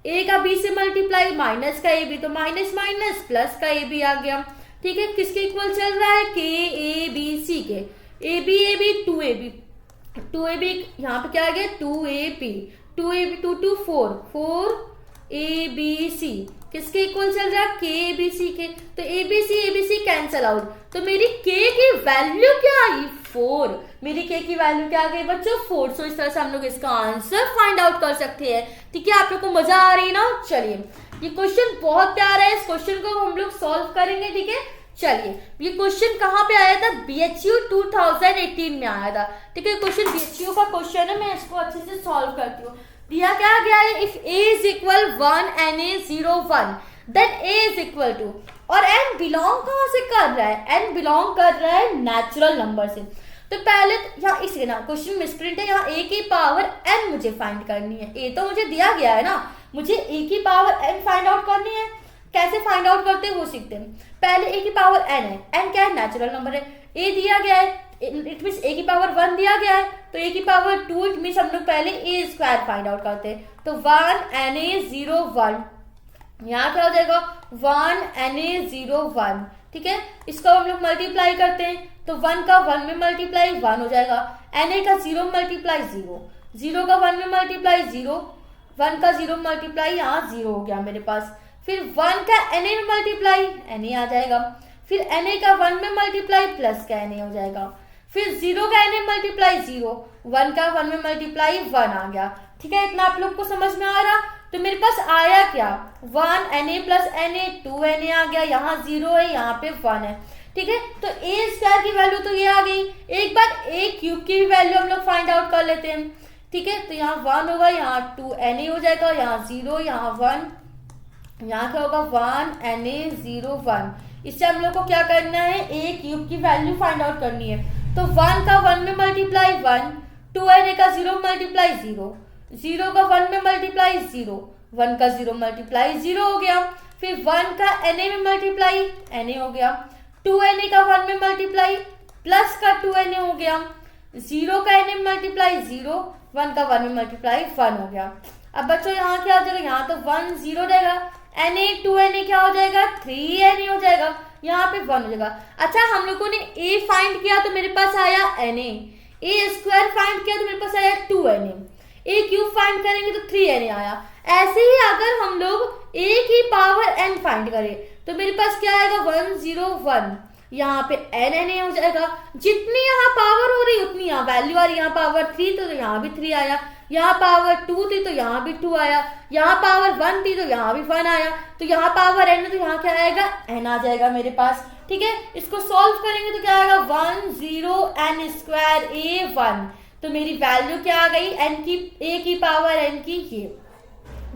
A का B से मल्टीप्लाई, माइनस का AB, तो माइनस माइनस प्लस का AB आ गया। ठीक है, किसके इक्वल चल रहा है, K A B C के, AB 2AB यहाँ पे क्या आ गया, 2AB 2 2 4 4ABC किसके इक्वल चल रहा है, KABC के, तो ABC कैंसल आउट, तो मेरी K की वैल्यू क्या आई, 4। मेरी K की वैल्यू क्या आ गई बच्चों, 4। सो इस तरह से हम लोग इसका आंसर फाइंड आउट कर सकते हैं। ठीक है, आप लोग को मजा आ रही है ना। चलिए ये क्वेश्चन बहुत प्यारा है, इस क्वेश्चन को हम लोग सॉल्व करेंगे। ठीक है, चलिए ये क्वेश्चन कहाँ पे आया था, BHU 2018 में आया था। ठीक है, क्वेश्चन BHU का क्वेश्चन है, मैं इसको अच्छे से सॉल्व करती हूँ। दिया क्या गया है, if A is equal 1 and A 0 1 then A is equal to, और N बिलोंग कहाँ से कर रहा है, N बिलोंग कर रहा है नेचुरल नंबर से। तो पहले यहाँ इसे ना क्वेश्चन मिसप्रिंट है, यहाँ A की पावर N मुझे फाइंड करनी है। A तो मुझे दिया गया है ना, मुझे A की पावर N फाइंड आउट करनी है। कैसे फाइंड आउट करते हैं वो सीखते हैं। पहले A की पावर N है, N क्या है, नेचुरल नंबर है, A दिया गया है, इट मीन्स A की पावर 1 दिया गया है, तो A की पावर 2, इट मीन्स हम लोग पहले A स्क्वायर फाइंड आउट करते हैं। तो 1 NA 0 1, यहाँ क्या हो जाएगा, 1 NA 0 1। ठीक है, इसको हम लोग मल्टीप्लाई करते हैं, तो 1 का 1 में मल्टीप्लाई 1 हो जाएगा, NA का 0 मल्टीप्लाई 0, 0 का 1 में मल्टीप्लाई 0, 1 का 0 मल्टीप्लाई यहाँ 0 हो गया मेरे पास। फिर 1 का NA में मल्टीप्लाई NA आ जाएगा, फिर NA का 1 में मल्टीप्लाई प्लस का NA हो जाएगा, फिर 0 का NA मल्टीप्लाई 0, 1 का 1 में मल्टीप्लाई 1 आ गया। ठीक है, इतना आप लोग को समझ में आ रहा। तो मेरे पास आया क्या, 1 NA प्लस NA 2 NA आ गया, यहाँ 0 है, यहाँ पे 1 है। ठीक है, तो A स्क्वायर की वैल्यू तो ये आ गई। एक बार A क्यूब की भी वैल्यू हम लोग फाइंड आउट कर लेते हैं। ठीक है। तो यहाँ 1 होगा, यहाँ 2 Na हो जाएगा, यहाँ 0, यहाँ 1, यहाँ क्या होगा 1 Na 0 1। इससे हम लोग को क्या करना है, a क्यूब की वैल्यू फाइंड आउट करनी है। तो 1 का 1 में मल्टीप्लाई 1, 2 Na का 0 मल्टीप्लाई 0, 0 का 1 में मल्टीप्लाई 0, 1 का 0 मल्टीप्लाई 0 हो गया। फिर 1 का Na में मल्टीप्लाई Na हो गया, 2 Na का 1 में मल्टीप्लाई प्लस का 2 Na हो गया, 0 का Na में मल्टीप्लाई 0, 1 का 1 में मल्टीप्लाई 1 हो गया। अब बच्चों यहाँ क्या हो जाएगा, यहाँ तो 1 0 रहेगा, Na 2 Na क्या हो जाएगा 3 Na हो जाएगा, यहाँ पे 1 हो जाएगा। अच्छा हम लोगों ने a फाइंड किया तो मेरे पास आया Na, a स्क्वायर फाइंड किया तो मेरे पास आया 2 Na, a क्यूब फाइंड करेंगे तो 3 Na आया। ऐसे ही अगर हम लोग a की पावर n फाइंड करें तो मेरे पास क्या आएगा 1 0 1, यहाँ पे Na हो जाएगा। जितनी यहाँ पावर हो रही उतनी यहाँ वैल्यू आ रही, यहाँ पावर 3 तो यहाँ भी 3 आया, यहाँ पावर 2 थी तो यहाँ भी 2 आया, यहाँ पावर 1 थी तो यहाँ भी 1 आया, तो यहाँ पावर n है तो यहाँ क्या आएगा n आ जाएगा मेरे पास। ठीक है, इसको सॉल्व करेंगे तो क्या आएगा 1 0 n स्क्वायर a 1। तो मेरी वैल्यू क्या आ गई n की, a की पावर n की ये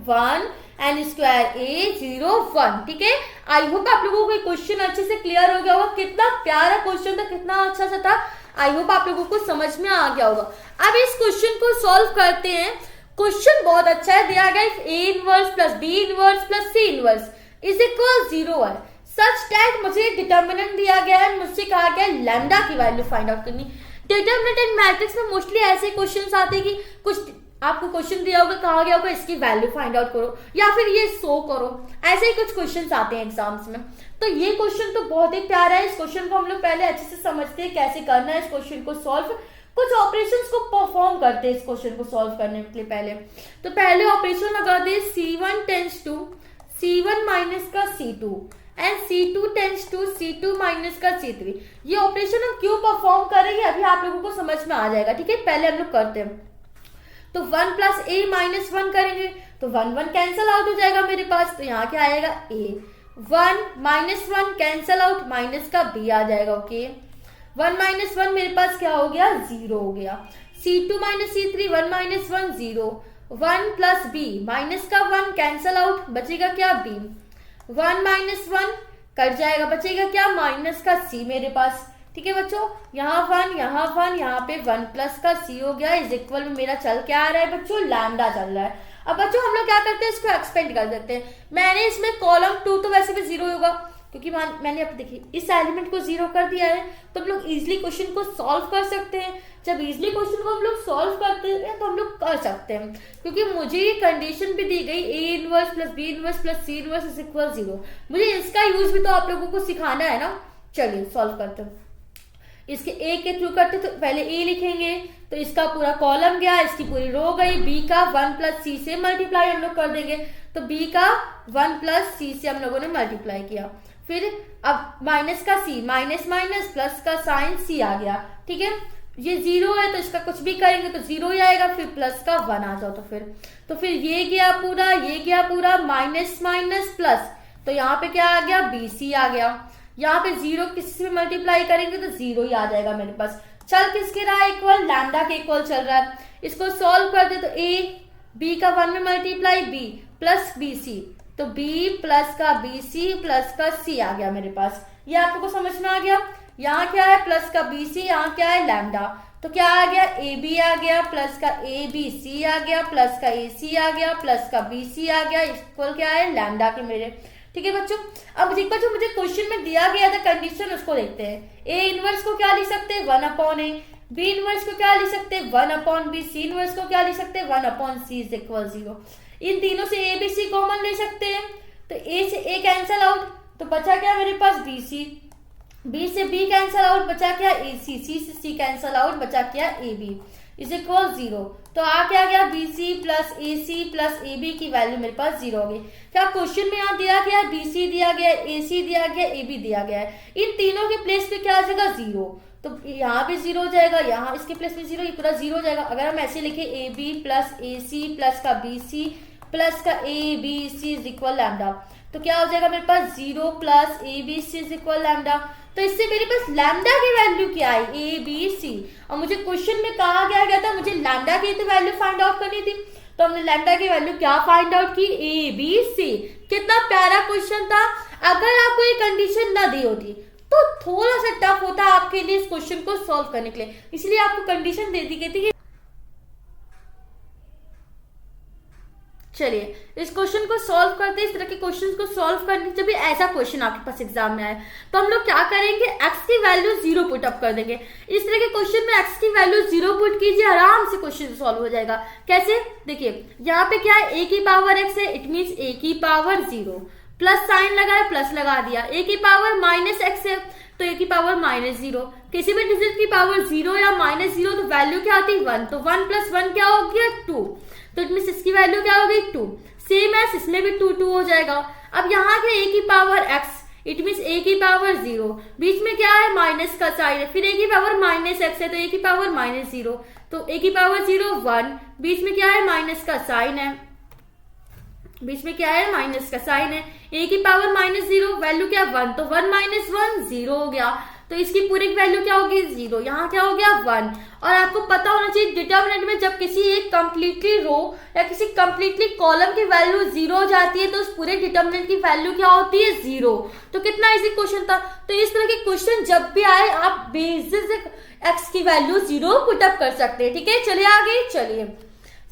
1 n स्क्वायर a 0 1। ठीक है, आई होप आप लोगों को क्वेश्चन अच्छे से क्लियर हो गया होगा। कितना प्यारा क्वेश्चन था, कितना अच्छा सा था, आई होप आप लोगों को समझ में आ गया होगा। अब इस क्वेश्चन को सॉल्व करते हैं। क्वेश्चन बहुत अच्छा है, दिया गया a inverse plus b inverse plus c inverse is equal 0 है, सच दैट मुझे डिटर्मिनेंट दिया गया है, मुझसे कहा गया है लैम्डा की वैल्यू फाइंड आउट करनी। डिटर्मिनेंट इन मैट्रिक्स में मोस्टली ऐसे क्वेश्चन आते हैं कि कुछ आपको क्वेश्चन दिया होगा, कहा गया होगा इसकी वैल्यू फाइंड आउट करो या फिर ये शो करो, ऐसे ही कुछ क्वेश्चंस आते हैं एग्जाम्स में। तो ये क्वेश्चन तो बहुत ही प्यारा है, इस क्वेश्चन को हम लोग पहले अच्छे से समझते हैं कैसे करना है इस क्वेश्चन को सॉल्व। कुछ ऑपरेशंस को परफॉर्म करते हैं इस क्वेश्चन को सॉल्व करने के लिए। पहले ऑपरेशन लगा दे C1 tense to C1 minus का C2 and C2 tense to C2 minus का C3। ये ऑपरेशन हम क्यों परफॉर्म करेंगे अभी आप लोगों को समझ में आ जाएगा। ठीक है, पहले हम लोग करते हैं। तो 1 प्लस a माइनस 1 करेंगे तो 1 1 कैंसल आउट हो जाएगा मेरे पास, तो यहाँ क्या आएगा a, 1 minus 1 cancel out, minus का b आ जाएगा। ओके, 1 माइनस 1 मेरे पास क्या हो गया 0 हो गया। C2 minus C3 1 minus 1 0, 1 plus b, minus का 1 कैंसल आउट, बचेगा क्या b, 1 माइनस 1 कट जाएगा, बचेगा क्या माइनस का c मेरे पास। ठीक है बच्चों, यहाँ 1 यहाँ 1, यहाँ पे 1 प्लस का c हो गया, इज इक्वल में मेरा चल क्या आ रहा है बच्चों लैम्डा चल रहा है। अब बच्चों हम लोग क्या करते हैं, इसको एक्सपेंड कर देते हैं। मैंने इसमें कॉलम 2 तो वैसे भी 0 होगा क्योंकि मैंने अब देखिए इस एलिमेंट को 0 कर दिया है, तो हम लोग इजिली क्वेश्चन को सॉल्व कर सकते हैं। जब इजिली क्वेश्चन को हम लोग सॉल्व करते हैं तो हम लोग कर सकते हैं, क्योंकि मुझे ये कंडीशन भी दी गई a inverse plus b inverse plus c inverse is equal 0। मुझे इसका यूज भी तो आप लोगों को सिखाना है ना। चलिए सॉल्व करते हैं। इसके a के थ्रू करते तो पहले a लिखेंगे, तो इसका पूरा कॉलम गया, इसकी पूरी रो गई। b का 1 प्लस c से मल्टीप्लाई हम लोग कर देंगे, तो b का 1 प्लस c से हम लोगों ने मल्टीप्लाई किया। फिर अब माइनस का c, माइनस माइनस प्लस का साइन c आ गया। ठीक है, ये 0 है तो इसका कुछ भी करेंगे तो 0 ही आएगा, फिर प्लस का 1 आ जाओ तो फिर ये गया पूरा, ये गया पूरा, माइनस माइनस प्लस, तो यहाँ पे क्या आ गया bc आ गया। यहाँ पे 0 किसी से मल्टीप्लाई करेंगे तो 0 ही आ जाएगा मेरे पास। चल किसके रहा इक्वल, लैम्डा के इक्वल चल रहा है। इसको सॉल्व कर दे तो a, b का 1 में मल्टीप्लाई b प्लस bc, तो b प्लस का bc प्लस का c आ गया मेरे पास। ये आप लोगों को समझ में आ गया। यहाँ क्या है प्लस का bc, यहाँ क्या है लैम्डा, तो क्या आ गया ab आ गया प्लस का abc आ गया प्लस का ac आ गया प्लस का bc आ गया, इक्वल क्या है लैम्डा के मेरे। ठीक है बच्चों, अब देखो जो मुझे क्वेश्चन में दिया गया था कंडीशन, उसको देखते हैं। a इनवर्स को क्या लिख सकते हैं 1 अपॉन a, b इनवर्स को क्या लिख सकते हैं 1 अपॉन b, c इनवर्स को क्या लिख सकते हैं 1 अपॉन c इज इक्वल 0। इन तीनों से a b c कॉमन ले सकते हैं, तो a से a कैंसल आउट, तो बचा क्या मेरे पास bc, b से b कैंसल आउट, बचा क्या ac, c से c कैंसल आउट, बचा क्या ab इज इक्वल 0। तो आ क्या गया bc plus ac plus ab की वैल्यू मेरे पास 0 हो गई। क्या क्वेश्चन में यहाँ दिया गया bc दिया गया, ac दिया गया, ab दिया गया है, इन तीनों के प्लेस पे क्या आ जाएगा 0, तो यहाँ भी 0 हो जाएगा, यहाँ इसके प्लेस में 0, ये पूरा 0 हो जाएगा। अगर हम ऐसे लिखे ab प्लस ac प्लस का bc प्लस का abc इज इक्वल लैम्डा, तो क्या हो जाएगा मेरे पास 0 plus abc is equal lambda. तो इससे मेरे पास लैम्डा की वैल्यू क्या आई, ए बी सी, और मुझे क्वेश्चन में कहा गया था मुझे लैम्डा की तो वैल्यू फाइंड आउट करनी थी, तो हमने लैम्डा की वैल्यू क्या फाइंड आउट की, ए बी सी। कितना प्यारा क्वेश्चन था। अगर आपको ये कंडीशन ना दी होती तो थोड़ा सा टफ होता आपके लिए इस क्वेश्चन को सॉल्व करने के लिए, इसलिए आपको कंडीशन दे दी गई थी। चलिए इस क्वेश्चन को सॉल्व करते हैं। इस तरह के क्वेश्चन को सॉल्व करने जब भी ऐसा क्वेश्चन आपके पास एग्जाम में आए तो हम लोग क्या करेंगे, x की वैल्यू 0 पुट अप कर देंगे। इस तरह के क्वेश्चन में x की वैल्यू 0 पुट कीजिए, आराम से क्वेश्चन सॉल्व हो जाएगा। कैसे, देखिए यहाँ पे क्या है, a की पावर x है, इट मीन्स a की पावर 0, प्लस साइन लगा है, प्लस लगा दिया, a की पावर माइनस x है तो a की पावर -0। किसी भी डिजिट की पावर 0 या -0 तो वैल्यू क्या आती है 1, तो 1 + 1 क्या हो गया 2, तो इसमें इसकी वैल्यू क्या हो गई 2। सेम है, इसमें भी 2 हो जाएगा। अब यहाँ के a की power x, it means a की पावर 0, बीच में क्या है माइनस का साइन है, फिर a की पावर -x है तो a की पावर -0, तो a की पावर 0 1, बीच में क्या है माइनस का साइन है, बीच में क्या है माइनस का साइन है, a की पावर -0, वैल्यू क्या 1, तो 1 - 1 0 हो गया, तो इसकी पूरी वैल्यू क्या होगी 0, यहाँ क्या हो गया 1। और आपको पता होना चाहिए डिटर्मिनेंट में जब किसी एक कंप्लीटली रो या किसी कंप्लीटली कॉलम की वैल्यू 0 हो जाती है तो उस पूरे डिटर्मिनेंट की वैल्यू क्या होती है 0। तो कितना इजी क्वेश्चन था। तो इस तरह के क्वेश्चन जब भी आए आप बेसिस x की वैल्यू 0 पुटअप कर सकते हैं। ठीक है, चलिए आगे चलिए।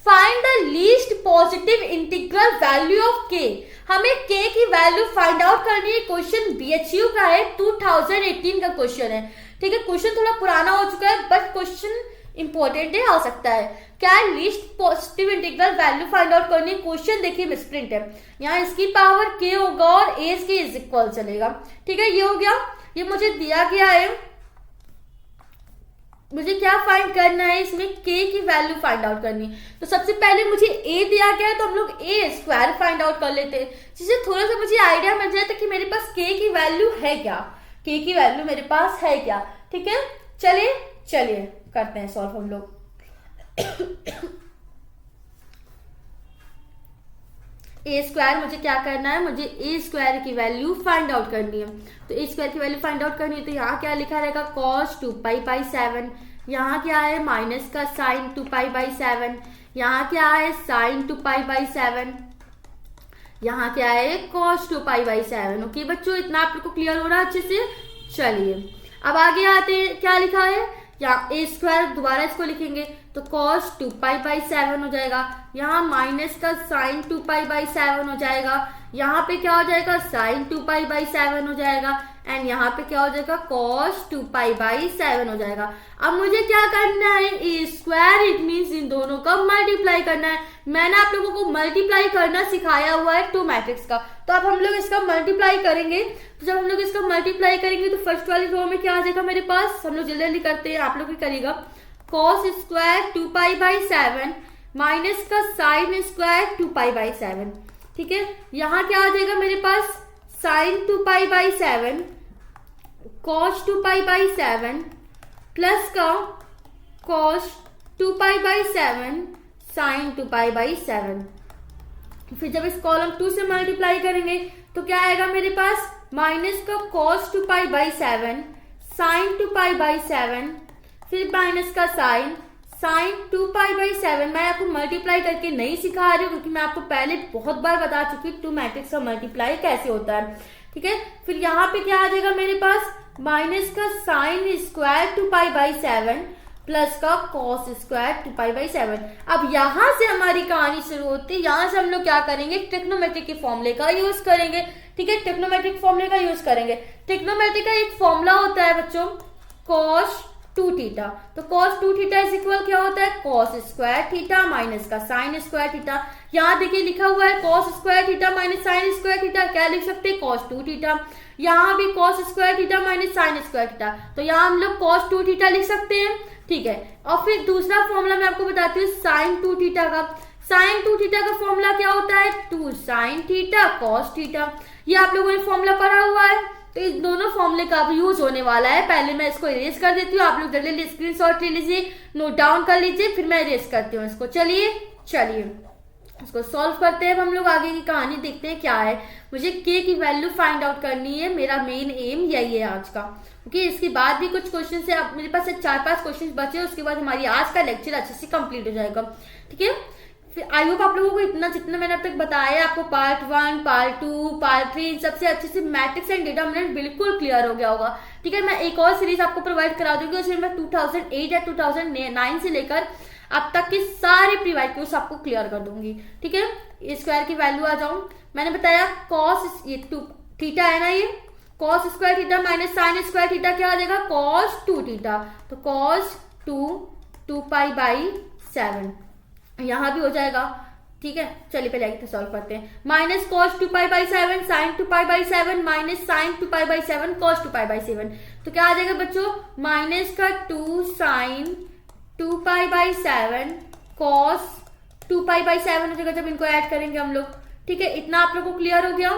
Find the least positive integral value of k। हमें k की वैल्यू फाइंड आउट करनी है। क्वेश्चन BHU का है, 2018 का क्वेश्चन है। ठीक है, क्वेश्चन थोड़ा पुराना हो चुका है बट क्वेश्चन इंपॉर्टेंट है, आ सकता है। क्या है, least positive integral value find out करनी है। क्वेश्चन देखिए मिसप्रिंट है, यहाँ इसकी पावर k होगा और a के इज इक्वल चलेगा। ठीक है, ये हो गया। ये मुझे दिया गया है, मुझे क्या फाइंड करना है, इसमें k की वैल्यू फाइंड आउट करनी है। तो सबसे पहले मुझे a दिया गया है तो हम लोग a² फाइंड आउट कर लेते हैं, जिससे थोड़ा सा मुझे आइडिया मिल जाए कि मेरे पास k की वैल्यू है क्या, k की वैल्यू मेरे पास है क्या। ठीक है, चलिए चलिए करते हैं सॉल्व हम लोग। a² मुझे क्या करना है, मुझे a² की वैल्यू फाइंड आउट करनी है। तो a² की वैल्यू फाइंड आउट करनी है तो यहाँ क्या लिखा रहेगा cos 2π/7, यहाँ क्या है माइनस का साइन 2π/7, यहाँ क्या है साइन 2π/7, यहाँ क्या है cos 2π/7। ओके बच्चों, इतना आप लोग को क्लियर हो रहा है अच्छे से। चलिए अब आगे आते हैं, क्या लिखा है यहाँ a², दोबारा इसको लिखेंगे तो cos 2π/7 हो जाएगा, यहाँ माइनस का साइन 2π/7 हो जाएगा, यहाँ पे क्या हो जाएगा साइन 2π/7 हो जाएगा, एंड यहाँ पे क्या हो जाएगा cos 2π/7 हो जाएगा। अब मुझे क्या करना है, a², इट मीन्स इन दोनों का मल्टीप्लाई करना है। मैंने आप लोगों को मल्टीप्लाई करना सिखाया हुआ है 2 मैट्रिक्स का, तो अब हम लोग इसका मल्टीप्लाई करेंगे। तो जब हम लोग इसका मल्टीप्लाई करेंगे तो फर्स्ट वाली रो में क्या आ जाएगा मेरे पास, हम लोग जल्दी जल्दी करते हैं, आप लोग भी करिएगा, cos² 2π/7 माइनस का sin² 2π/7। ठीक है, यहाँ क्या आ जाएगा मेरे पास sin 2π/7 cos 2π/7 प्लस का cos 2π/7 sin 2π/7। फिर जब इस कॉलम 2 से मल्टीप्लाई करेंगे तो क्या आएगा मेरे पास माइनस का cos 2π/7 sin 2π/7, फिर माइनस का साइन sin 2π/7। मैं आपको मल्टीप्लाई करके नहीं सिखा रही हूँ क्योंकि मैं आपको पहले बहुत बार बता चुकी 2 मैट्रिक्स का मल्टीप्लाई कैसे होता है। ठीक है, फिर यहाँ पे क्या आ जाएगा मेरे पास माइनस का sin² 2π/7 प्लस का cos² 2π/7। अब यहाँ से हमारी कहानी शुरू होती है। यहाँ से हम लोग क्या करेंगे, ट्रिग्नोमेट्रिक के फॉर्मूले का यूज करेंगे। ठीक है, ट्रिग्नोमेट्रिक फॉर्मूले का यूज करेंगे। ट्रिग्नोमेट्रिक का एक फॉर्मूला होता है बच्चों cos 2θ। तो cos 2θ इज इक्वल क्या होता है cos² θ माइनस का sin² θ। यहाँ देखिए लिखा हुआ है cos² θ माइनस sin² θ, क्या लिख सकते हैं cos 2θ। यहाँ भी cos² θ माइनस sin² θ, तो यहाँ हम लोग cos 2θ लिख सकते हैं। ठीक है, और फिर दूसरा फॉर्मूला मैं आपको बताती हूँ sin 2θ का। sin 2θ का फॉर्मूला क्या होता है 2 sin θ cos θ। ये आप लोगों ने फॉर्मूला पढ़ा हुआ है, तो इस दोनों फॉर्मूले का अब यूज होने वाला है। पहले मैं इसको इरेज कर देती हूँ, आप लोग जल्दी स्क्रीनशॉट ले लीजिए, नोट डाउन कर लीजिए, फिर मैं इरेज करती हूँ इसको। चलिए चलिए इसको सॉल्व करते हैं। अब हम लोग आगे की कहानी देखते हैं क्या है। मुझे के की वैल्यू फाइंड आउट करनी है, मेरा मेन एम यही है आज का। ओके, इसके बाद भी कुछ क्वेश्चन है, अब मेरे पास 4-5 क्वेश्चन बचे हैं, उसके बाद हमारी आज का लेक्चर अच्छे से कंप्लीट हो जाएगा। ठीक है, फिर आई होप आप लोगों को इतना जितना मैंने अब तक बताया आपको पार्ट 1, पार्ट 2, पार्ट 3 सबसे अच्छे से मैट्रिक्स एंड डिटरमिनेंट बिल्कुल क्लियर हो गया होगा। ठीक है, मैं एक और सीरीज आपको प्रोवाइड करा दूंगी, उसमें मैं 2008 या 2009 से लेकर अब तक के सारे प्रीवाइड क्वेश्चन आपको क्लियर कर दूंगी। ठीक है, स्क्वायर की वैल्यू आ जाऊं, मैंने बताया कॉस ये 2 थीटा है ना, ये cos square theta minus sine square theta क्या आ जाएगा, कॉस 2 थीटा। तो कॉस 2 पाई बाई 7 यहां भी हो जाएगा। ठीक है, चलिए पहले आगे सॉल्व करते हैं। Minus cos 2 pi by 7 sine 2 pi by 7 minus sine 2 pi by 7 cos 2 pi by 7। तो क्या आ जाएगा बच्चों, माइनस का 2 sine 2 pi by 7 cos 2 pi by 7 हो जाएगा जब इनको ऐड करेंगे हम लोग। ठीक है, इतना आप लोगों को क्लियर हो गया।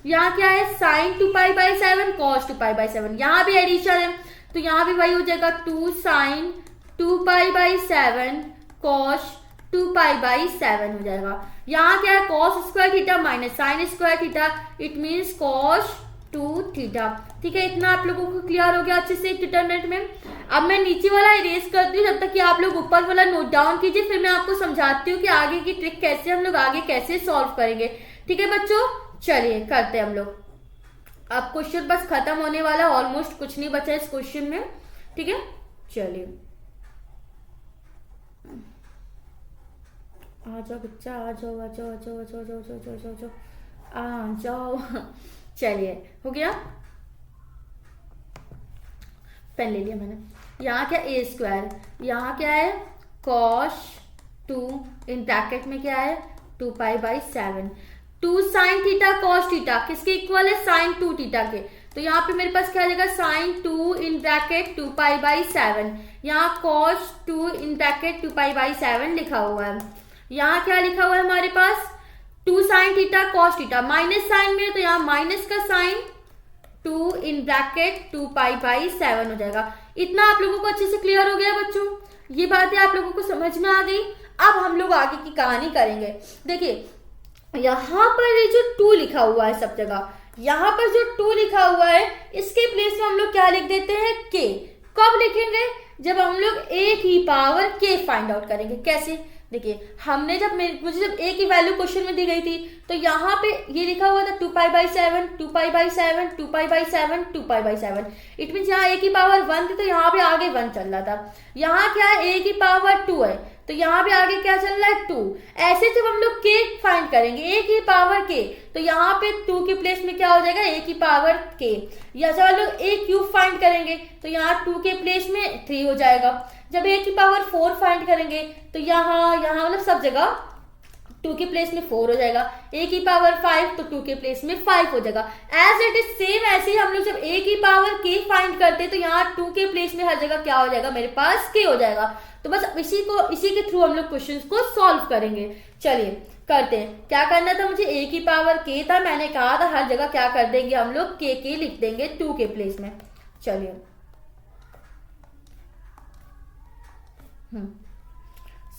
यहाँ क्या है, sine 2 pi by 7 cos 2 pi by 7, यहाँ भी एडिशन है तो यहाँ भी वही हो जाएगा 2 sine 2 pi by 7 cos 2 pi by 7 हो जाएगा। यहाँ क्या है, cos square theta minus sine square theta, it means cos 2 theta. ठीक है, इतना आप लोगों को क्लियर हो गया अच्छे से डिटरमिनेंट में। अब मैं नीचे वाला इरेज करती हूँ, जब तक कि आप लोग ऊपर वाला नोट डाउन कीजिए, फिर मैं आपको समझाती हूँ कि आगे की ट्रिक कैसे हम लोग आगे कैसे सॉल्व करेंगे। ठीक है बच्चों, चलिए करते हैं हम लोग। अब क्वेश्चन बस खत्म होने वाला, ऑलमोस्ट कुछ नहीं बचा इस क्वेश्चन में। ठीक है, चलिए आ जाओ बच्चा, आ जाओ आ जाओ आ जाओ आ जाओ आ जाओ आ जाओ आ जाओ आ जाओ। चलिए हो गया, पेन ले लिया मैंने। यहाँ क्या ए स्क्वायर, यहाँ क्या है कॉस 2 इन ब्रैकेट में क्या है 2 pi by 7, 2 sine theta cos theta किसके इक्वल है, साइन 2 थीटा के। तो यहाँ पे मेरे पास क्या आ जाएगा, sine 2 in bracket 2 pi by 7, यहाँ cos 2 in bracket 2 pi by 7 लिखा हुआ है। यहाँ क्या लिखा हुआ है हमारे पास 2 sine theta cos theta, minus sine में तो यहाँ माइनस का sine 2 in bracket 2 pi by 7 हो जाएगा। इतना आप लोगों को अच्छे से क्लियर हो गया बच्चों, ये बातें आप लोगों को समझ में आ गई। अब हम लोग आगे की कहानी करेंगे। देखिए यहाँ पर ये जो 2 लिखा हुआ है सब जगह, यहाँ पर जो 2 लिखा हुआ है इसके प्लेस में हम लोग क्या लिख देते हैं, के। कब लिखेंगे, जब हम लोग a की पावर k फाइंड आउट करेंगे। कैसे, देखिए हमने मुझे जब a की वैल्यू क्वेश्चन में दी गई थी तो यहाँ पे ये लिखा हुआ था 2 pi by 7 2 pi by 7 2 pi by 7 2 pi by 7, it mean यहाँ a की पावर 1 थी तो यहाँ पे आगे 1 चल रहा था। यहाँ क्या है, a की पावर 2 है तो यहाँ पे आगे क्या चल रहा है 2। ऐसे जब हम लोग k फाइंड करेंगे a की पावर k, तो यहाँ पे 2 के प्लेस में क्या हो जाएगा a की पावर k। या जब हम लोग a क्यूब फाइंड करेंगे तो यहाँ 2 के प्लेस में 3 हो जाएगा। जब a की पावर 4 फाइंड करेंगे तो यहाँ मतलब सब जगह 2 के प्लेस में 4 हो जाएगा। a की पावर 5 तो 2 के प्लेस में 5 हो जाएगा। एज इट इज सेम ऐसे ही हम लोग जब a की पावर k फाइंड करते हैं तो यहाँ 2 के प्लेस में हर जगह क्या हो जाएगा, मेरे पास k हो जाएगा। तो बस इसी के थ्रू हम लोग क्वेश्चन को सॉल्व करेंगे। चलिए करते हैं। क्या करना था मुझे, a की पावर k था, मैंने कहा था हर जगह क्या कर देंगे हम लोग k लिख देंगे 2 के प्लेस में। चलिए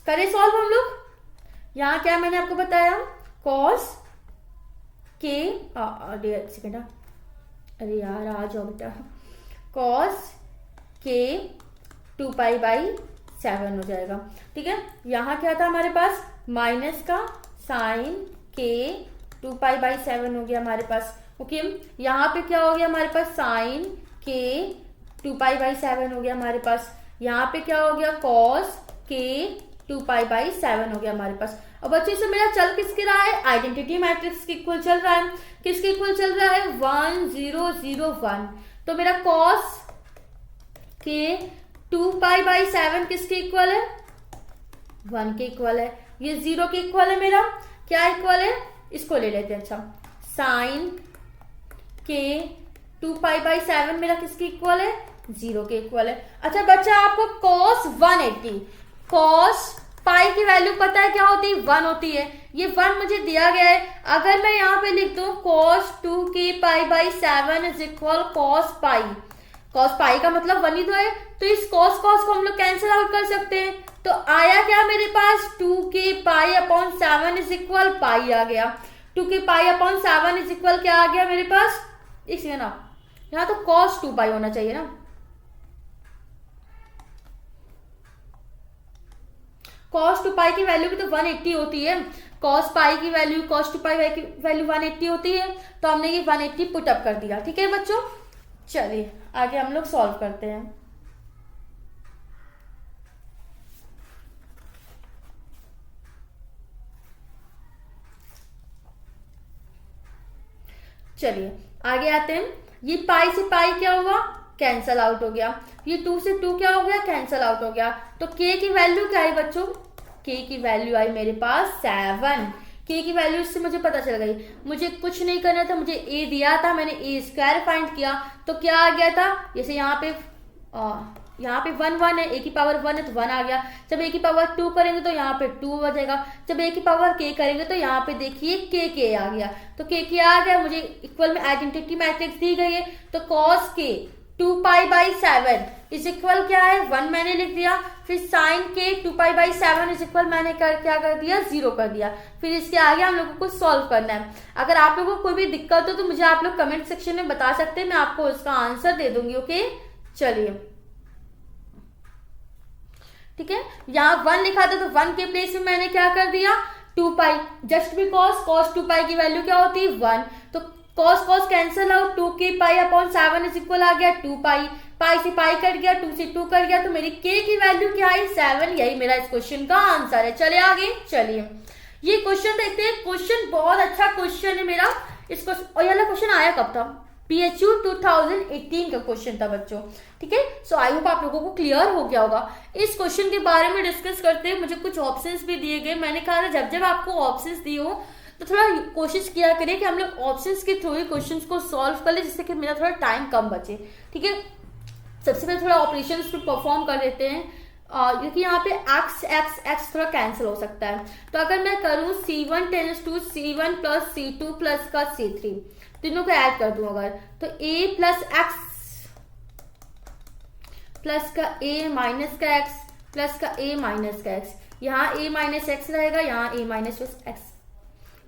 करें सॉल्व हम लोग। यहाँ क्या मैंने आपको बताया, कॉस k सेकेंड, अरे यार आ जाओ बेटा, कॉस k 2 पाई बाई 7 हो जाएगा। ठीक है, यहाँ क्या था हमारे पास, माइनस का साइन k 2 पाई बाई 7 हो गया हमारे पास। ओके, यहाँ पे क्या हो गया हमारे पास, साइन k 2 पाई बाई 7 हो गया हमारे पास। यहाँ पे क्या हो गया, कॉस k 2 पाई बाई 7 हो गया हमारे पास। अब बच्चे से मेरा चल किसके रहा है, आइडेंटिटी मैट्रिक्स के इक्वल चल रहा है। किसके इक्वल चल रहा है, 1 0 0 1। तो मेरा कॉस k 2 पाई बाई 7 किसके इक्वल है, 1 के इक्वल है। ये 0 के इक्वल है, मेरा क्या इक्वल है, इसको ले लेते हैं। अच्छा, साइन k 2 पाई बाई 7 मेरा किसके इक्वल है, 0 के इक्वल है। अच्छा बच्चा, आपको cos 180, cos पाई की वैल्यू पता है क्या होती है, 1 होती है। ये 1 मुझे दिया गया है। अगर मैं यहाँ पे लिख दूं cos 2k pi by 7 is equal cos pi, cos पाई का मतलब 1 ही तो है, तो इस cos को हम लोग कैंसिल आउट कर सकते हैं। तो आया क्या मेरे पास 2k π/7 इज इक्वल पाई आ गया। 2k π/7 इज इक्वल क्या आ गया मेरे पास, इसलिए ना यहाँ तो cos 2π होना चाहिए ना, cos 2π की वैल्यू भी तो 180 होती है, cos पाई की वैल्यू cos 2π की वैल्यू 180 होती है, तो हमने ये 180 पुट अप कर दिया। ठीक है बच्चों, चलिए आगे हम लोग सॉल्व करते हैं। चलिए आगे आते हैं। ये पाई से पाई क्या हुआ, कैंसल आउट हो गया। ये 2 से 2 क्या हो गया, कैंसल आउट हो गया। तो k की वैल्यू क्या आई बच्चों, k की वैल्यू आई मेरे पास 7। k की वैल्यू इससे मुझे पता चल गई, मुझे कुछ नहीं करना था, मुझे a दिया था, मैंने a स्क्वायर फाइंड किया तो क्या आ गया था, जैसे यहाँ पे 1 1 है, a की पावर 1 है तो 1 आ गया। जब a की पावर 2 करेंगे तो यहाँ पे 2 बचेगा। जब a की पावर k करेंगे तो यहाँ पे देखिए k आ गया। तो k आ गया, मुझे इक्वल में आइडेंटिटी मैट्रिक्स दी गई है, तो cos k 2π/7 इज इक्वल क्या है 1 मैंने लिख दिया। फिर साइन के 2π/7 इज इक्वल मैंने क्या कर दिया, 0 कर दिया। फिर इसके आगे हम लोगों को सॉल्व करना है। अगर आप लोगों को कोई भी दिक्कत हो तो मुझे आप लोग कमेंट सेक्शन में बता सकते हैं, मैं आपको उसका आंसर दे दूंगी। ओके चलिए ठीक है, यहाँ 1 लिखा था तो 1 के प्लेस में मैंने क्या कर दिया 2π, जस्ट बिकॉज cos 2π की वैल्यू क्या होती है 1, तो cos cancel out, 2k π/7 is equal आ गया 2π, पाई से पाई कट गया, 2 से 2 कट गया, तो मेरी k की वैल्यू क्या आई 7। यही मेरा इस क्वेश्चन का आंसर है। चले आगे, चलिए ये क्वेश्चन देखते हैं। क्वेश्चन बहुत अच्छा क्वेश्चन है मेरा। इस क्वेश्चन, और ये वाला क्वेश्चन आया कब था, PHU 2018 का क्वेश्चन था बच्चों। ठीक है, सो आई होप आप लोगों को क्लियर हो गया होगा। इस क्वेश्चन के बारे में डिस्कस करते हैं, मुझे कुछ ऑप्शंस भी दिए गए। मैंने कहा था जब आपको ऑप्शंस दिए हो तो थोड़ा कोशिश किया करें कि हम लोग ऑप्शंस के थ्रू ही क्वेश्चंस को सॉल्व कर ले, जिससे कि मेरा थोड़ा टाइम कम बचे। ठीक है, सबसे पहले थोड़ा ऑपरेशंस को परफॉर्म कर देते हैं, क्योंकि यहाँ पे x थोड़ा कैंसिल हो सकता है। तो अगर मैं करूँ C1 tense to C1 plus C2 plus का C3, तीनों को ऐड कर दूं अगर, तो a प्लस x प्लस का a माइनस का x प्लस का a माइनस का x, यहाँ a माइनस x रहेगा, यहाँ a माइनस x,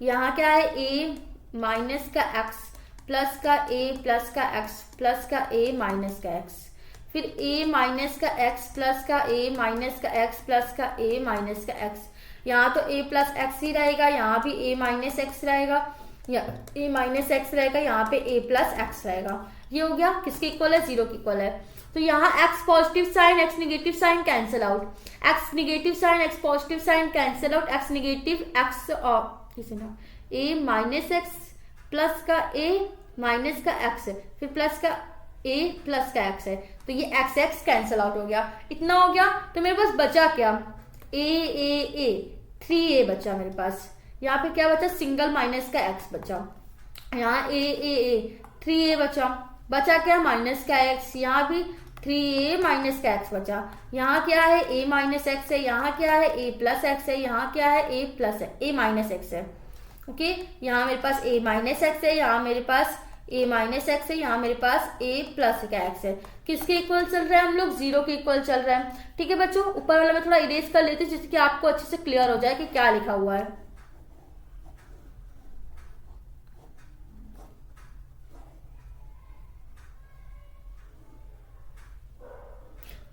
यहाँ क्या है a माइनस का x प्लस का a प्लस का x प्लस का a माइनस का x, फिर a माइनस का x प्लस का a माइनस का x प्लस का a माइनस का x, यहाँ तो a प्लस x ही रहेगा, यहाँ भी a माइनस x रहेगा, या a माइनस x रहेगा, यहाँ पे a प्लस x रहेगा। ये हो गया किसके इक्वल है, 0 के इक्वल है। तो यहाँ x positive sign x negative sign cancel out, x negative sign x positive sign cancel out, x negative x a minus x plus का a माइनस का x है, फिर प्लस का a प्लस का x है, तो ये x कैंसिल आउट हो गया। इतना हो गया, तो मेरे पास बचा क्या, a 3a बचा मेरे पास। यहाँ पे क्या बचा, सिंगल माइनस का x बचा, यहाँ a 3a बचा क्या माइनस का x, यहाँ भी 3a माइनस का x बचा। यहाँ क्या है a माइनस x है, यहाँ क्या है a प्लस x है, यहाँ क्या है a plus a minus x है। ओके, यहाँ मेरे पास a माइनस x है, यहाँ मेरे पास a माइनस x है, यहाँ मेरे पास a प्लस का x है। किसके इक्वल चल रहा है, हम लोग 0 के इक्वल चल रहा है। ठीक है बच्चों, ऊपर वाला मैं थोड़ा इरेज कर लेती हूँ जिससे कि आपको अच्छे से क्लियर हो जाए कि क्या लिखा हुआ है।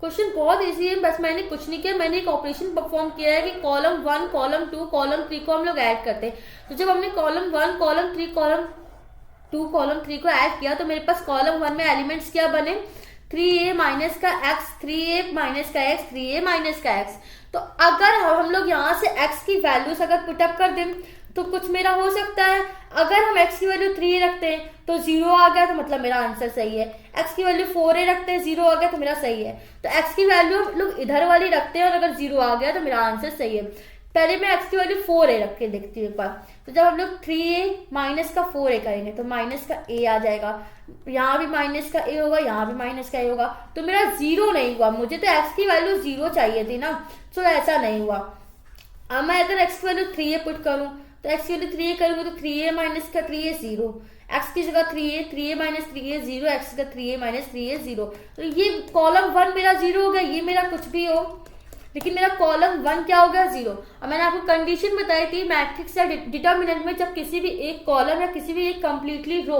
क्वेश्चन बहुत इजी है, बस मैंने कुछ नहीं किया, मैंने एक ऑपरेशन परफॉर्म किया है कि कॉलम 1 कॉलम 2 कॉलम 3 को हम लोग ऐड करते हैं। तो जब हमने कॉलम 1 कॉलम 3 कॉलम 2 कॉलम 3 को ऐड किया तो मेरे पास कॉलम 1 में एलिमेंट्स क्या बने, 3a माइनस का x, 3a माइनस का x, 3a माइनस का x। तो अगर हम लोग यहाँ से x की वैल्यूज अगर पुटअप कर दें तो कुछ मेरा हो सकता है। अगर हम x की वैल्यू 3 रखते हैं तो 0 आ गया तो मतलब मेरा आंसर सही है। x की वैल्यू 4a रखते हैं, 0 आ गया तो मेरा सही है। तो x की वैल्यू हम लोग इधर वाली रखते हैं और अगर 0 आ गया तो मेरा आंसर सही है। पहले मैं x की वैल्यू 4a रख के देखती हूँ एक बार। तो जब हम लोग 3a माइनस का 4a करेंगे तो माइनस का a आ जाएगा, यहाँ भी माइनस का a होगा, यहाँ भी माइनस का a होगा, तो मेरा 0 नहीं हुआ। मुझे तो x की वैल्यू 0 चाहिए थी ना, तो ऐसा नहीं हुआ। अब मैं अगर x की वैल्यू 3a पुट करूँ तो x की वैल्यू 3a करूंगा तो 3a माइनस का 3a 0, x की जगह 3a माइनस 3a 0, x की जगह 3a माइनस 3a 0। तो ये कॉलम 1 मेरा 0 हो गया, ये मेरा कुछ भी हो। लेकिन मेरा कॉलम 1 क्या हो गया 0। और मैंने आपको कंडीशन बताई थी मैट्रिक्स या डिटर्मिनेंट में, जब किसी भी एक कॉलम या किसी भी एक कंप्लीटली रो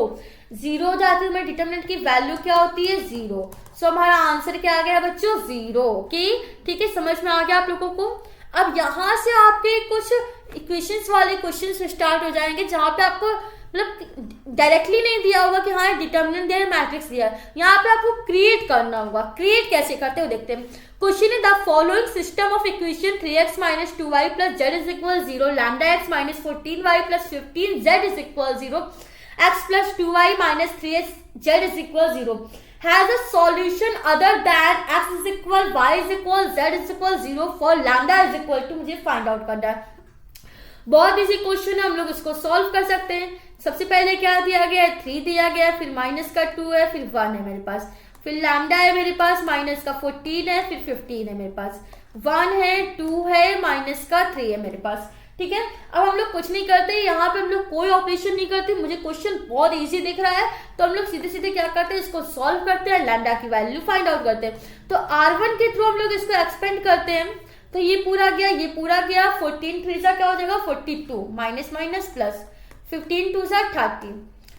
0 हो जाती है, तो डिटर्मिनेंट की वैल्यू क्या होती है 0। सो हमारा आंसर क्या आ गया बच्चों 0। ओके, ठीक है, समझ में आ गया आप लोगों को। अब यहां से आपके कुछ इक्वेशंस वाले क्वेश्चन स्टार्ट हो जाएंगे, जहां पे आपको मतलब डायरेक्टली नहीं दिया होगा कि हाँ डिटर्मिनेंट दिया है, मैट्रिक्स दिया है, यहाँ पे आपको क्रिएट करना होगा। क्रिएट कैसे करते हो देखते हैं। क्वेश्चन है the following system of equation 3x - 2y + z = 0, λx - 14y + 15z = 0, x + 2y - 3z = 0 has a solution other than x = y = z = 0 for λ = मुझे फाइंड आउट करना है। बहुत इजी क्वेश्चन है, हम लोग इसको सॉल्व कर सकते हैं। सबसे पहले क्या दिया गया है 3 दिया गया है, फिर -2 है, फिर 1 है मेरे पास, फिर लैम्डा है मेरे पास, -14 है, फिर 15 है मेरे पास, 1 है, 2 है, -3 है मेरे पास। ठीक है, अब हम लोग कुछ नहीं करते, यहाँ पे हम लोग कोई ऑपरेशन नहीं करते। मुझे क्वेश्चन बहुत इजी दिख रहा है, तो हम लोग सीधे सीधे क्या करते हैं, इसको सॉल्व करते हैं, लैम्डा की वैल्यू फाइंड आउट करते हैं। तो R1 के थ्रू हम लोग इसको एक्सपेंड करते हैं, तो ये पूरा गया, ये पूरा गया, 14 3 क्या हो जाएगा 42, माइनस माइनस प्लस, 15 2 30,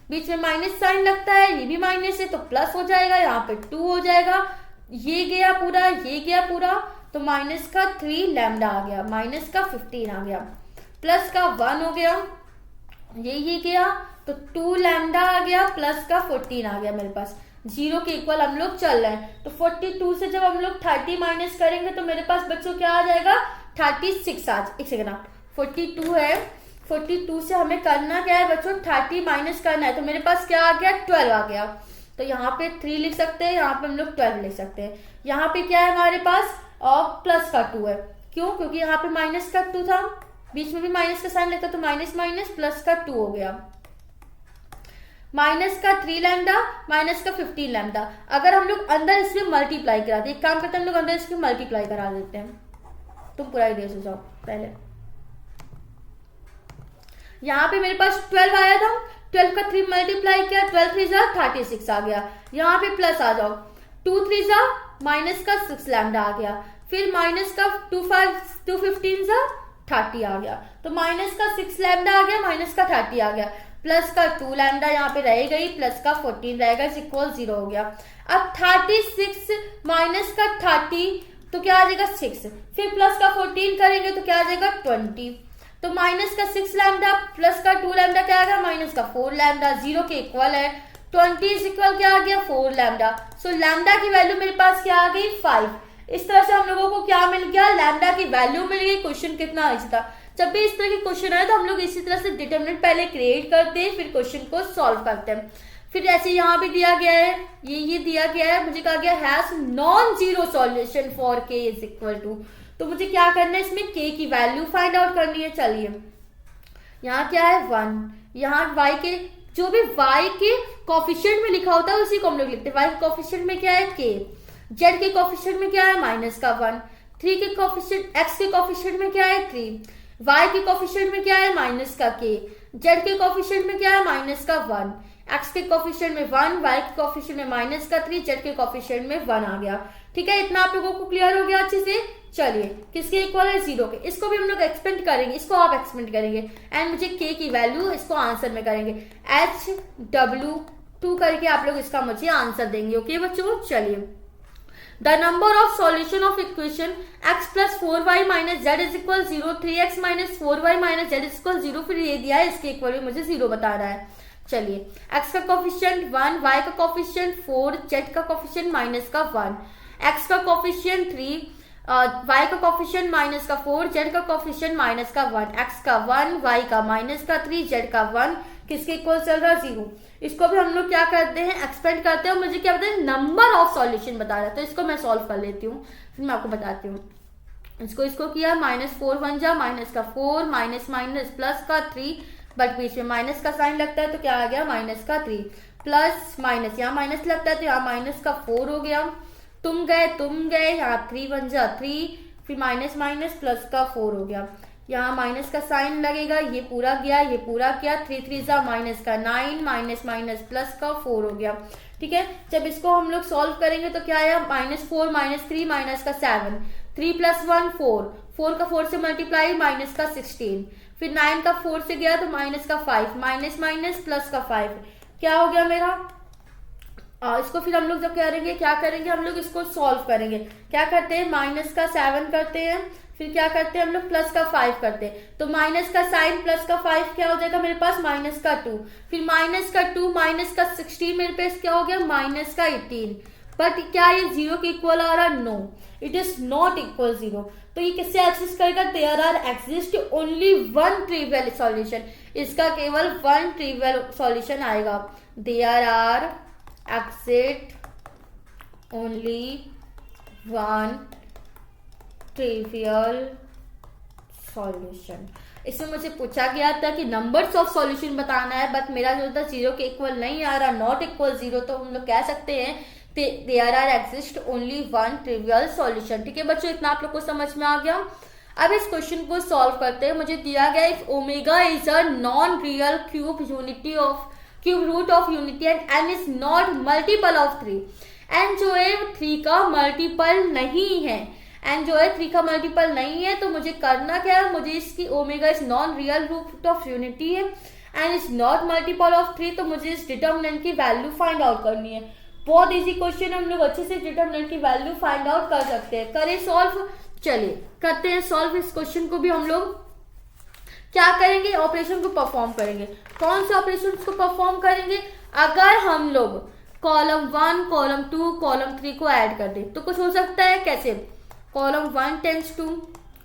बीच में माइनस साइन लगता है, ये भी माइनस है तो प्लस हो जाएगा, यहाँ पे 2 हो जाएगा, ये गया पूरा, ये गया पूरा, तो -3 लैम्डा आ गया, -15 आ गया, प्लस का 1 हो गया, ये गया, तो 2 लैम्डा आ गया, प्लस का 14 आ गया मेरे पास। 0 के इक्वल हम लोग चल रहे हैं, तो 42 से जब हम लोग 30 माइनस करेंगे तो मेरे पास बच्चों क्या आ जाएगा 36 एक सेकंड, 42 है, 42 से हमें करना क्या है बच्चों 30 माइनस करना है, तो मेरे पास क्या आ गया 12 आ गया। तो यहाँ पे 3 लिख सकते हैं, यहाँ पे हम लोग 12 लिख सकते हैं। यहाँ पे क्या है हमारे पास और प्लस का 2 है, क्यों, क्योंकि यहाँ पे माइनस का 2 था, बीच में भी माइनस का साइन लगता, तो माइनस माइनस प्लस का 2 हो गया, -3 लैम्डा, -15 लैम्डा। अगर हम लोग अंदर इसमें मल्टीप्लाई करा दे, एक काम करते हैं हम लोग अंदर इसमें मल्टीप्लाई करा देते हैं, तुम पूरा आइडिया से जाओ। पहले यहाँ पे मेरे पास 12 आया था, 12 का 3 मल्टीप्लाई किया, 12 3 36 आ गया, यहाँ पे प्लस आ जाओ, 2 3 -6 लैम्डा आ गया, फिर -2 15 30 आ गया, तो -6 लैम्डा आ गया, -30 आ गया, प्लस का 2 लैम्डा यहाँ पे रह गई, प्लस का 14 रहेगा, इक्वल 0 हो गया। अब 36 -30 तो क्या आ जाएगा 6, फिर प्लस का 14 करेंगे तो क्या आ जाएगा 20, तो -6 लैम्डा प्लस का 2 लैम्डा क्या आ गया -4 लैम्डा, 0 के इक्वल है, 20 इक्वल क्या आ गया 4 लैम्डा। सो लैम्डा की वैल्यू मेरे पास क्या आ गई 5। इस तरह से हम लोगों को क्या मिल गया, लैम्डा की वैल्यू मिल गई। क्वेश्चन कितना इजी था। जब भी इस तरह के क्वेश्चन आए तो हम लोग इसी तरह से डिटरमिनेंट पहले क्रिएट करते हैं, फिर क्वेश्चन को सॉल्व करते हैं। फिर ऐसे यहाँ पे दिया गया है, ये दिया गया है, मुझे कहा गया has non zero solution for k is equal to, तो मुझे क्या करना है इसमें k की वैल्यू फाइंड आउट करनी है। चलिए यहाँ क्या है 1, यहाँ y के जो भी y के कोफिशिएंट में लिखा होता है उसी को हम लोग लिखते हैं। y के कोफिशिएंट में क्या है k, z के कोफिशिएंट में क्या है -1, 3 के कोफिशिएंट, x के कोफिशिएंट में क्या है 3, y के कोफिशिएंट में क्या है -k, z के कोफिशिएंट में क्या है -1, x के कोफिशिएंट में 1, y के कोफिशिएंट में -3, z के कोफिशिएंट में 1 आ गया। ठीक है, इतना आप लोगों को क्लियर हो गया अच्छे से। चलिए किसके इक्वल है 0 के, इसको भी हम लोग एक्सपेंड करेंगे, इसको आप एक्सपेंड करेंगे एंड मुझे k की वैल्यू इसको आंसर में करेंगे, HW2 करके आप लोग इसका मुझे आंसर देंगे। ओके बच्चों, चलिए the number of solution of equation x + 4y - z = 0, 3x - 4y - z = 0, फिर ये दिया है इसके इक्वल मुझे 0 बताना है। चलिए x का कोफिशिएंट 1, y का कोफिशिएंट 4, z का कोफिशिएंट -1, x का कोफिशिएंट 3, y का कोफिशिएंट -4, z का कोफिशिएंट -1, x का 1, y का -3, z का 1, किसके इक्वल चल रहा है 0। इसको भी हम लोग क्या करते हैं एक्सपेंड करते हैं, मुझे क्या बताते हैं नंबर ऑफ सॉल्यूशन बता रहा है, तो इसको मैं सॉल्व कर लेती हूँ, फिर मैं आपको बताती हूँ। इसको किया -4 1 जा -4 माइनस प्लस का 3, बट बीच में माइनस का साइन लगता है तो क्या आ गया -3, प्लस माइनस, यहाँ माइनस लगता है तो यहाँ -4 हो गया, तुम गए, यहाँ 3 1 जा 3, फिर माइनस प्लस का 4 हो गया, यहाँ माइनस का साइन लगेगा, ये पूरा गया, ये पूरा किया, 3 3 जा -9, माइनस प्लस का 4 हो गया। ठीक है, जब इसको हम लोग सॉल्व करेंगे तो क्या आया -4 -3 -7, 3 + 1 4, 4 का 4 से मल्टीप्लाई माइनस का 16, फिर 9 का 4 से गया तो माइनस का 5, माइनस माइनस प्लस का 5, क्या हो गया मेरा। इसको फिर हम लोग जब करेंगे क्या करेंगे, हम लोग इसको सॉल्व करेंगे। क्या करते हैं, माइनस का 7 करते हैं, फिर क्या करते हैं हम लोग प्लस का 5 करते हैं, तो माइनस का साइन प्लस का 5 क्या हो जाएगा मेरे पास, माइनस का 2, फिर माइनस का 2 माइनस का 16 मेरे पास क्या हो गया, माइनस का 18। बट क्या ये 0 के इक्वल आ रहा, no it is not equal 0। तो ये किससे एग्जिस्ट करेगा, there are exist only one trivial solution, इसका केवल वन ट्रिवियल सॉल्यूशन आएगा। There are exist only one trivial solution. इसमें मुझे पूछा गया था कि नंबर्स ऑफ सॉल्यूशन बताना है, बट मेरा जो था 0 के इक्वल नहीं आ रहा, नॉट इक्वल 0, तो हम लोग कह सकते हैं there are exist only one trivial solution. ठीक है बच्चों, इतना आप लोग को समझ में आ गया। अब इस क्वेश्चन को सॉल्व करते हैं। मुझे दिया गया if omega is a non real cube root of unity and N is not multiple of 3, N जो है 3 का मल्टीपल नहीं है, एन जो है 3 का मल्टीपल नहीं है, तो मुझे करना क्या है, मुझे इसकी omega is non real root of unity है and is not multiple of 3, तो मुझे इस डिटर्मिनेंट की वैल्यू फाइंड आउट करनी है। बहुत इजी क्वेश्चन है, हम लोग अच्छे से डिटर्मिनेंट की वैल्यू फाइंड आउट कर सकते हैं। करें सॉल्व, चलिए करते हैं सॉल्व। इस क्वेश्चन को भी हम लोग क्या करेंगे, ऑपरेशन को परफॉर्म करेंगे। कौन से ऑपरेशन को परफॉर्म करेंगे, अगर हम लोग कॉलम 1 कॉलम 2 कॉलम 3 को ऐड कर दें तो कुछ हो सकता है। कैसे, column 1 tends to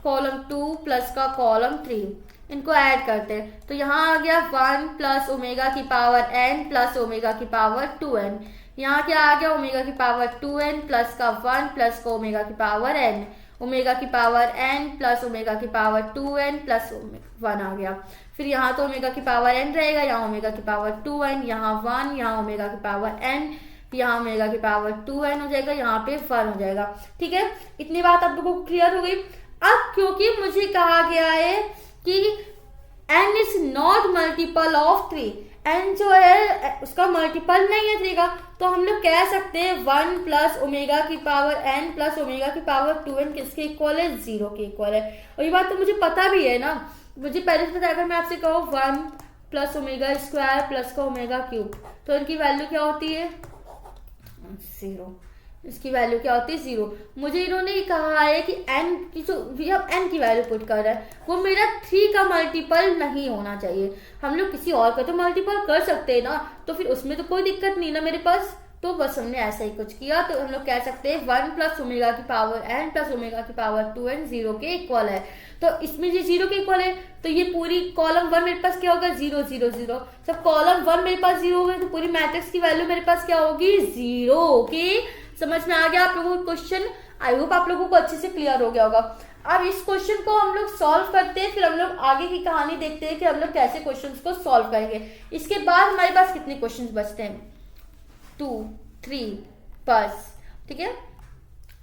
column 2 plus का कॉलम 3, इनको ऐड करते हैं तो यहाँ आ गया 1 प्लस ओमेगा की पावर n प्लस ओमेगा की पावर 2n। यहाँ क्या आ गया, ओमेगा की पावर 2n प्लस का 1 प्लस का ओमेगा की पावर n, ओमेगा की पावर n प्लस ओमेगा की पावर 2n प्लस 1 आ गया। फिर यहाँ तो ओमेगा की पावर n रहेगा, यहाँ ओमेगा की पावर 2n, यहाँ 1, यहाँ ओमेगा की पावर n, यहाँ ओमेगा की पावर 2n हो जाएगा, यहाँ पे 1 हो जाएगा। ठीक है, इतनी बात आप लोगों को क्लियर हो गई। अब क्योंकि मुझे कहा गया है कि n is not multiple of 3, n जो है उसका मल्टीपल नहीं है 3 का, तो हम लोग कह सकते हैं 1 प्लस ओमेगा की पावर n प्लस ओमेगा की पावर 2n किसके इक्वल है, 0 के इक्वल है। और ये बात तो मुझे पता भी है ना, मुझे पहले से पता है। अगर मैं आपसे कहूँ 1 प्लस ओमेगा स्क्वायर प्लस का ओमेगा क्यूब, तो इनकी वैल्यू क्या होती है, 0। इसकी वैल्यू क्या होती है, 0। मुझे इन्होंने कहा है कि n की जो n की वैल्यू पुट कर रहा है वो मेरा 3 का मल्टीपल नहीं होना चाहिए। हम लोग किसी और का तो मल्टीपल कर सकते हैं ना, तो फिर उसमें तो कोई दिक्कत नहीं ना मेरे पास। तो बस हमने ऐसा ही कुछ किया, तो हम लोग कह सकते हैं 1 प्लस ओमेगा की पावर n प्लस ओमेगा की पावर 2n 0 के इक्वल है। तो इसमें ये 0 के इक्वल है, तो ये पूरी कॉलम 1 मेरे पास क्या होगा, 0 0 0। जब कॉलम 1 मेरे पास 0 होगा तो पूरी मैट्रिक्स की वैल्यू मेरे पास क्या होगी, 0। ओके, समझ में आ गया आप लोगों को क्वेश्चन। आई होप आप लोगों को अच्छे से क्लियर हो गया होगा। अब इस क्वेश्चन को हम लोग सॉल्व करते हैं, फिर हम लोग आगे की कहानी देखते हैं कि हम लोग कैसे क्वेश्चंस को सॉल्व करेंगे। इसके बाद हमारे पास कितने क्वेश्चंस बचते हैं, 2 3 बस। ठीक है,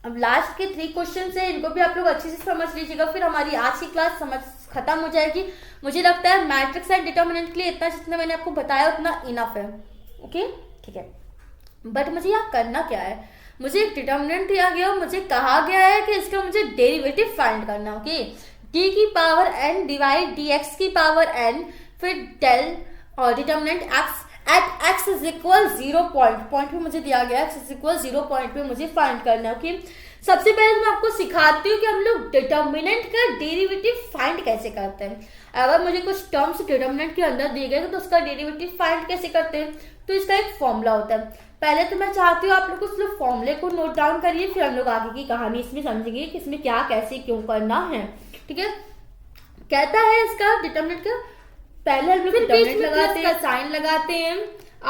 अब लास्ट के 3 क्वेश्चन है, इनको भी आप लोग अच्छे से समझ लीजिएगा, फिर हमारी आज की क्लास समझ खत्म हो जाएगी। मुझे लगता है मैट्रिक्स एंड डिटर्मिनेंट के लिए इतना जितना मैंने आपको बताया उतना इनफ है। ओके, ठीक है, बट मुझे यहाँ करना क्या है, मुझे एक डिटर्मिनेंट दिया गया और मुझे कहा गया है कि इसका मुझे डेरिवेटिव फाइंड करना। ओके, डी की पावर n डिवाइड dx की पावर n, फिर डेल और determinant x at x is equal 0 point पे मुझे दिया गया, x इज इक्वल 0 पॉइंट पे मुझे फाइंड करना है। ओके, सबसे पहले मैं आपको सिखाती हूँ कि हम लोग डिटर्मिनेंट का डेरिवेटिव फाइंड कैसे करते हैं। अगर मुझे कुछ टर्म्स डिटर्मिनेंट के अंदर दिए गए तो उसका डेरिवेटिव फाइंड कैसे करते हैं, तो इसका एक फॉर्मूला होता है। पहले तो मैं चाहती हूँ आप लोग उस फॉर्मूले को नोट डाउन करिए, फिर हम लोग आगे की कहानी इसमें समझेंगे कि इसमें क्या कैसे क्यों करना है। ठीक है, कहता है इसका डिटर्मिनेंट का, पहले हम लोग डिटर्मिनेंट लगाते हैं, साइन लगाते हैं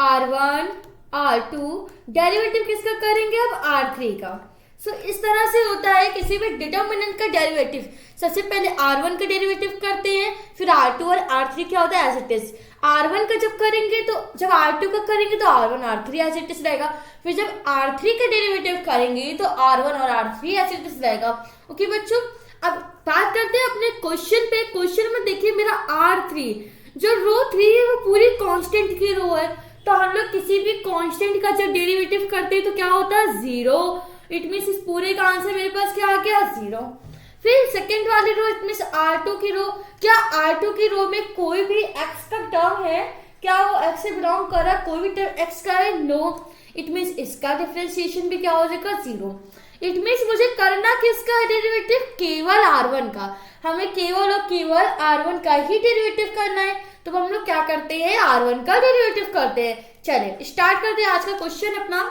r1 r2, डेरिवेटिव किसका करेंगे अब, r3 का। सो इस तरह से होता है किसी भी डिटर्मिनेंट का डेरिवेटिव। सबसे पहले r1 का डेरिवेटिव करते हैं, फिर r2 और r3 क्या होता है, एज इट इज। r1 का जब करेंगे तो जब r2 का करेंगे तो r1 r3 as it is रहेगा, फिर जब r3 का डेरिवेटिव करेंगे तो r1 और r3 एज इट इज रहेगा। ओके बच्चों, अब बात करते हैं अपने क्वेश्चन पे। क्वेश्चन में देखिए मेरा r3 जो रो 3 है वो पूरी कांस्टेंट की रो है, तो हम लोग किसी भी कांस्टेंट का जब डेरिवेटिव करते हैं तो क्या होता है, 0। इट मीन्स इस पूरे का आंसर मेरे पास क्या आ गया 0। फिर सेकेंड वाली रो इट मीन्स R2 की रो, क्या R2 की रो में कोई भी x का टर्म है, क्या वो x से बिलोंग कर रहा है, कोई भी टर्म x का है, नो। इट मीन्स इसका डिफरेंशिएशन भी क्या हो जाएगा 0। इट मीन्स मुझे करना किसका है डेरिवेटिव, केवल R1 का, हमें केवल और केवल R1 का ही डेरिवेटिव करना है। तो हम लोग क्या करते हैं, R1 का डेरिवेटिव करते हैं। चलिए स्टार्ट करते हैं आज का क्वेश्चन अपना,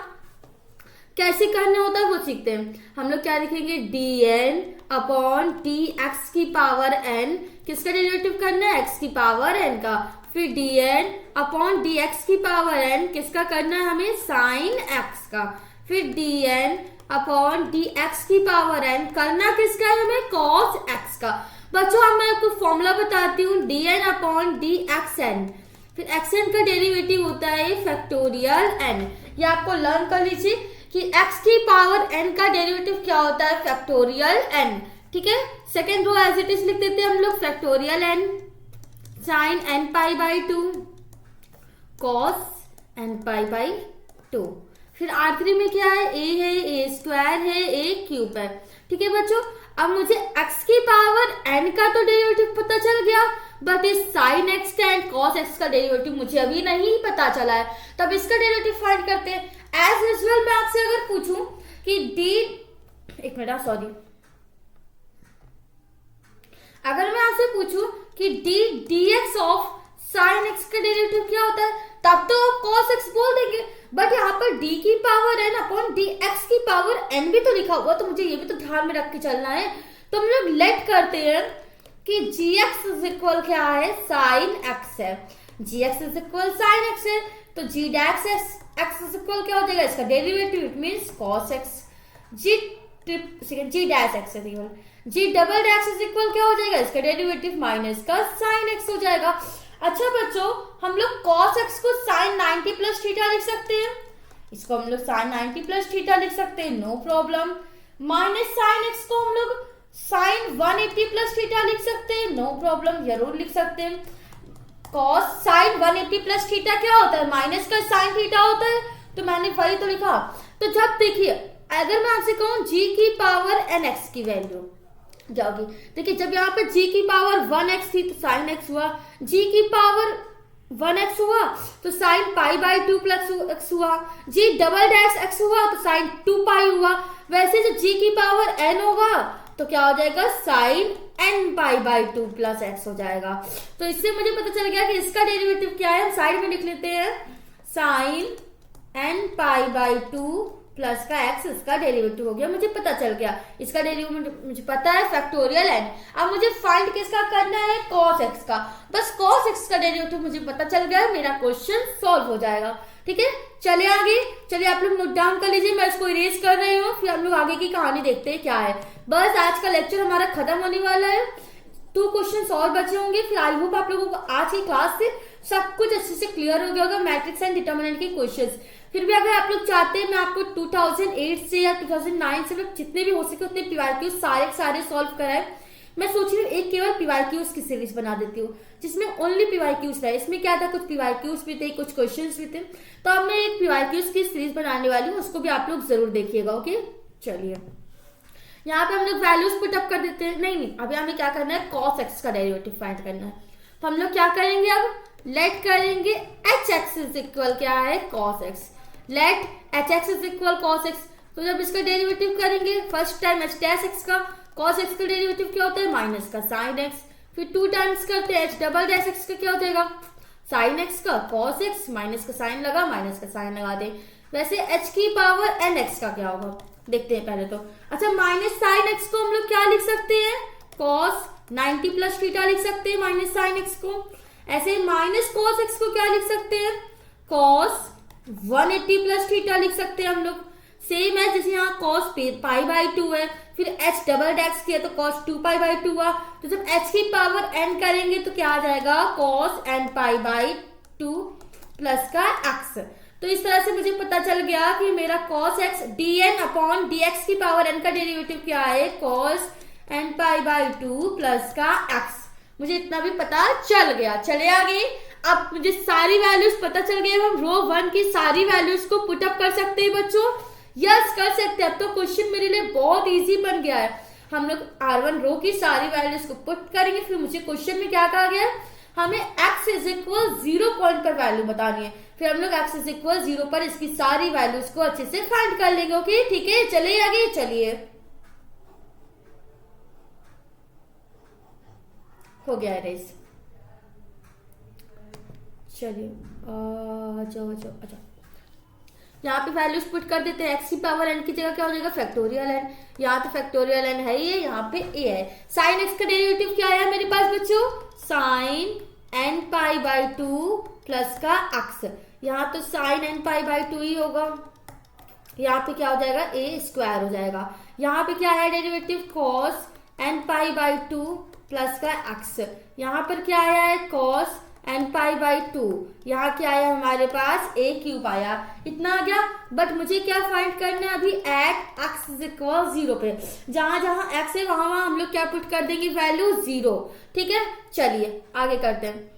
कैसे करना होता है वो सीखते हैं। हम लोग क्या लिखेंगे, dn अपॉन dx की पावर n, किसका डेरिवेटिव करना है, x की पावर n का। फिर dn अपॉन dx की पावर n, किसका करना है हमें, sin x का। फिर dn अपॉन dx की पावर n, करना किसका है हमें, cos x का। बच्चों अब मैं आपको फॉर्मूला बताती हूँ, dn अपॉन dxn, फिर xn का डेरिवेटिव होता है फैक्टोरियल n। ये आपको लर्न कर लीजिए कि x की पावर n का डेरिवेटिव क्या होता है, फैक्टोरियल n। ठीक है, second row as it is लिख देते हैं हम लोग, factorial n sine n pi by 2 cos n pi by 2। फिर R3 में क्या है, a है, a स्क्वायर है, a क्यूब है। ठीक है बच्चों, अब मुझे x की पावर n का तो डेरिवेटिव पता चल गया, बट इस साइन x का एंड कॉस x का डेरिवेटिव मुझे अभी नहीं पता चला है। तब इसका डेरिवेटिव फाइंड करते हैं। एज यूजुअल मैं आपसे अगर पूछूं कि अगर मैं आपसे पूछूं कि dx ऑफ साइन x का डेरिवेटिव क्या होता है, तब तो आप cos x बोल देंगे, बट यहाँ पर d की पावर n अपॉन dx की पावर n भी तो लिखा हुआ, तो मुझे ये भी तो ध्यान में रख के चलना है। तो हम लोग लेट करते हैं कि gx इज इक्वल क्या है, साइन x है, gx is equal sine x है, तो g dash x is equal क्या हो जाएगा, इसका derivative it means cos x, g dash x है, g double dash is equal क्या हो जाएगा, इसका डेरिवेटिव माइनस का साइन x हो जाएगा। अच्छा बच्चों, हम लोग cos x को sin 90 प्लस थीटा लिख सकते हैं, इसको हम लोग sin 90 प्लस थीटा लिख सकते हैं, no problem. Minus sin x को हम लोग sin 180 प्लस थीटा लिख सकते हैं, नो प्रॉब्लम, जरूर लिख सकते हैं। cos sin 180 प्लस थीटा क्या होता है, माइनस का sin थीटा होता है, तो मैंने वही तो लिखा। तो जब देखिए, अगर मैं आपसे कहूं g की पावर nx की वैल्यू जाओगी, देखिए जब यहाँ पे g की पावर 1x थी तो sin x हुआ, g की पावर 1x हुआ तो sin pi by 2 plus x हुआ, g डबल डैश x हुआ तो sin 2 पाई हुआ। वैसे जो g की पावर n होगा तो क्या हो जाएगा, sin n pi by 2 plus x हो जाएगा। तो इससे मुझे पता चल गया कि इसका डेरिवेटिव क्या है, साइड में लिख लेते हैं, sin n pi by 2 plus का x इसका डेरिवेटिव हो गया, मुझे पता चल गया। इसका डेरिवेटिव मुझे पता है फैक्टोरियल n। अब मुझे फाइंड किसका करना है, cos x का। बस cos x का डेरिवेटिव मुझे पता चल गया, मेरा क्वेश्चन सॉल्व हो जाएगा। ठीक है, चलिए आगे, चलिए आप लोग नोट डाउन कर लीजिए, मैं इसको इरेज कर रही हूँ, फिर हम लोग आगे की कहानी देखते हैं क्या है। बस आज का लेक्चर हमारा खत्म होने वाला है, 2 क्वेश्चन और बचे होंगे। फिर आई होप आप लोगों को आज की क्लास से सब कुछ अच्छे से क्लियर हो गया होगा, मैट्रिक्स एंड डिटर्मिनेंट के क्वेश्चंस। फिर भी अगर आप लोग चाहते हैं मैं आपको 2008 से या 2009 से जितने भी हो सके उतने पीवाईक्यूज सारे सॉल्व कराए। मैं सोच रही हूँ एक केवल पीवाईक्यूज की सीरीज बना देती हूँ जिसमें ओनली पीवाईक्यूज रहे। इसमें क्या था, कुछ पीवाईक्यूज भी थे, कुछ क्वेश्चंस भी थे, तो अब मैं एक पीवाईक्यूज की सीरीज बनाने वाली हूँ, उसको भी आप लोग जरूर देखिएगा। ओके, चलिए यहाँ पे हम लोग वैल्यूज पुट अप कर देते हैं। नहीं, अभी हमें क्या करना है, cos x का डेरिवेटिव फाइंड करना है। तो हम लोग क्या करेंगे, अब लेट करेंगे एच एक्स इज इक्वल क्या है, cos x, let h x is equal cos x। तो जब इसका डेरिवेटिव करेंगे first time h dash x का, cos x का डेरिवेटिव क्या होता है, माइनस का sin x। फिर 2 टाइम्स करते हैं एच डबल डैश एक्स का, क्या हो जाएगा, sin x का cos x, माइनस का साइन लगा, माइनस का साइन लगा दे। वैसे h की पावर n x का क्या होगा देखते हैं पहले तो। अच्छा, माइनस साइन x को हम लोग क्या लिख सकते हैं, cos 90 प्लस थीटा लिख सकते हैं माइनस साइन x को। ऐसे माइनस cos x को क्या लिख सकते हैं, cos 180 प्लस थीटा लिख सकते हैं हम लोग। सेम है जैसे यहाँ cos पाई बाई 2 है, फिर h डबल डैश किया तो cos 2 पाई बाई 2 हुआ। तो जब h की पावर n करेंगे तो क्या आ जाएगा, cos n pi by 2 plus का x। तो इस तरह से मुझे पता चल गया कि मेरा cos x dn upon dx की पावर n का डेरिवेटिव क्या है, cos n pi by 2 plus का x। मुझे इतना भी पता चल गया। चले आगे, अब मुझे सारी वैल्यूज पता चल गई। हम रो 1 की सारी वैल्यूज को पुट अप कर सकते हैं बच्चों। यस कर सकते हैं। अब तो क्वेश्चन मेरे लिए बहुत इजी बन गया है। हम लोग R1 रो की सारी वैल्यूज को पुट करेंगे, फिर मुझे क्वेश्चन में क्या कहा गया है, हमें x इज इक्वल 0 पॉइंट पर वैल्यू बतानी है, फिर हम लोग x इज इक्वल 0 पर इसकी सारी वैल्यूज को अच्छे से फाइंड कर लेंगे। ओके ठीक है, चलिए आगे चलिए। हो गया रेस, चलिए अच्छा यहाँ पे वैल्यूज पुट कर देते हैं। x की पावर n की जगह क्या हो जाएगा, फैक्टोरियल n। यहाँ तो फैक्टोरियल n है, ये यहाँ पे a है। साइन x का डेरिवेटिव क्या है मेरे पास बच्चों, sine n pi by 2 plus का x। यहाँ तो साइन n पाई बाई 2 ही होगा, यहाँ पे क्या हो जाएगा, a स्क्वायर हो जाएगा। यहाँ पे क्या है derivative, cos n pi by 2 plus का x। यहाँ पर क्या आया है, कॉस n पाई बाई 2। यहाँ क्या आया हमारे पास, a क्यूब आया। इतना आ गया। बट मुझे क्या फाइंड करना है अभी, एट x इज इक्वल 0 पे, जहां जहां x है वहां वहां हम लोग क्या पुट कर देंगे, वैल्यू 0। ठीक है, चलिए आगे करते हैं।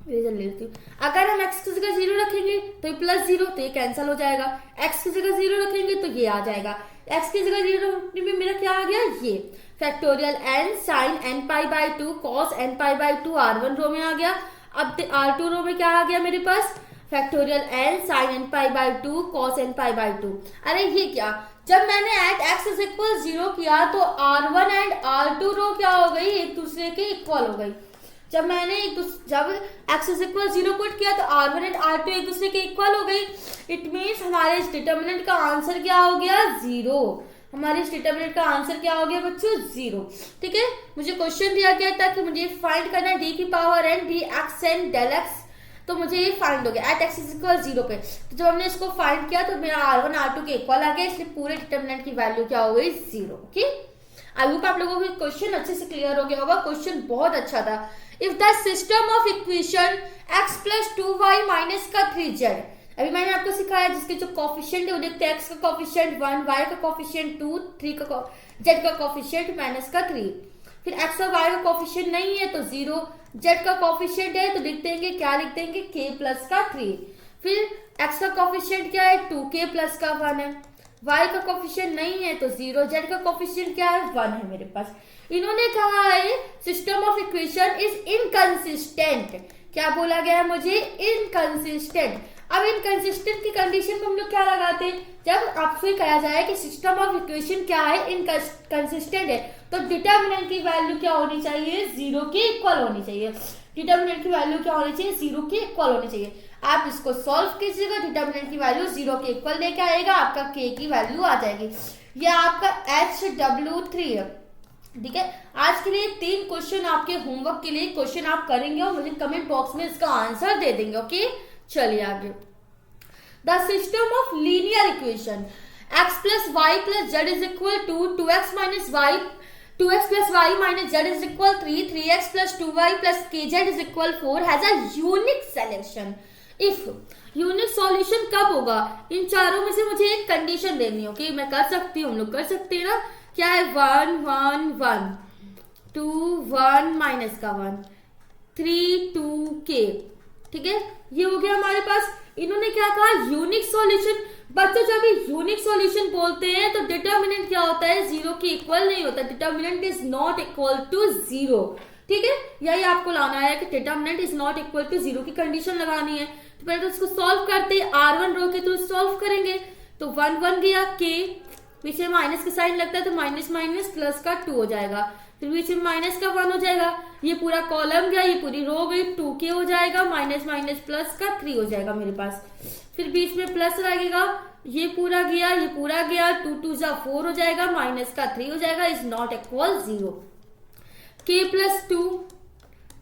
रिजल्ट ले लेती हूँ। अगर हम x की जगह 0 रखेंगे तो ये प्लस 0, तो ये कैंसिल हो जाएगा। x की जगह 0 रखेंगे तो ये आ जाएगा। x की जगह 0 रखने में मेरा क्या आ गया, ये factorial n sine n pi by 2 cos n pi by 2 R1 row में आ गया। अब R2 रो में क्या आ गया मेरे पास, factorial n sine n pi by 2 cos n pi by 2। अरे ये क्या, जब मैंने एट x इज इक्वल 0 किया तो R1 एंड R2 रो क्या हो गई, एक दूसरे के इक्वल हो गई। जब मैंने जब x इज इक्वल 0 पुट किया तो R1 एंड R2 एक दूसरे के इक्वल हो गई। इट मीन्स हमारे इस डिटर्मिनेंट का आंसर क्या हो गया, 0। हमारे इस डिटर्मिनेंट का आंसर क्या हो गया बच्चों, 0। ठीक है, मुझे क्वेश्चन दिया गया था कि मुझे फाइंड करना है d की power n dx and del x, तो मुझे ये फाइंड हो गया एट x इज इक्वल 0 पे। तो जब हमने इसको फाइंड किया तो मेरा R1 R2 के इक्वल आ गया, इसलिए पूरे डिटर्मिनेंट की वैल्यू क्या हो गई, 0। ओके, आई होप आप लोगों को क्वेश्चन अच्छे से क्लियर हो गया होगा। क्वेश्चन बहुत अच्छा था। If the system of equation x plus 2y minus का 3z, अभी मैंने आपको सिखाया जिसके जो कॉफिशिएंट है वो देखते हैं, x का कॉफिशिएंट 1, y का कॉफिशिएंट 2, 3 का z का कॉफिशिएंट माइनस का 3। फिर x और y का कॉफिशिएंट नहीं है तो 0, z का कॉफिशिएंट है तो लिख देंगे, क्या लिख देंगे, k प्लस का 3। फिर x का कॉफिशिएंट क्या है, 2k प्लस का 1 है। y का कॉफिशिएंट नहीं है तो 0, z का कॉफिशिएंट क्या है, 1 है मेरे पास। इन्होंने कहा है system of equation is inconsistent. क्या बोला गया है मुझे, इनकंसिस्टेंट। अब इनकंसिस्टेंट की कंडीशन में हम लोग क्या लगाते हैं, जब आपसे कहा जाए कि सिस्टम ऑफ इक्वेशन क्या है, इनकंसिस्टेंट है, तो डिटर्मिनेंट की वैल्यू क्या होनी चाहिए, 0 के इक्वल होनी चाहिए। डिटर्मिनेंट की वैल्यू क्या होनी चाहिए, 0 के इक्वल होनी चाहिए। आप इसको सॉल्व कीजिएगा, डिटर्मिनेंट की वैल्यू 0 के इक्वल लेके आएगा, आपका k की वैल्यू आ जाएगी। यह आपका HW3 है। ठीक है, आज के लिए 3 क्वेश्चन आपके होमवर्क के लिए क्वेश्चन आप करेंगे और मुझे कमेंट बॉक्स में इसका आंसर दे देंगे। ओके, चलिए आगे। The system of linear equation x plus y plus z is equal to 2x minus y 2x plus y minus z is equal 3, 3x plus 2y plus kz is equal 4 has a unique solution. If unique solution कब होगा, इन चारों में से मुझे एक condition देनी है। Okay, मैं कर सकती हूँ, हम लोग कर सकते हैं ना। क्या है, 1 1 1 2 1 माइनस का 1 3 2k। ठीक है, ये हो गया हमारे पास। इन्होंने क्या कहा, यूनिक सॉल्यूशन। बच्चों जब यूनिक सॉल्यूशन बोलते हैं तो डिटर्मिनेंट क्या होता है, 0 के इक्वल नहीं होता। Determinant is not equal to 0। ठीक है, यही आपको लाना है कि determinant is not equal to 0 की कंडीशन लगानी है। तो पहले तो इसको सॉल्व करते हैं, R1 रो के थ्रू सॉल्व करेंगे तो 1 1 गया, k पीछे माइनस का साइन लगता है तो माइनस माइनस प्लस का 2 हो जाएगा, फिर पीछे माइनस का 1 हो जाएगा, ये पूरा कॉलम गया, ये पूरी रो गई, 2k हो जाएगा, माइनस माइनस प्लस का 3 हो जाएगा मेरे पास। फिर बीच में प्लस लगेगा, ये पूरा गया, ये पूरा गया, 2 2 जा 4 हो जाएगा, माइनस का 3 हो जाएगा, is not equal 0। k plus 2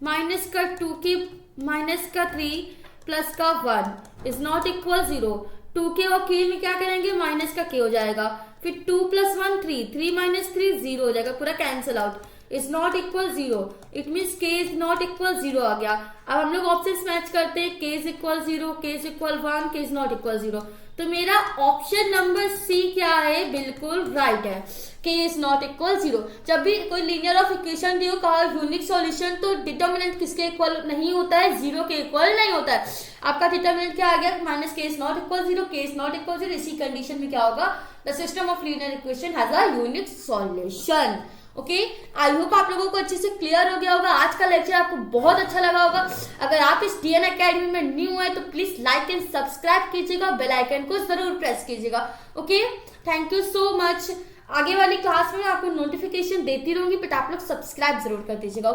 minus का 2k माइनस का 3 प्लस का 1 इज नॉट इक्वल 0। 2k और k में क्या करेंगे, माइनस का k हो जाएगा, फिर 2 प्लस 1 3, 3 माइनस 3 0 हो जाएगा, पूरा cancel out, is not equal 0। It means k is not equal 0 आ गया। अब हम लोग ऑप्शंस मैच करते हैं, k is equal 0, k is equal 1, k is not equal 0। तो मेरा ऑप्शन नंबर सी क्या है, बिल्कुल राइट है। के इज नॉट इक्वल 0। जब भी कोई लीनियर ऑफ इक्वेशन दियो कहा यूनिक सॉल्यूशन, तो डिटर्मिनेंट किसके इक्वल नहीं होता है, 0 के इक्वल नहीं होता है। आपका डिटर्मिनेंट क्या आ गया, माइनस के इज नॉट इक्वल 0, के इज नॉट इक्वल 0। इसी कंडीशन में क्या होगा, the system of linear equation has a unique solution. Okay, I hope आप लोगों को अच्छे से क्लियर हो गया होगा। आज का लेक्चर आपको बहुत अच्छा लगा होगा। अगर आप इस डीएन एकेडमी में न्यू है तो प्लीज लाइक एंड सब्सक्राइब कीजिएगा, बेल आइकन को जरूर प्रेस कीजिएगा। Okay, thank you so much. आगे वाली क्लास में आपको नोटिफिकेशन देती रहूंगी, बट आप लोग सब्सक्राइब जरूर कर दीजिएगा।